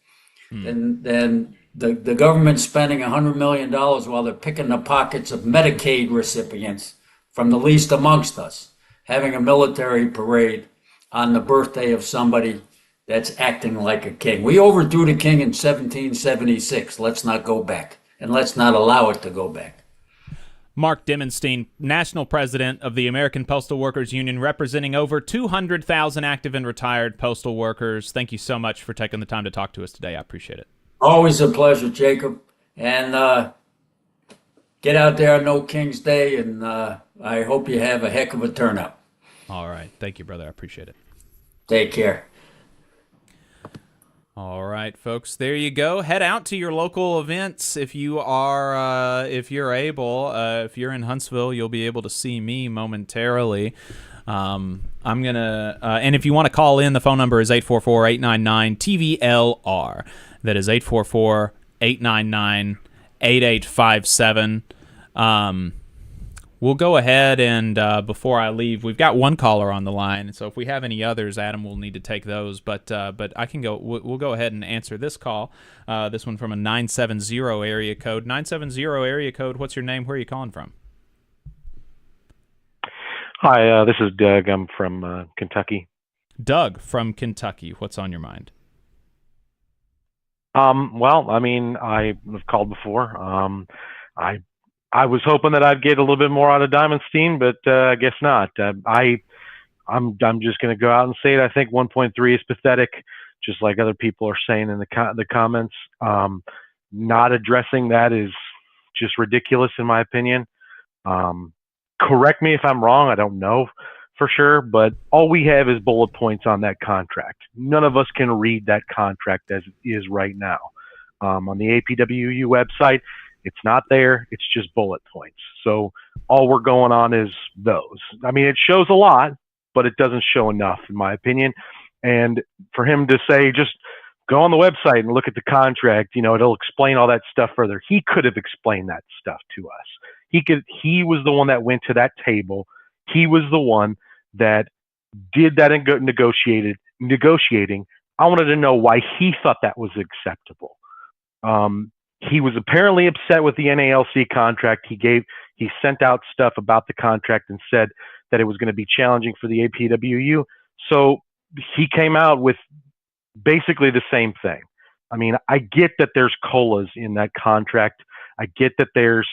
than the government spending $100 million while they're picking the pockets of Medicaid recipients from the least amongst us, having a military parade on the birthday of somebody that's acting like a king. We overthrew the king in 1776. Let's not go back, and let's not allow it to go back. Mark Dimondstein, National President of the American Postal Workers Union, representing over 200,000 active and retired postal workers. Thank you so much for taking the time to talk to us today. I appreciate it. Always a pleasure, Jacob. And get out there on No King's Day, and I hope you have a heck of a turnout. All right. Thank you, brother. I appreciate it. Take care. All right, folks, there you go. Head out to your local events if you are, if you're able. If you're in Huntsville, you'll be able to see me momentarily. I'm gonna, and if you want to call in, the phone number is 844-899-TVLR. That is 844-899-8857. We'll go ahead and before I leave, we've got one caller on the line, so if we have any others, Adam will need to take those. But I can go. We'll go ahead and answer this call. This one from a 970 area code. 970 area code. What's your name? Where are you calling from? Hi, this is Doug. I'm from Kentucky. Doug from Kentucky. What's on your mind? Well, I mean, I've called before. I was hoping that I'd get a little bit more out of Dimondstein, but I guess not. I'm just going to go out and say it. I think 1.3 is pathetic, just like other people are saying in the comments. Not addressing that is just ridiculous, in my opinion. Correct me if I'm wrong. I don't know for sure, but all we have is bullet points on that contract. None of us can read that contract as it is right now. On the APWU website, it's not there. It's just bullet points. So all we're going on is those. I mean, it shows a lot, but it doesn't show enough, in my opinion. And for him to say, just go on the website and look at the contract, you know, it'll explain all that stuff further. He could have explained that stuff to us. He was the one that went to that table. He was the one that did that and negotiating. I wanted to know why he thought that was acceptable. He was apparently upset with the NALC contract. He sent out stuff about the contract and said that it was going to be challenging for the APWU. So he came out with basically the same thing. I mean, I get that there's COLAs in that contract. I get that there's,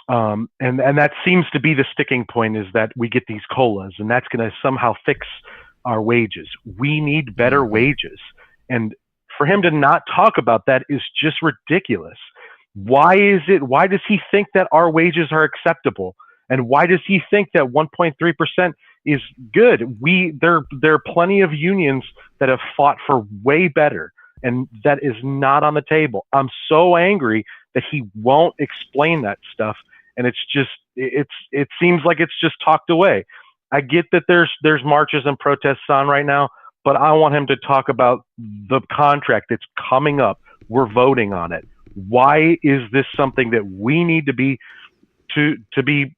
and that seems to be the sticking point, is that we get these COLAs, and that's going to somehow fix our wages. We need better wages. And for him to not talk about that is just ridiculous. Why does he think that our wages are acceptable? And why does he think that 1.3% is good? There are plenty of unions that have fought for way better, and that is not on the table. I'm so angry that he won't explain that stuff, and it seems like it's just talked away. I get that there's marches and protests on right now, but I want him to talk about the contract that's coming up. We're voting on it. Why is this something that we need to be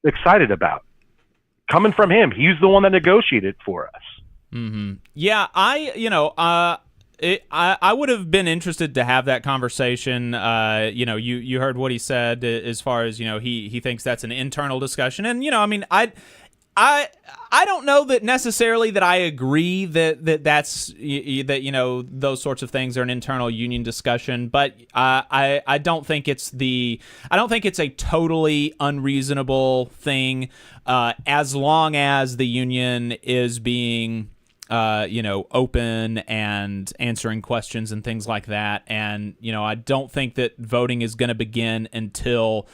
excited about? Coming from him, he's the one that negotiated for us. Mm-hmm. Yeah, I would have been interested to have that conversation. You heard what he said as far as, he thinks that's an internal discussion, and I mean, I don't know that necessarily that I agree that's those sorts of things are an internal union discussion, but I don't think it's a totally unreasonable thing as long as the union is being open and answering questions and things like that. And I don't think that voting is going to begin until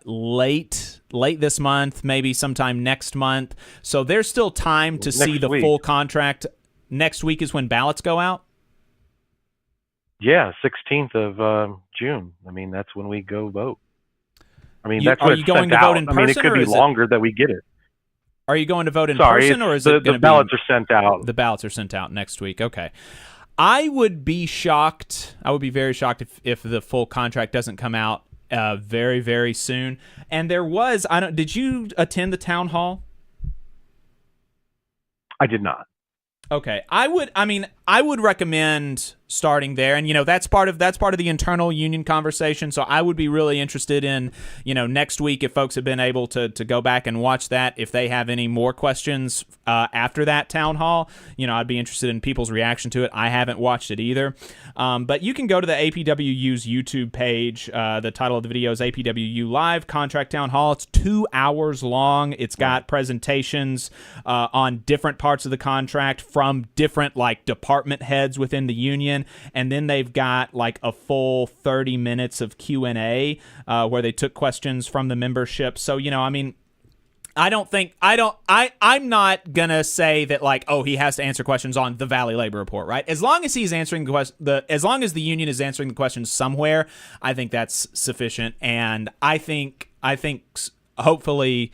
late this month, maybe sometime next month. So there's still time to see the full contract. Next week is when ballots go out? Yeah, 16th of June. I mean, that's when we go vote. I mean, are you going to vote in person? I mean, it could be longer that we get it. Are you going to vote in person, or is it the ballots are sent out? The ballots are sent out next week. Okay. I would be shocked. I would be very shocked if the full contract doesn't come out very, very soon. And there was, did you attend the town hall? I did not. Okay, I would recommend starting there, and that's part of the internal union conversation. So I would be really interested in next week, if folks have been able to go back and watch that, if they have any more questions after that town hall, I'd be interested in people's reaction to it. I haven't watched it either, but you can go to the APWU's YouTube page. The title of the video is APWU Live Contract Town Hall. It's 2 hours long. It's got presentations on different parts of the contract from different department heads within the union. And then they've got a full 30 minutes of Q&A where they took questions from the membership. So, I'm not gonna say that he has to answer questions on the Valley Labor Report, right? As long as he's answering as long as the union is answering the questions somewhere, I think that's sufficient. And I think hopefully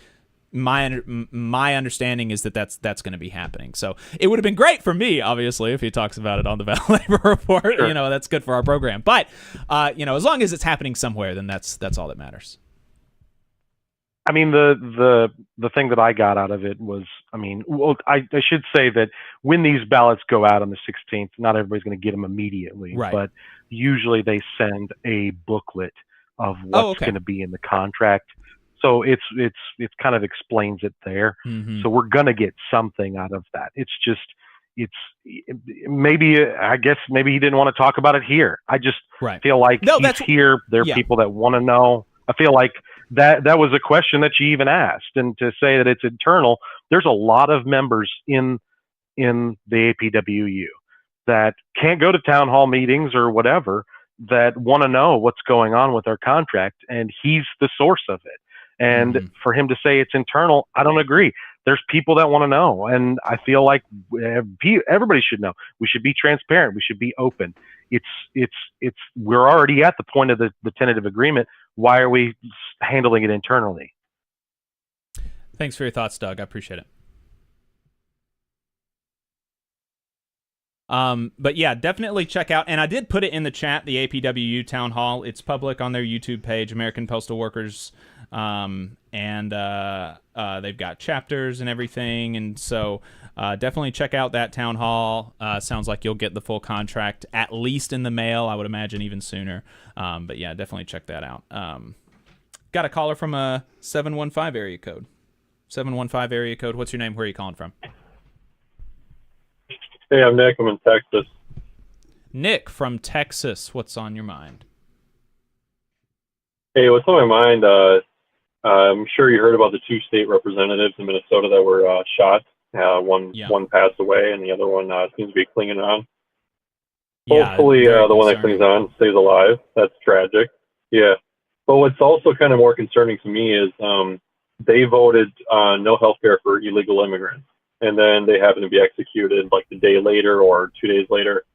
my understanding is that that's going to be happening. So it would have been great for me, obviously, if he talks about it on the Valley Labor Report. Sure. That's good for our program. But as long as it's happening somewhere, then that's all that matters. I mean, the thing that I got out of it was, I should say that when these ballots go out on the 16th, not everybody's going to get them immediately, right. But usually they send a booklet of what's going to be in the contract. So it's kind of explains it there. Mm-hmm. So we're gonna get something out of that. It's maybe I guess maybe he didn't want to talk about it here. I just feel like he's here. There are people that want to know. I feel like that was a question that you even asked, and to say that it's internal, there's a lot of members in the APWU that can't go to town hall meetings or whatever, that want to know what's going on with our contract, and he's the source of it. And for him to say it's internal, I don't agree. There's people that want to know, and I feel like everybody should know. We should be transparent. We should be open. We're already at the point of the tentative agreement. Why are we handling it internally? Thanks for your thoughts, Doug. I appreciate it. But yeah, definitely check out, and I did put it in the chat, the APWU Town Hall. It's public on their YouTube page, American Postal Workers, and they've got chapters and everything, and so definitely check out that town hall. Sounds like you'll get the full contract at least in the mail. I would imagine even sooner. But yeah, definitely check that out. Got a caller from a 715 area code. 715 area code. What's your name? Where are you calling from? Hey, I'm Nick. I'm in Texas. Nick from Texas. What's on your mind? Hey, what's on my mind? I'm sure you heard about the 2 state representatives in Minnesota that were shot. One passed away, and the other one seems to be clinging on. Yeah, hopefully, the one that clings on stays alive. That's tragic. Yeah. But what's also kind of more concerning to me is they voted no health care for illegal immigrants, and then they happen to be executed like the day later or 2 days later.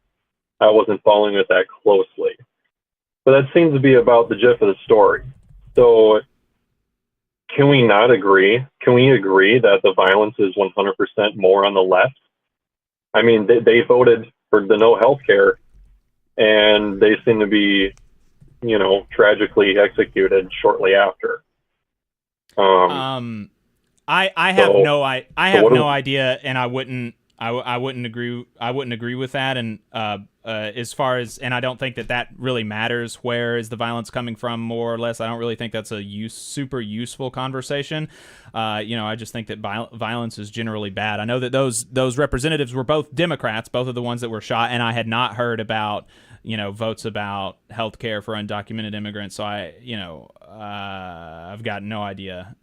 I wasn't following it that closely. But that seems to be about the gist of the story. So can we not agree? Can we agree that the violence is 100% more on the left? I mean, they voted for the no health care, and they seem to be, tragically executed shortly after. I have no idea, and I wouldn't agree with that. And as far as, and I don't think that really matters. Where is the violence coming from, more or less? I don't really think that's a super useful conversation. I just think that violence is generally bad. I know that those representatives were both Democrats, both of the ones that were shot, and I had not heard about votes about health care for undocumented immigrants. So I've got no idea.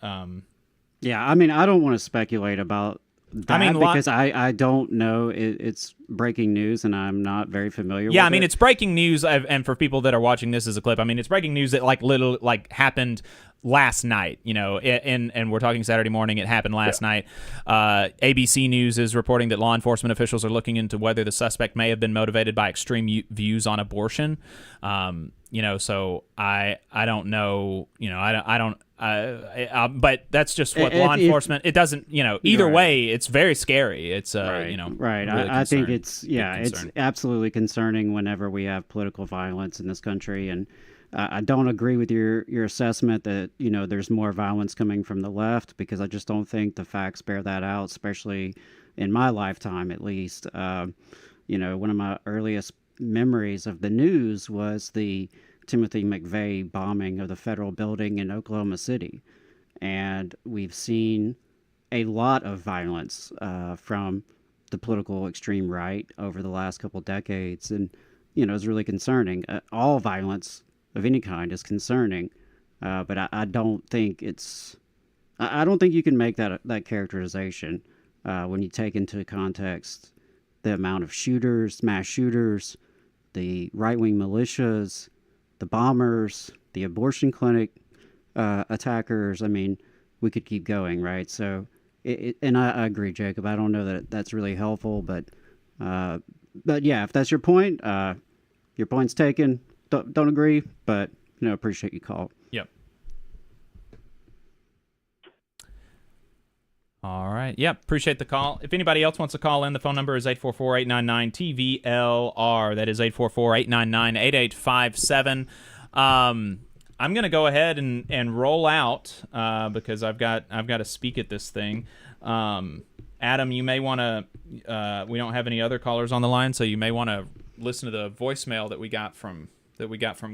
Yeah, I mean, I don't want to speculate about that because I don't know. It's breaking news, and I'm not very familiar with it. Yeah, I mean, it's breaking news, and for people that are watching this as a clip, I mean, it's breaking news that literally happened last night, and we're talking Saturday morning. It happened last night. ABC News is reporting that law enforcement officials are looking into whether the suspect may have been motivated by extreme views on abortion. So I don't know, but that's just what law enforcement, it doesn't, either way, it's very scary. It's, Right. Really I think it's absolutely concerning whenever we have political violence in this country. And I don't agree with your assessment that, there's more violence coming from the left, because I just don't think the facts bear that out, especially in my lifetime, at least. One of my earliest memories of the news was the Timothy McVeigh bombing of the federal building in Oklahoma City. And we've seen a lot of violence from the political extreme right over the last couple decades. And, it's really concerning. All violence of any kind is concerning. But I don't think I don't think you can make that characterization when you take into context the amount of shooters, mass shooters, the right-wing militias, the bombers, the abortion clinic attackers. I mean, we could keep going, right? So, and I agree, Jacob. I don't know that that's really helpful, but yeah, if that's your point, your point's taken. Don't agree, but appreciate you call. Yep. All right. Yep. Appreciate the call. If anybody else wants to call in, the phone number is 844-899-TVLR. That is 844-899-8857. I'm going to go ahead and roll out because I've got to speak at this thing. Adam, you may want to. We don't have any other callers on the line, so you may want to listen to the voicemail that we got from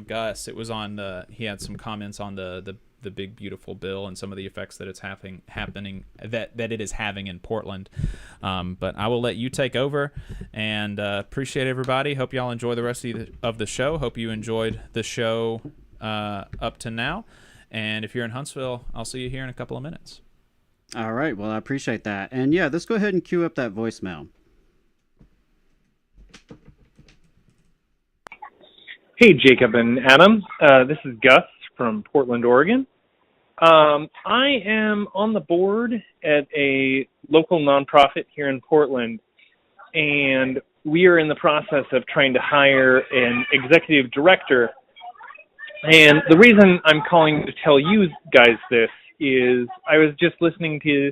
Gus. It was on he had some comments on the big beautiful bill and some of the effects that it's happening that it is having in Portland. But I will let you take over, and appreciate everybody. Hope y'all enjoy the rest of the show. Hope you enjoyed the show up to now. And if you're in Huntsville, I'll see you here in a couple of minutes. All right. Well, I appreciate that. And yeah, let's go ahead and cue up that voicemail. Hey, Jacob and Adam. This is Gus from Portland, Oregon. I am on the board at a local nonprofit here in Portland, and we are in the process of trying to hire an executive director. And the reason I'm calling to tell you guys this is I was just listening to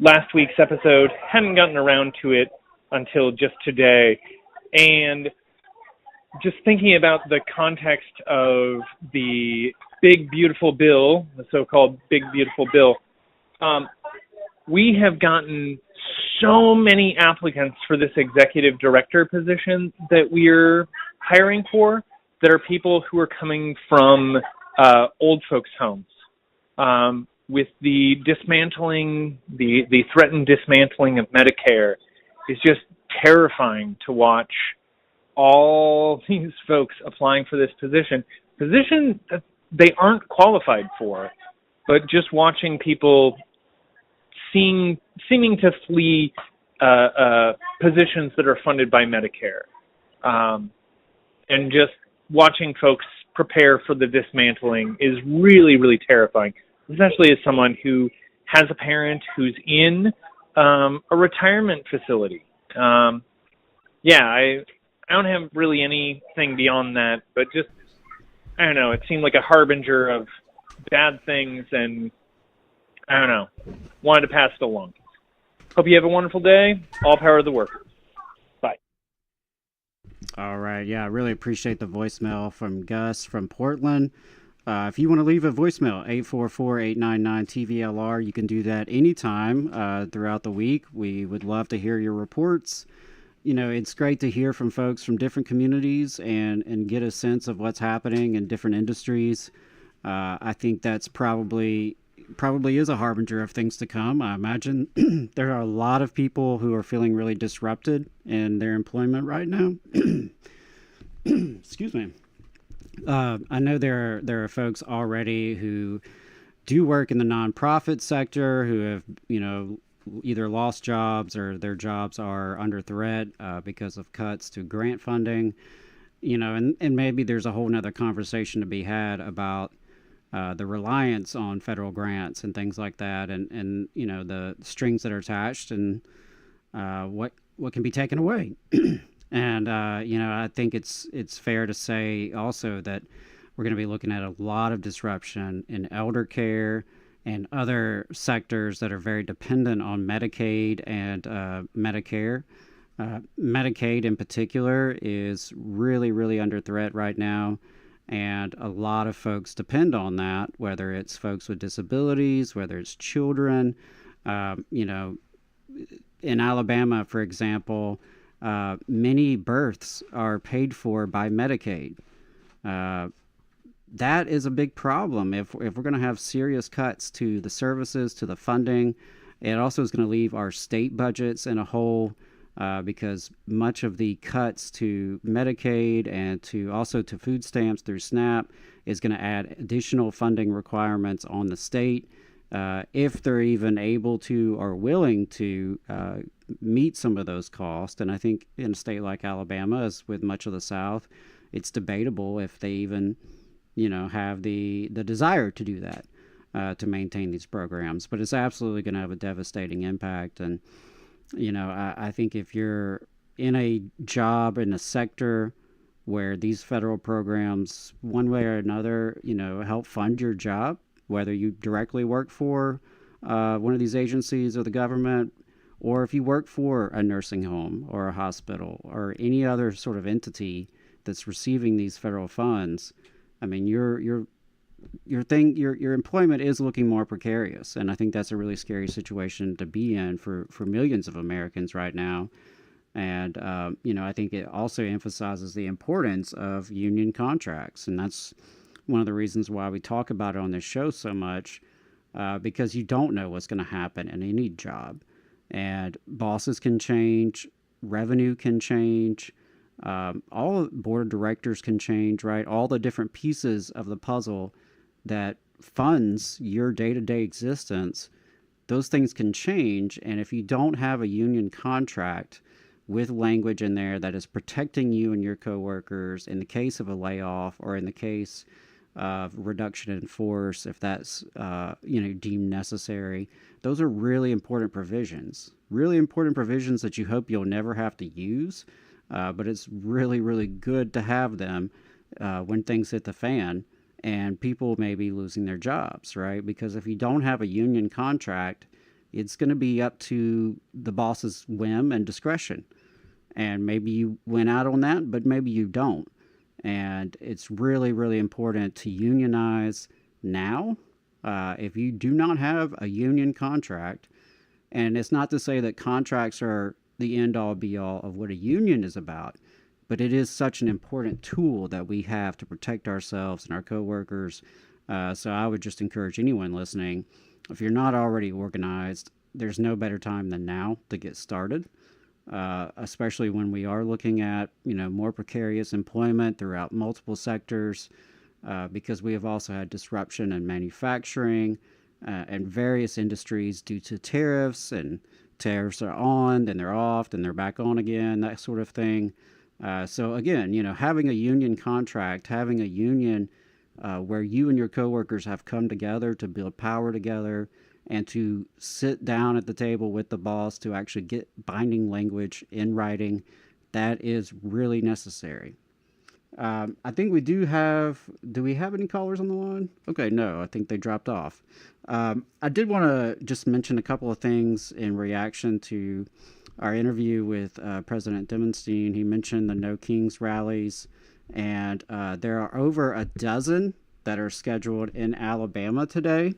last week's episode, hadn't gotten around to it until just today, and just thinking about the context of the big, beautiful bill, the so-called big, beautiful bill, we have gotten so many applicants for this executive director position that we're hiring for that are people who are coming from old folks' homes. With the dismantling, the threatened dismantling of Medicare, it's just terrifying to watch all these folks applying for this position that they aren't qualified for, but just watching people seeming to flee positions that are funded by Medicare, and just watching folks prepare for the dismantling is really, really terrifying, especially as someone who has a parent who's in a retirement facility. I don't have really anything beyond that, but just, I don't know, it seemed like a harbinger of bad things, and I don't know, wanted to pass it along. Hope you have a wonderful day. All power to the workers. Bye. All right. Yeah, I really appreciate the voicemail from Gus from Portland. If you want to leave a voicemail, 844-899-TVLR, you can do that anytime throughout the week. We would love to hear your reports. It's great to hear from folks from different communities and get a sense of what's happening in different industries. I think that's probably is a harbinger of things to come. I imagine there are a lot of people who are feeling really disrupted in their employment right now. Excuse me. I know there are folks already who do work in the nonprofit sector who have, either lost jobs or their jobs are under threat because of cuts to grant funding, and maybe there's a whole nother conversation to be had about the reliance on federal grants and things like that, and the strings that are attached and what can be taken away. And I think it's fair to say also that we're going to be looking at a lot of disruption in elder care and other sectors that are very dependent on Medicaid and Medicare. Medicaid in particular is really, really under threat right now. And a lot of folks depend on that, whether it's folks with disabilities, whether it's children. in Alabama, for example, many births are paid for by Medicaid. That is a big problem. If we're going to have serious cuts to the services, to the funding, it also is going to leave our state budgets in a hole, because much of the cuts to Medicaid and to food stamps through SNAP is going to add additional funding requirements on the state, if they're even able to or willing to meet some of those costs. And I think in a state like Alabama, as with much of the South, it's debatable if they even have the desire to do that, to maintain these programs. But it's absolutely going to have a devastating impact. And I think if you're in a job in a sector where these federal programs, one way or another, help fund your job, whether you directly work for one of these agencies or the government, or if you work for a nursing home or a hospital or any other sort of entity that's receiving these federal funds, I mean, your employment is looking more precarious, and I think that's a really scary situation to be in for millions of Americans right now. And I think it also emphasizes the importance of union contracts, and that's one of the reasons why we talk about it on this show so much, because you don't know what's going to happen in any job, and bosses can change, revenue can change. All board of directors can change, right? All the different pieces of the puzzle that funds your day-to-day existence, those things can change. And if you don't have a union contract with language in there that is protecting you and your coworkers in the case of a layoff or in the case of reduction in force, if that's deemed necessary, those are really important provisions that you hope you'll never have to use. But it's really, really good to have them when things hit the fan and people may be losing their jobs, right? Because if you don't have a union contract, it's going to be up to the boss's whim and discretion. And maybe you went out on that, but maybe you don't. And it's really, really important to unionize now. If you do not have a union contract, and it's not to say that contracts are the end-all be-all of what a union is about, but it is such an important tool that we have to protect ourselves and our coworkers. So I would just encourage anyone listening, if you're not already organized, there's no better time than now to get started, especially when we are looking at more precarious employment throughout multiple sectors, because we have also had disruption in manufacturing and various industries due to tariffs, and tariffs are on, then they're off, then they're back on again, that sort of thing. So again, having a union contract, having a union where you and your coworkers have come together to build power together and to sit down at the table with the boss to actually get binding language in writing, that is really necessary. I think we do we have any callers on the line? Okay, no, I think they dropped off. I did want to just mention a couple of things in reaction to our interview with President Dimondstein. He mentioned the No Kings rallies, and there are over a dozen that are scheduled in Alabama today.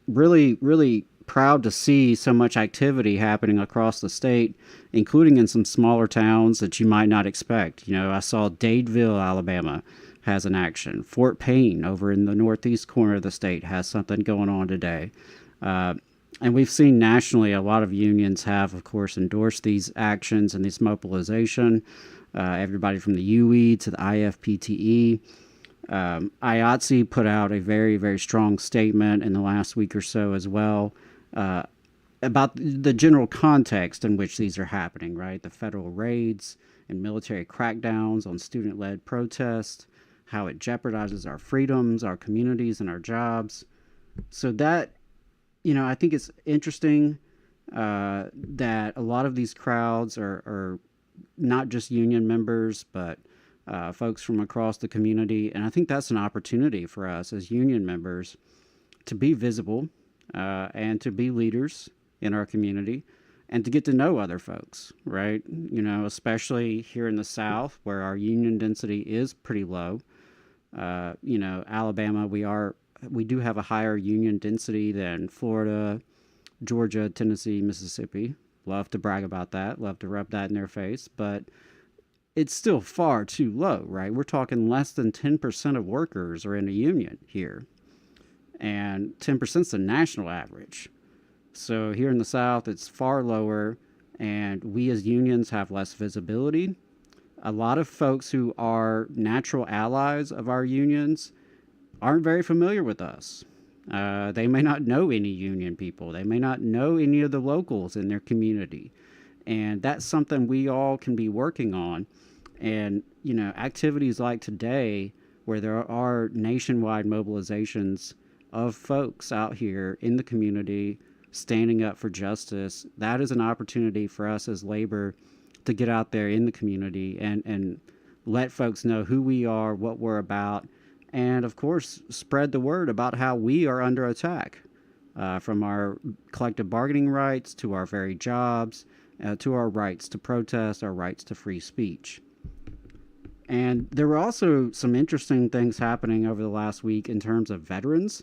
Really, really proud to see so much activity happening across the state, including in some smaller towns that you might not expect. I saw Dadeville, Alabama has an action. Fort Payne over in the northeast corner of the state has something going on today. And we've seen nationally a lot of unions have, of course, endorsed these actions and this mobilization. Everybody from the UE to the IFPTE. IATSE put out a very, very strong statement in the last week or so as well, about the general context in which these are happening, right? The federal raids and military crackdowns on student-led protests, how it jeopardizes our freedoms, our communities, and our jobs. So that, I think it's interesting that a lot of these crowds are not just union members, but folks from across the community. And I think that's an opportunity for us as union members to be visible and to be leaders in our community and to get to know other folks, right? Especially here in the South where our union density is pretty low. Alabama, we do have a higher union density than Florida, Georgia, Tennessee, Mississippi. Love to brag about that, love to rub that in their face, but it's still far too low, right? We're talking less than 10% of workers are in a union here, and 10% is the national average. So here in the South, it's far lower, and we as unions have less visibility. A lot of folks who are natural allies of our unions aren't very familiar with us. They may not know any union people. They may not know any of the locals in their community. And that's something we all can be working on. And, you know, activities like today, where there are nationwide mobilizations of folks out here in the community standing up for justice, that is an opportunity for us as labor to get out there in the community and let folks know who we are, what we're about, and of course, spread the word about how we are under attack, from our collective bargaining rights to our very jobs, to our rights to protest, our rights to free speech. And there were also some interesting things happening over the last week in terms of veterans,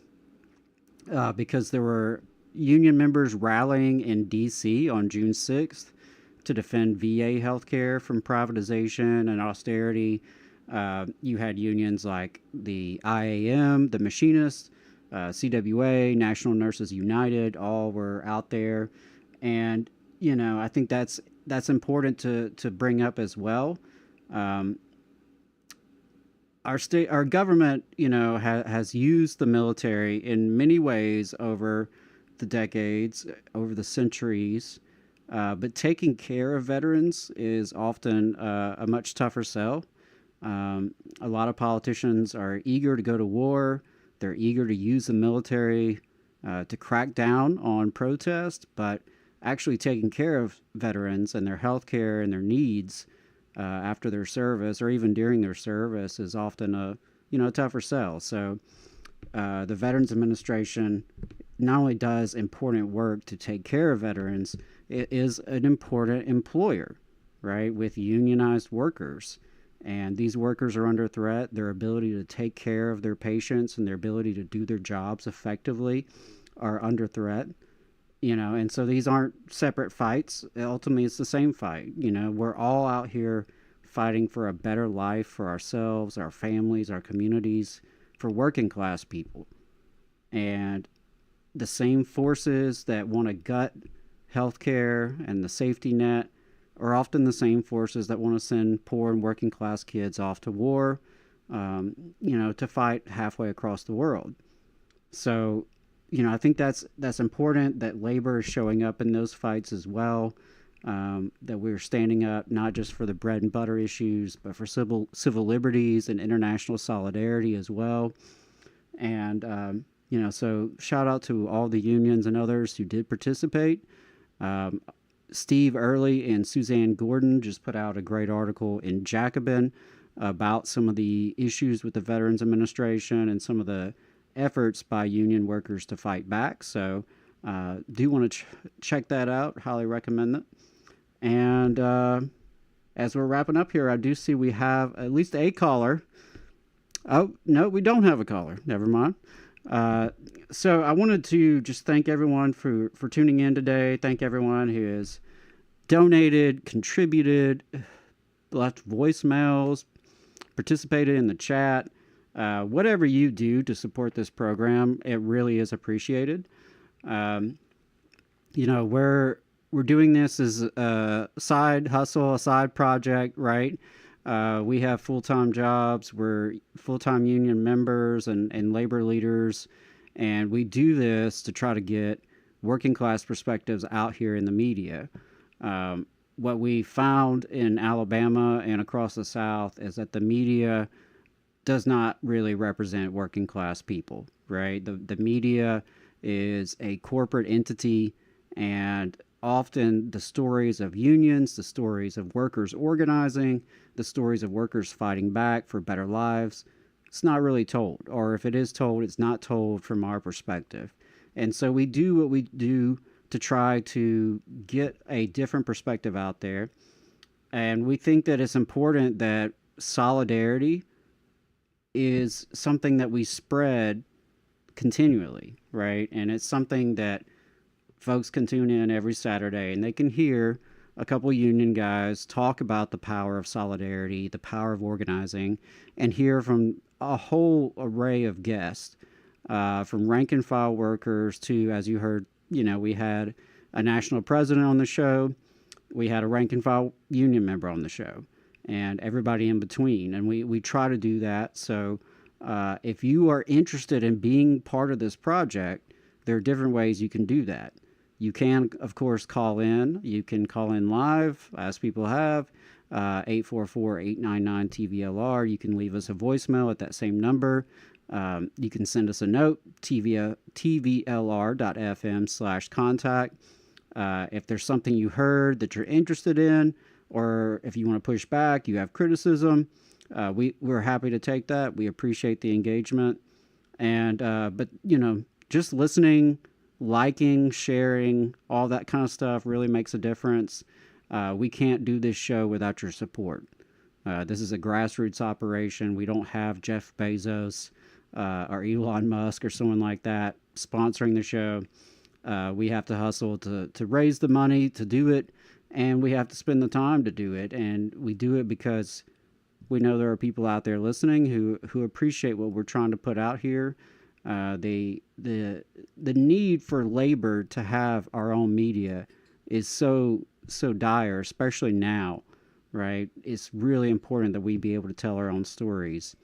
because there were union members rallying in D.C. on June 6th to defend VA healthcare from privatization and austerity. You had unions like the IAM, the Machinists, CWA, National Nurses United, all were out there. And, you know, I think that's important to bring up as well. Our government, you know, has used the military in many ways over the decades, over the centuries, but taking care of veterans is often a much tougher sell. A lot of politicians are eager to go to war. They're eager to use the military to crack down on protest, but actually taking care of veterans and their health care and their needs after their service or even during their service is often a tougher sell. So the Veterans Administration not only does important work to take care of veterans, it is an important employer, right, with unionized workers. And these workers are under threat. Their ability to take care of their patients and their ability to do their jobs effectively are under threat. You know, and so these aren't separate fights. Ultimately, it's the same fight. You know, we're all out here fighting for a better life for ourselves, our families, our communities, for working class people. And the same forces that want to gut healthcare and the safety net are often the same forces that want to send poor and working class kids off to war, to fight halfway across the world. So, you know, I think that's important that labor is showing up in those fights as well, that we're standing up not just for the bread and butter issues, but for civil liberties and international solidarity as well. And, so shout out to all the unions and others who did participate. Steve Early and Suzanne Gordon just put out a great article in Jacobin about some of the issues with the Veterans Administration and some of the efforts by union workers to fight back. So do want to check that out. Highly recommend it. And as we're wrapping up here, I do see we have at least a caller. Oh, no, we don't have a caller. Never mind. So I wanted to just thank everyone for tuning in today. Thank everyone who has donated, contributed, left voicemails, participated in the chat. Whatever you do to support this program, it really is appreciated. We're doing this as a side hustle, a side project, right? We have full-time jobs. We're full-time union members and labor leaders. And we do this to try to get working class perspectives out here in the media. What we found in Alabama and across the South is that the media does not really represent working class people, right? The media is a corporate entity, and often the stories of unions, the stories of workers organizing, the stories of workers fighting back for better lives, it's not really told. Or if it is told, it's not told from our perspective. And so we do what we do to try to get a different perspective out there. And we think that it's important that solidarity is something that we spread continually, right? And it's something that folks can tune in every Saturday and they can hear a couple union guys talk about the power of solidarity, the power of organizing, and hear from a whole array of guests, from rank and file workers to, as you heard, we had a national president on the show, we had a rank and file union member on the show, and everybody in between. And we try to do that. So if you are interested in being part of this project, there are different ways you can do that. You can, of course, call in. You can call in live, as people have, 844-899-TVLR. You can leave us a voicemail at that same number. You can send us a note, tvlr.fm/contact. If there's something you heard that you're interested in, or if you want to push back, you have criticism, we're happy to take that. We appreciate the engagement. And but, just listening, liking, sharing, all that kind of stuff really makes a difference. We can't do this show without your support. This is a grassroots operation. We don't have Jeff Bezos or Elon Musk or someone like that sponsoring the show. We have to hustle to raise the money to do it, and we have to spend the time to do it. And we do it because we know there are people out there listening who appreciate what we're trying to put out here. The need for labor to have our own media is so dire, especially now, right? It's really important that we be able to tell our own stories.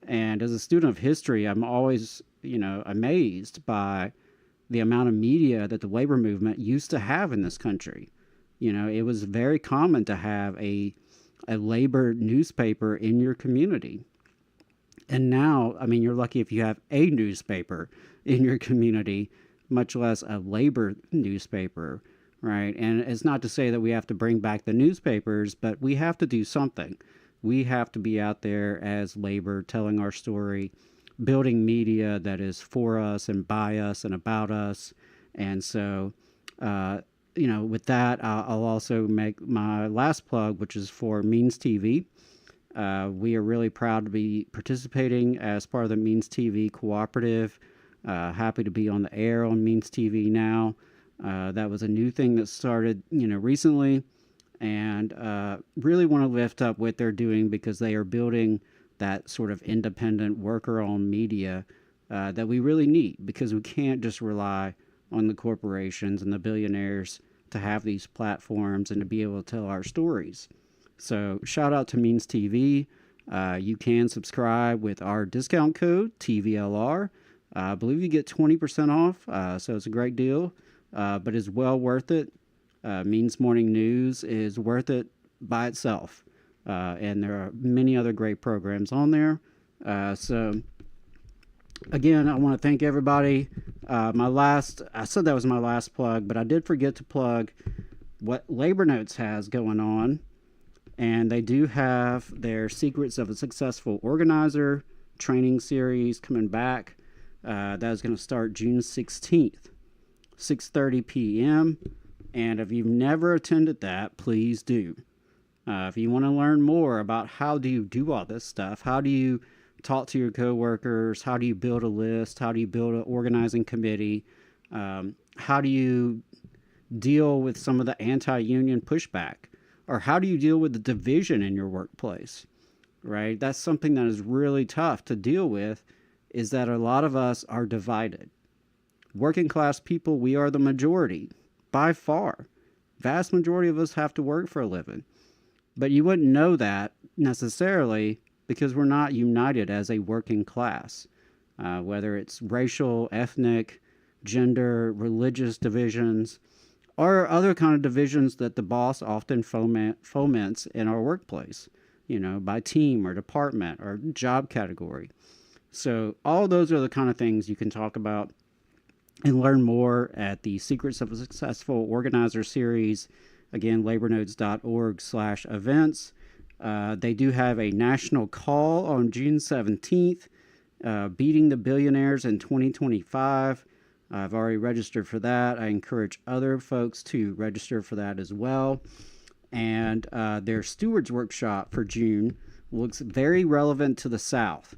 And as a student of history, I'm always, amazed by the amount of media that the labor movement used to have in this country. It was very common to have a labor newspaper in your community. And now, you're lucky if you have a newspaper in your community, much less a labor newspaper, right? And it's not to say that we have to bring back the newspapers, but we have to do something. We have to be out there as labor, telling our story, building media that is for us and by us and about us. And so, with that, I'll also make my last plug, which is for Means TV. We are really proud to be participating as part of the Means TV cooperative. Happy to be on the air on Means TV now. That was a new thing that started, recently, and really want to lift up what they're doing because they are building that sort of independent worker-owned media that we really need, because we can't just rely on the corporations and the billionaires to have these platforms and to be able to tell our stories. So shout out to Means TV. You can subscribe with our discount code, TVLR. I believe you get 20% off, so it's a great deal, but it's well worth it. Means Morning News is worth it by itself, and there are many other great programs on there. So again, I want to thank everybody. I said that was my last plug, but I did forget to plug what Labor Notes has going on. And they do have their Secrets of a Successful Organizer training series coming back. That is going to start June 16th, 6:30 p.m. And if you've never attended that, please do. If you want to learn more about how do you do all this stuff, how do you talk to your coworkers, how do you build a list, how do you build an organizing committee, how do you deal with some of the anti-union pushback, or how do you deal with the division in your workplace, right? That's something that is really tough to deal with, is that a lot of us are divided. Working class people, we are the majority, by far. Vast majority of us have to work for a living. But you wouldn't know that necessarily because we're not united as a working class, whether it's racial, ethnic, gender, religious divisions, or other kind of divisions that the boss often foments in our workplace, by team or department or job category. So all those are the kind of things you can talk about and learn more at the Secrets of a Successful Organizer series. Again, labornotes.org/events. They do have a national call on June 17th, Beating the Billionaires in 2025. I've already registered for that. I encourage other folks to register for that as well. And their Stewards Workshop for June looks very relevant to the South.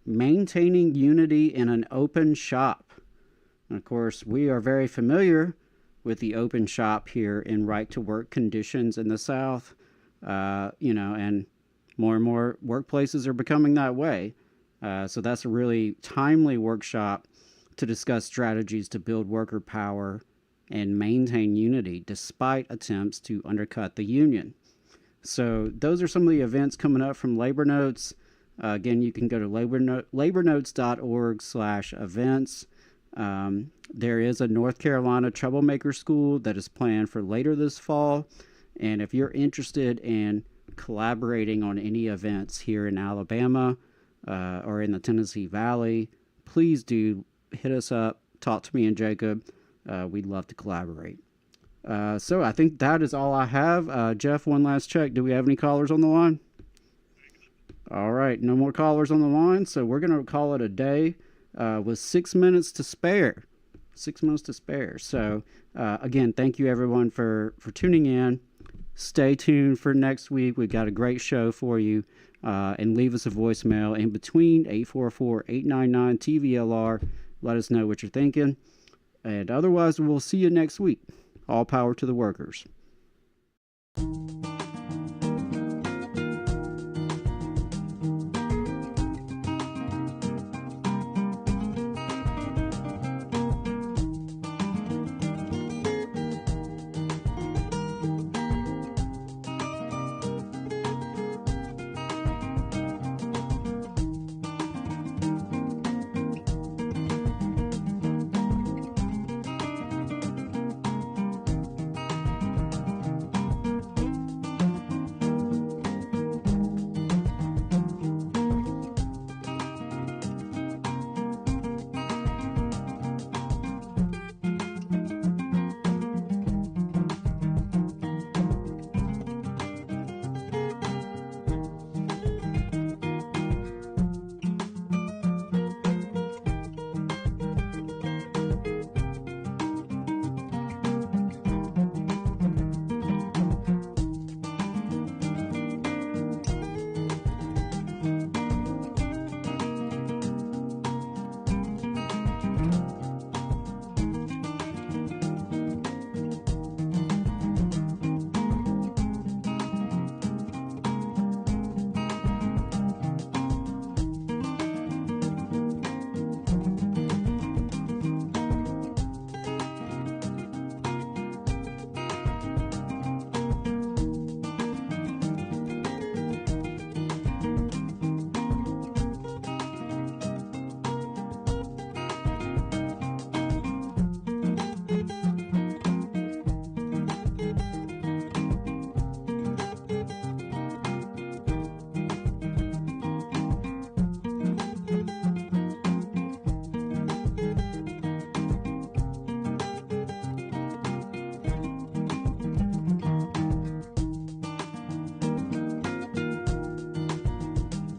Maintaining unity in an open shop. And of course, we are very familiar with the open shop here in right to work conditions in the South. And more workplaces are becoming that way. So that's a really timely workshop to discuss strategies to build worker power and maintain unity despite attempts to undercut the union. So those are some of the events coming up from Labor Notes. Again, you can go to labornotes.org/events. There is a North Carolina Troublemaker School that is planned for later this fall. And if you're interested in collaborating on any events here in Alabama or in the Tennessee Valley, please do hit us up, talk to me and Jacob. We'd love to collaborate. So I think that is all I have. Jeff, one last check. Do we have any callers on the line? All right, no more callers on the line, so we're going to call it a day with 6 minutes to spare. 6 minutes to spare. So, again, thank you, everyone, for tuning in. Stay tuned for next week. We've got a great show for you. And leave us a voicemail in between 844-899-TVLR. Let us know what you're thinking. And otherwise, we'll see you next week. All power to the workers.